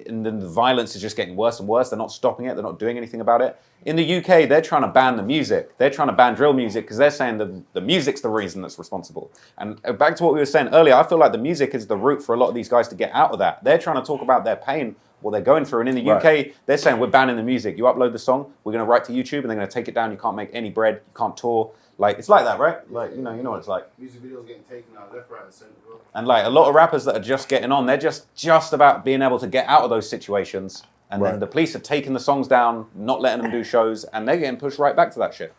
And then the violence is just getting worse and worse. They're not stopping it. They're not doing anything about it. In the UK, they're trying to ban the music. They're trying to ban drill music because they're saying that the music's the reason that's responsible. And back to what we were saying earlier, I feel like the music is the route for a lot of these guys to get out of that. They're trying to talk about their pain, what they're going through. And in the UK, they're saying, we're banning the music. You upload the song, we're going to write to YouTube, and they're going to take it down. You can't make any bread. You can't tour. Like, it's like that, right? Like, you know what it's like. Music videos getting taken out left, right, and center, bro. And like a lot of rappers that are just getting on, they're just about being able to get out of those situations. And then the police are taking the songs down, not letting them do shows, and they're getting pushed right back to that shit.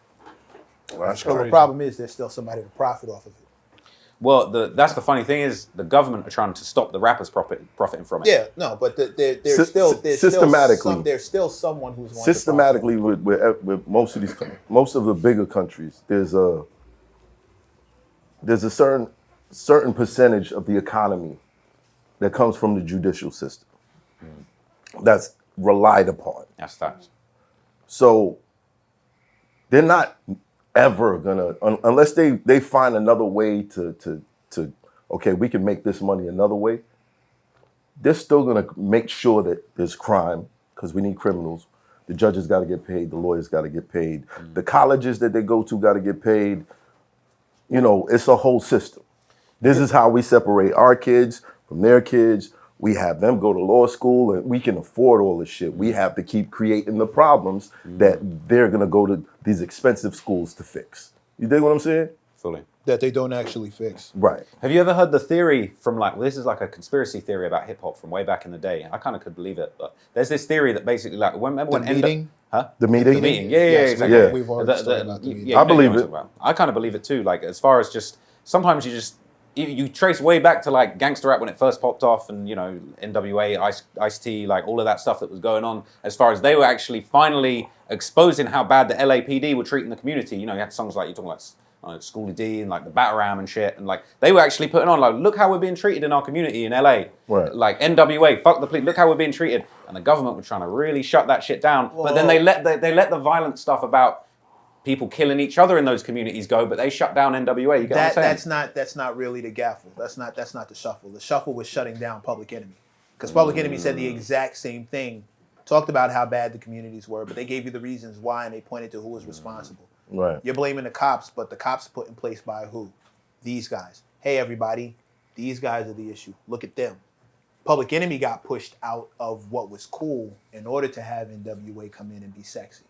Well, that's So the crazy. problem is there's still somebody to profit off of it. Well, that's the funny thing is the government are trying to stop the rappers profiting from it. Yeah, no, but there's Systematically. there's still someone who's wanting Systematically with most of the bigger countries, there's a certain percentage of the economy that comes from the judicial system that's relied upon. That's facts. So they're not ever gonna, unless they find another way to okay, we can make this money another way. They're still gonna make sure that there's crime because we need criminals. The judges got to get paid. The lawyers got to get paid. The colleges that they go to got to get paid. You know, it's a whole system. This is how we separate our kids from their kids. We have them go to law school and we can afford all this shit. We have to keep creating the problems that they're gonna go to these expensive schools to fix. You dig what I'm saying? Fully. That they don't actually fix. Right. Have you ever heard the theory from like, well, this is like a conspiracy theory about hip hop from way back in the day. I kind of could believe it, but there's this theory that basically like, remember when meeting? The meeting? The meeting, yeah, Yes, exactly. Yeah. We've already started about the meeting. Yeah, I you know believe what I'm it. talking about. I kind of believe it too. Like as far as just sometimes you trace way back to like gangster rap when it first popped off, and you know NWA, Ice-T, like all of that stuff that was going on. As far as they were actually finally exposing how bad the LAPD were treating the community. You know, you had songs like you're talking about. Schoolie D and like the Bataram and shit, and like they were actually putting on like, look how we're being treated in our community in LA. Right. Like NWA, fuck the police. Look how we're being treated, and the government were trying to really shut that shit down. But then they let the violent stuff about people killing each other in those communities go. But they shut down NWA. You get what I'm saying? That's not really the gaffle. That's not the shuffle. The shuffle was shutting down Public Enemy, because Public Enemy said the exact same thing, talked about how bad the communities were, but they gave you the reasons why, and they pointed to who was responsible. Right. You're blaming the cops, but the cops are put in place by who? These guys. Hey, everybody, these guys are the issue. Look at them. Public Enemy got pushed out of what was cool in order to have NWA come in and be sexy.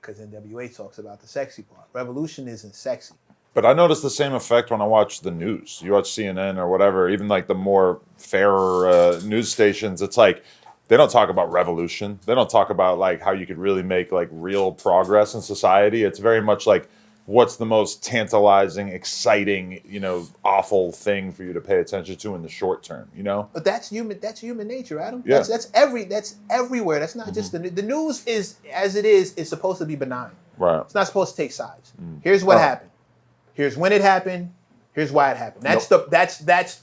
Because NWA talks about the sexy part. Revolution isn't sexy. But I noticed the same effect when I watch the news. You watch CNN or whatever, even like the more fairer news stations. It's like, they don't talk about revolution. They don't talk about like how you could really make like real progress in society. It's very much like what's the most tantalizing, exciting, you know, awful thing for you to pay attention to in the short term, you know? But that's human nature, Adam. Yeah. That's everywhere. That's not just the news is as it is supposed to be benign. Right. It's not supposed to take sides. Here's what happened. Here's when it happened. Here's why it happened. That's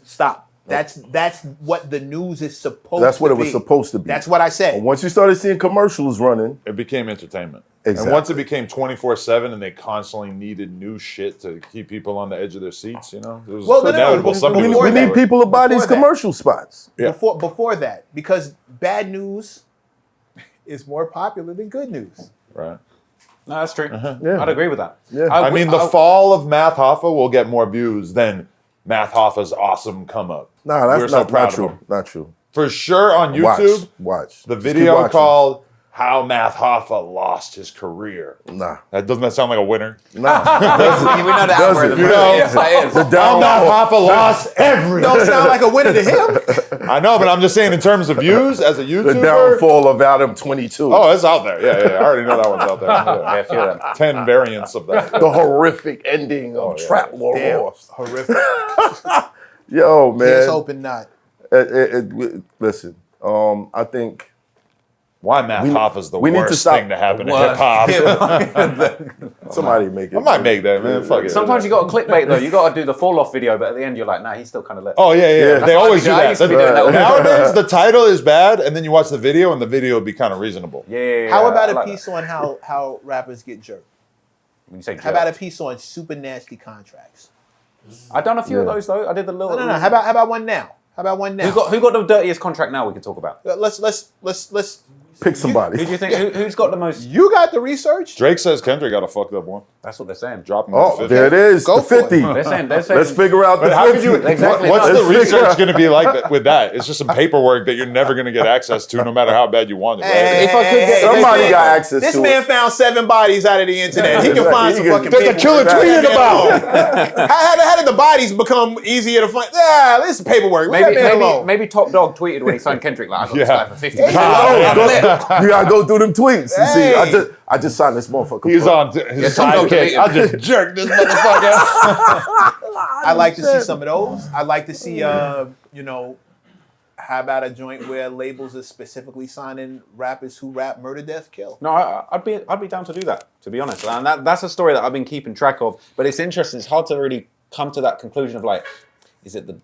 stop. That's what the news is supposed to be. That's what it was supposed to be. That's what I said. And once you started seeing commercials running, It became entertainment. Exactly. And once it became 24/7 and they constantly needed new shit to keep people on the edge of their seats, you know? It was inevitable. Some we people need people to buy these Before that. commercial spots. Yeah. Before that, because bad news is more popular than good news. Right. No, that's true. Yeah. I'd agree with that. Yeah. I mean, the fall of MATHHOFFA will get more views than MATHHOFFA's awesome come up. Nah, We're that's so not proud of true. him. Not true. For sure on YouTube, Watch. the Just keep video watching. called How MATHHOFFA Lost His Career. Nah. Doesn't that sound like a winner? Nah. we know the Does algorithm. it? You know, Yes, it is. The How downfall. MATHHOFFA lost everything. Don't sound like a winner to him. I know, but I'm just saying in terms of views as a The YouTuber. downfall of Adam 22. Oh, it's out there. Yeah. I already know that one's out there. Yeah, Yeah. a few of them. 10 variants of that. The horrific ending of yeah. Trap Lord Damn, Ross. horrific. Yo, man. Here's hoping not. Listen, I think Why MATHHOFFA's the we need to worst stop- thing to happen to Worst. hip hop. somebody make it. I might make that, man. Fuck it. Sometimes you got to clickbait though. You got to do the fall off video, but at the end you're like, nah, he's still kind of lit. Oh, yeah. That's They what always do I that. used to be doing that. Nowadays, the title is bad, and then you watch the video, and the video would be kind of reasonable. Yeah. How about I a like piece on how rappers get jerked? that. When you say How about a jerk. piece on super nasty contracts? I've done a few of those though. I did the little. No. How about one now? How about one now? Who got the dirtiest contract now? We could talk about. Let's Pick somebody. Who do you think? Who's got the most? You got the research. Drake says Kendrick got a fucked up one. That's what they're saying. Drop him Oh, to 50. there it is. Go the for it. 50. They're saying. Let's figure out But the how 50. could you? Exactly. What's No, the let's figure research out- going to be like with that? It's just some paperwork that you're never going to get access to, no matter how bad you want it. Right? Hey, If I could get- Somebody this got man- access This to man it. found 7 bodies out of the internet. He can Exactly. find He some can- fucking There's a paperwork. killer tweeted about. How did the bodies become easier to find? This is paperwork. Leave that man alone. Maybe Top Dog tweeted when he signed Kendrick like, I got this Yeah. guy for 50. You gotta go through them tweets and see. Hey. I just signed this motherfucker. He's for- on his Tom Dog sidekick. deleted. I just jerked this motherfucker. I like to see some of those. I like to see, how about a joint where labels are specifically signing rappers who rap murder, death, kill? No, I'd be down to do that, to be honest. And that's a story that I've been keeping track of. But it's interesting. It's hard to really come to that conclusion of like, is it the...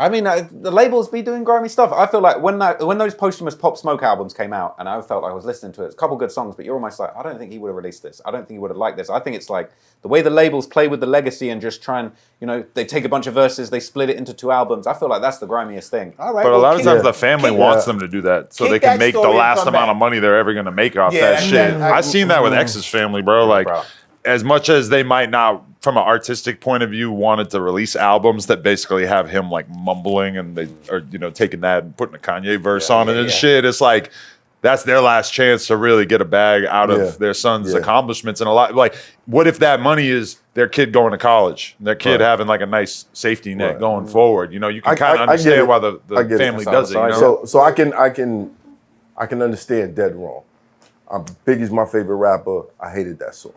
I mean, the labels be doing grimy stuff. I feel like when those posthumous Pop Smoke albums came out, and I felt like I was listening to it, it's a couple good songs, but you're almost like, I don't think he would have released this. I don't think he would have liked this. I think it's like the way the labels play with the legacy and just try and, they take a bunch of verses, they split it into 2 albums. I feel like that's the grimiest thing. All right, But a lot of times Yeah. the family wants them to do that so Kick they can that make the story and last come amount back. of money they're ever going to make off Yeah, that shit. I- I've seen that with X's family, bro. Like, bro. as much as they might not, from an artistic point of view, wanted to release albums that basically have him like mumbling and they are, taking that and putting a Kanye verse on it and shit. It's like, that's their last chance to really get a bag out of their son's accomplishments. And a lot, like, what if that money is their kid going to college, their kid having like a nice safety net going forward? You can kind of understand why the family does it. So I can understand dead wrong. Biggie's my favorite rapper. I hated that song.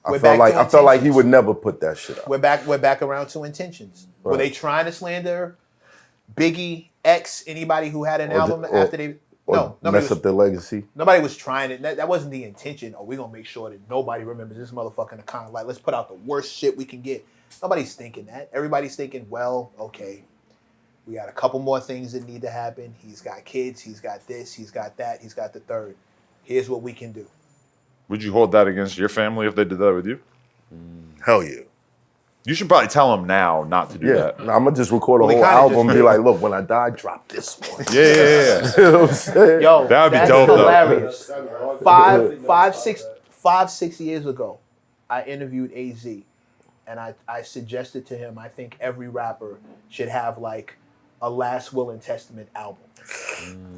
I felt like he would never put that shit out. We're back around to intentions. Were they trying to slander Biggie, X, anybody who had an album after they? No, mess up their legacy. Nobody was trying it. That wasn't the intention. Oh, we're gonna make sure that nobody remembers this motherfucker in the comment. Like, let's put out the worst shit we can get. Nobody's thinking that. Everybody's thinking, well, okay, we got a couple more things that need to happen. He's got kids. He's got this. He's got that. He's got the third. Here's what we can do. Would you hold that against your family if they did that with you? Hell yeah. You should probably tell them now not to do that. I'm gonna just record a Well, whole kinda album and just- be like, look, when I die, drop this one. Yeah. You know what I'm saying? Yo, That would be that's dope, though. hilarious. 6 years ago, I interviewed AZ, and I suggested to him, I think every rapper should have like a Last Will and Testament album.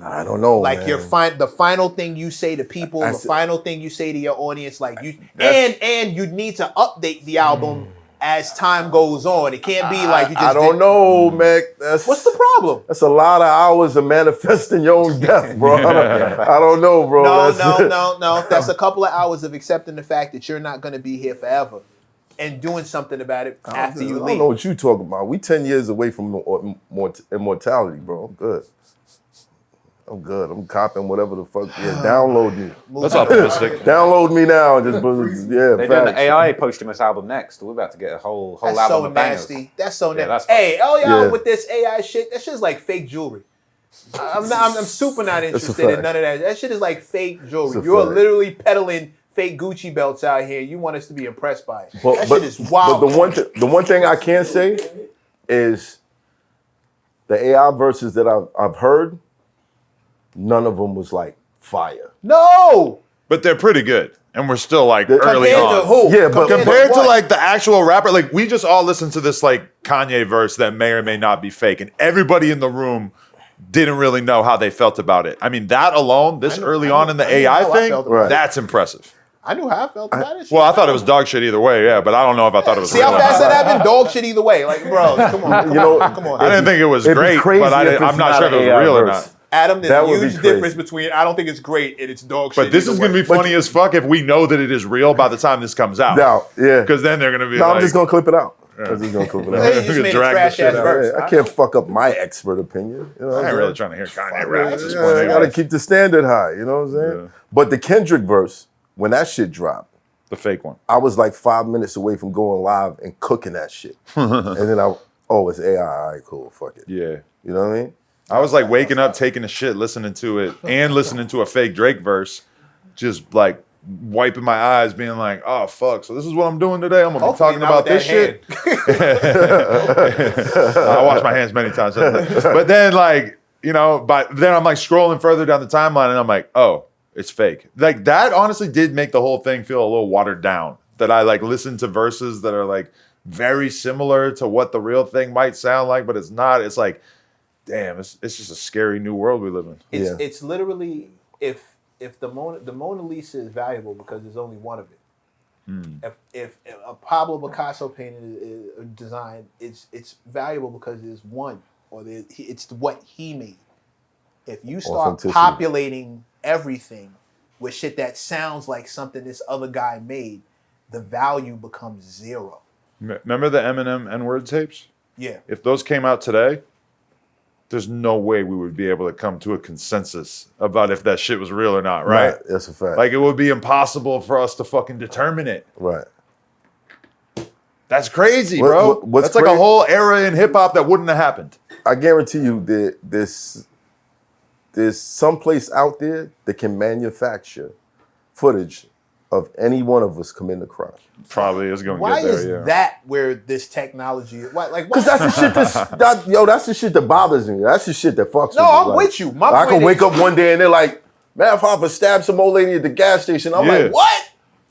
I don't know. Like man. the final thing you say to people, the final thing you say to your audience, like you, and you need to update the album as time goes on. It can't be like you just. I don't know, Mac. What's the problem? That's a lot of hours of manifesting your own death, bro. I don't know, bro. No. That's a couple of hours of accepting the fact that you're not going to be here forever and doing something about it after you I don't leave. know what you talking about. We 10 years away from immortality, bro. I'm good. I'm copping whatever the fuck. Yeah, download me. That's optimistic. Download me now. Just They're doing the AI posthumous album next. We're about to get a whole That's album so of bangers. nasty. That's so Yeah, nasty. that's Hey, y'all Yeah. with this AI shit, that shit's like fake jewelry. I'm super not interested in fact. none of that. That shit is like fake jewelry. It's a You're fact. literally peddling fake Gucci belts out here. You want us to be impressed by it. That But shit is wild. But the one thing I can say is the AI verses that I've heard, none of them was like fire. No! But they're pretty good. And we're still like early Compared on. to who? Yeah, but Compared to what? like the actual rapper, like we just all listened to this like Kanye verse that may or may not be fake, and everybody in the room didn't really know how they felt about it. I mean, that alone, this early on in the I knew AI how I thing, felt about it. that's impressive. I knew how I felt about it. Well, I thought it was dog shit either way, yeah, but I don't know if I thought it was See real how or fast not. that happened? Dog shit either way. Like, bro, come on. You know, come on. I didn't think it was It'd be great, crazy but if I'm it's not sure if an it was AI real or verse. not. Adam, there's That a would be huge crazy. difference between I don't think it's great and it's dog shit. But this is going to be funny as fuck if we know that it is real by the time this comes out. Now, yeah. Because then they're going to be No, like, I'm just gonna clip it out. I'm just gonna clip it Hey, out. you just could made a drag the trash shit ass out. verse. I can't fuck up my expert opinion. You know what I I'm ain't really saying? trying to hear Kanye rap at this Yeah, point. I anyway. gotta keep the standard high. You know what I'm saying? Yeah. But the Kendrick verse, when that shit dropped, The fake one. I was like 5 minutes away from going live and cooking that shit. And then it's AI. All right, cool. Fuck it. Yeah. You know what I mean? I was like waking up, taking a shit, listening to it, and listening to a fake Drake verse, just like wiping my eyes, being like, "Oh fuck!" So this is what I'm doing today. I'm gonna be Hopefully talking not about with this that shit. I wash my hands many times, but then like then I'm like scrolling further down the timeline, and I'm like, "Oh, it's fake." Like that honestly did make the whole thing feel a little watered down. That I like listened to verses that are like very similar to what the real thing might sound like, but it's not. It's like, damn, it's just a scary new world we live in. It's literally if the Mona Lisa is valuable because there's only one of it. If a Pablo Picasso painting is design, it's valuable because there's one, or it's what he made. If you start Authenticity. populating everything with shit that sounds like something this other guy made, the value becomes zero. Remember the Eminem N-word tapes? Yeah. If those came out today, there's no way we would be able to come to a consensus about if that shit was real or not, right? That's a fact. Like it would be impossible for us to fucking determine it. Right. That's crazy, What- bro. what's That's like a crazy- whole era in hip hop that wouldn't have happened. I guarantee you that there's some place out there that can manufacture footage of any one of us committing a crime. Probably is going to Why get there. is Yeah. that where this technology? Why, like, why? Because that's the shit that's the shit that bothers me. That's the shit that fucks with me. No, I'm Like, with you. My I point can wake is- up one day and they're like, Hoffa stabbed some old lady at the gas station. I'm Yeah. like, what?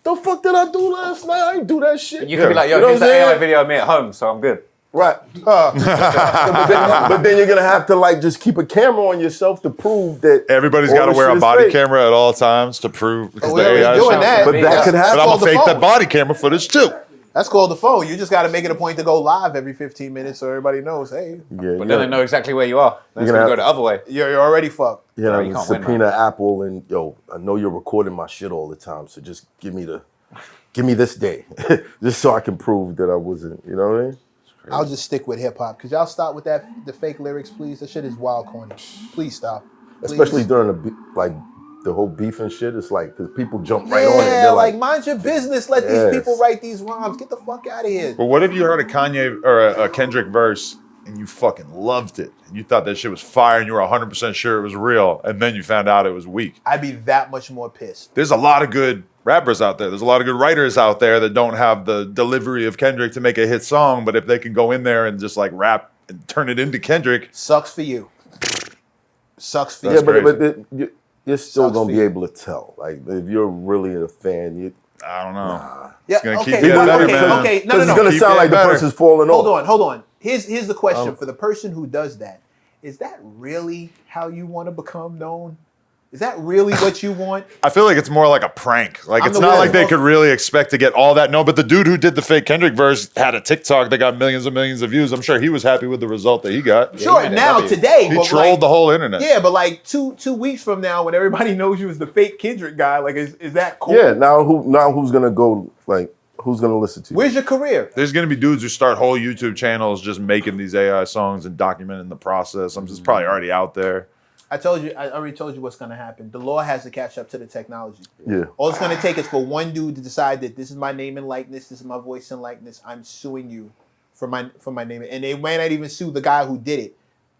The fuck did I do last night? I ain't do that shit. You could be like, yo, You know here's what the I'm AI saying? video of me at home, so I'm good. Right. But then you're gonna have to like just keep a camera on yourself to prove that Everybody's all got to this wear shit a is body fake. camera at all times to prove because We're the already AI doing shows- that. But that That's- could happen. But I'm called gonna the fake phone. that body camera footage too. That's called the phone. You just got to make it a point to go live every 15 minutes so everybody knows, hey, Yeah, But then they know exactly where you are. Then it's You're going gonna to go the other way. you're already fucked. you know, you can't win, subpoena Apple and yo, I know you're recording my shit all the time, so just give me this day, just so I can prove that I wasn't. You know what I mean? I'll just stick with hip hop. Could y'all stop with the fake lyrics, please? That shit is wild corny. Please stop. Please. Especially during the whole beef and shit. It's like because people jump right on it. And Yeah, they're like like, mind your business. Let Yes. these people write these rhymes. Get the fuck out of here. But what if you heard a Kanye or a Kendrick verse and you fucking loved it and you thought that shit was fire and you were 100% sure it was real and then you found out it was weak? I'd be that much more pissed. There's a lot of good rappers out there. There's a lot of good writers out there that don't have the delivery of Kendrick to make a hit song, but if they can go in there and just like rap and turn it into Kendrick, Sucks for you. Sucks for yeah, you. but you're still Sucks gonna for be you. able to tell. Like if you're really a fan, you. I don't know. Yeah, gonna okay, keep getting better, okay, man. okay. No, Because no, it's gonna no. sound like the better. person's falling off. Hold on. Here's the question for the person who does that. Is that really how you want to become known? Is that really what you want? I feel like it's more like a prank. Like I'm it's the not one like they most- could really expect to get all that. No, but the dude who did the fake Kendrick verse had a TikTok that got millions and millions of views. I'm sure he was happy with the result that he got. Sure, made a now W. today, He but trolled like, the whole internet. yeah, but like two weeks from now, when everybody knows you as the fake Kendrick guy, like is that cool? Yeah. Now who's gonna go like who's gonna listen to you? Where's your career? There's gonna be dudes who start whole YouTube channels just making these AI songs and documenting the process. I'm just probably already out there. I already told you what's going to happen. The law has to catch up to the technology. Yeah. All it's going to take is for one dude to decide that this is my name and likeness, this is my voice and likeness. I'm suing you for my name. And they may not even sue the guy who did it.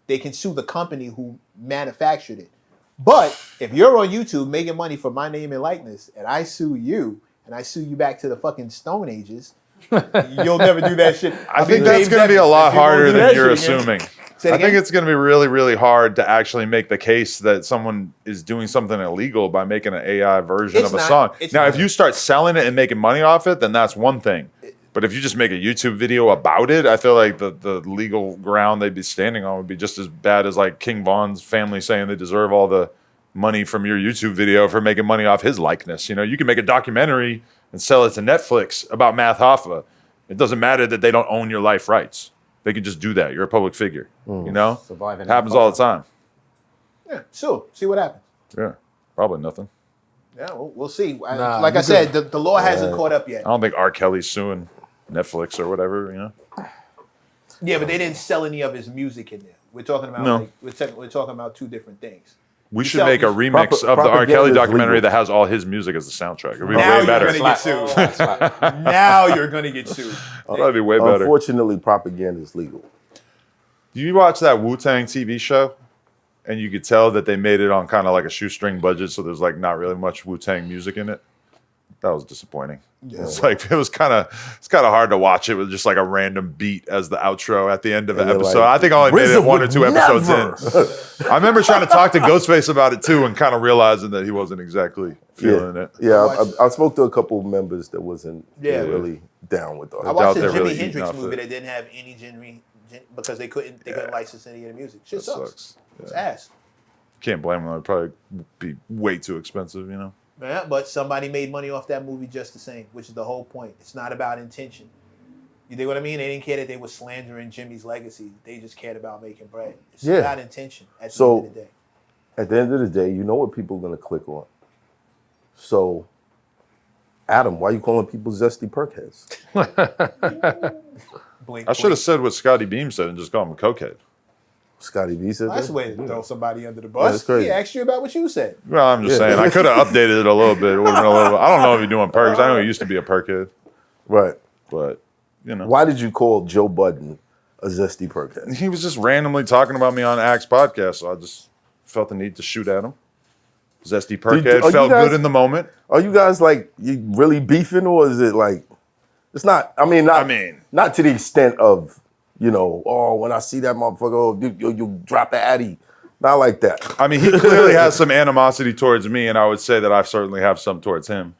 They can sue the company who manufactured it. But if you're on YouTube making money for my name and likeness, and I sue you, and I sue you back to the fucking Stone Ages, you'll never do that shit. I think that's going to be a lot harder than you're assuming. Say it I think again? it's going to be really, really hard to actually make the case that someone is doing something illegal by making an AI version It's of a not. song. It's Now, not. if you start selling it and making money off it, then that's one thing. But if you just make a YouTube video about it, I feel like the legal ground they'd be standing on would be just as bad as like King Von's family saying they deserve all the money from your YouTube video for making money off his likeness. You know, you can make a documentary and sell it to Netflix about MATHHOFFA. It doesn't matter that they don't own your life rights. They can just do that. You're a public figure. You know? Surviving It happens all the time. Yeah, sue. See what happens. Yeah. Probably nothing. Yeah, we'll see. Nah, Like you I said, the law hasn't caught up yet. I don't think R. Kelly's suing Netflix or whatever, you know? Yeah, but they didn't sell any of his music in there. We're talking about No. we're talking about two different things. We You should sell- make a remix of the R. propaganda Kelly is documentary legal. that has all his music as the soundtrack. It'd be Now way you're better. gonna get sued. Now you're gonna get sued. That'd be way better. Unfortunately, propaganda is legal. Do you watch that Wu-Tang TV show? And you could tell that they made it on kind of like a shoestring budget, so there's like not really much Wu-Tang music in it. That was disappointing. It's like it's kind of hard to watch it with just like a random beat as the outro at the end of an And they're episode. like, I think I only made RZA it one or would two episodes never. in. I remember trying to talk to Ghostface about it too, and kind of realizing that he wasn't exactly feeling it. Yeah, I spoke to a couple of members that wasn't Yeah. really down with I all doubt watched a they're Jimi really Hendrix eating off movie it. that didn't have any because they couldn't license any of the music. Shit That sucks. sucks. It's ass. Can't blame them. It'd probably be way too expensive, you know? Yeah, but somebody made money off that movie just the same, which is the whole point. It's not about intention. You dig what I mean? They didn't care that they were slandering Jimmy's legacy. They just cared about making bread. It's Yeah. about intention at the So- end of the day. At the end of the day, you know what people are going to click on. So, Adam, why you calling people zesty perkheads? Blink, I should have blink. said what Scotty Beam said and just called him a cokehead. Scotty V said That's that? the way to throw somebody under the Yeah, bus. that's crazy. He asked you about what you said. Well, I'm just Yeah. saying. I could have updated it a little bit. It would've been a little, I don't know if you're doing perks. I know he used to be a perkhead, Right. but you know. Why did you call Joe Budden a zesty perkhead? He was just randomly talking about me on Axe podcast, so I just felt the need to shoot at him. Zesty perkhead, are you felt guys- good in the moment. Are you guys like you really beefing, or is it like it's not? I mean, not to the extent of oh, when I see that motherfucker, oh, you drop the addy. Not like that. I mean, he clearly has some animosity towards me, and I would say that I certainly have some towards him.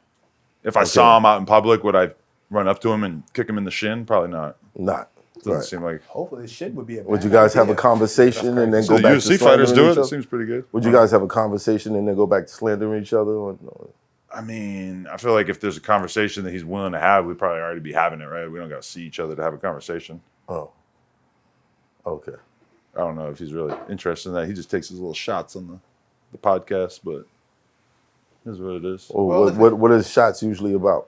If I saw him out in public, would I run up to him and kick him in the shin? Probably not. Not. Doesn't seem like. Hopefully, this shit would be a Would bad you guys have a idea. conversation and then So go the back UFC to fighters slandering do each it. other? It seems pretty good. Would you guys have a conversation and then go back to slandering each other? Or no? I mean, I feel like if there's a conversation that he's willing to have, we'd probably already be having it, right? We don't got to see each other to have a conversation. Oh. Okay. I don't know if he's really interested in that. He just takes his little shots on the podcast, but here's what it is. Well, what is shots usually about?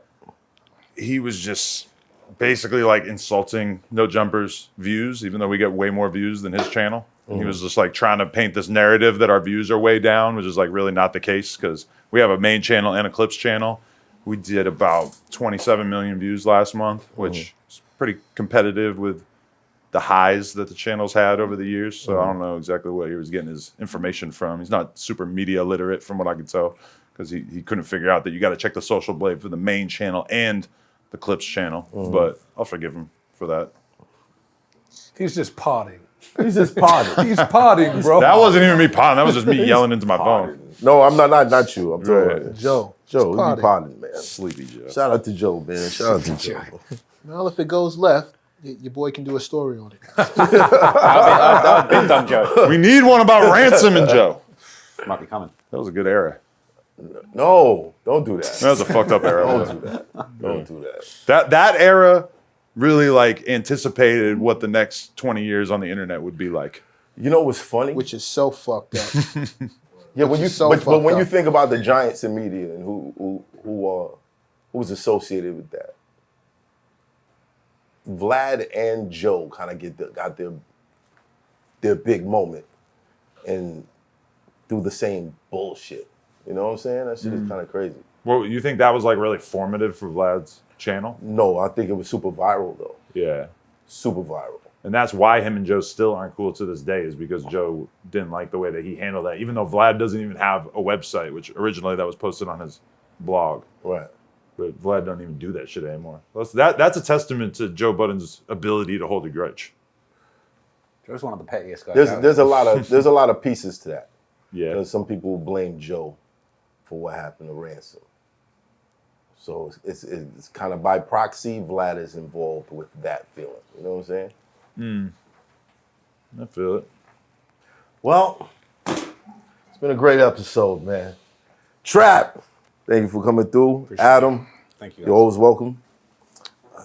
He was just basically like insulting No Jumpers' views, even though we get way more views than his channel. And he was just like trying to paint this narrative that our views are way down, which is like really not the case because we have a main channel and a clips channel. We did about 27 million views last month, which is pretty competitive with the highs that the channel's had over the years. So I don't know exactly where he was getting his information from. He's not super media literate from what I could tell because he couldn't figure out that you got to check the social blade for the main channel and the clips channel. But I'll forgive him for that. He's just potting. He's just potting. He's potting, bro. That wasn't even me potting. That was just me yelling into my phone. No, I'm not you. I'm talking Right. about Joe. Joe, He's you be potting, man. Sleepy Joe. Shout out to Joe, man. Shout out to Joe. Well, if it goes left, your boy can do a story on it. That was big dumb joke. We need one about Ransom and Joe. Might be coming. That was a good era. No, don't do that. That was a fucked up era. Don't do that. Don't do that. That era really like anticipated what the next 20 years on the internet would be like. You know what's funny? Which is so fucked up. Yeah, when you so but fucked when you up. think about the giants in media and who was associated with that, Vlad and Joe kind of got their big moment and through the same bullshit. You know what I'm saying? That shit is kind of crazy. Well, you think that was like really formative for Vlad's channel? No, I think it was super viral though. Yeah. Super viral. And that's why him and Joe still aren't cool to this day, is because Joe didn't like the way that he handled that, even though Vlad doesn't even have a website, which originally that was posted on his blog. Right. But Vlad doesn't even do that shit anymore. That's a testament to Joe Budden's ability to hold a grudge. Joe's one of the pettiest guys. There's a lot of pieces to that. Yeah. Because some people blame Joe for what happened to Ransom. So it's kind of by proxy, Vlad is involved with that feeling. You know what I'm saying? I feel it. Well, it's been a great episode, man. Trap, thank you for coming through. Adam, Thank you. you're always welcome.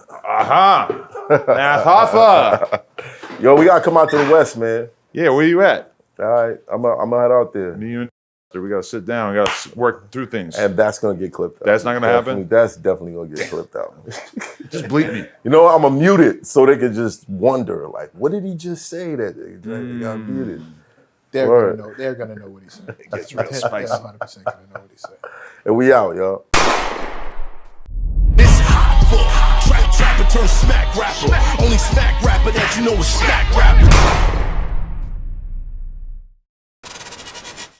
Aha! MATHHOFFA! Yo, we gotta come out to the West, man. Yeah, where you at? All right, I'm gonna head out there. Me and we gotta sit down. We gotta work through things. And that's gonna get clipped out. That's not gonna happen? That's definitely gonna get clipped out. Just bleep me. You know, I'm gonna mute it so they can just wonder, like, what did he just say that they got muted? They're Word. gonna know. They're gonna know what he said. It gets real They're spicy. 100% gonna know what he said. And we out, y'all. It's Hoffa. Trapper turn smack rapper. Only smack rapper that you know is smack rapper.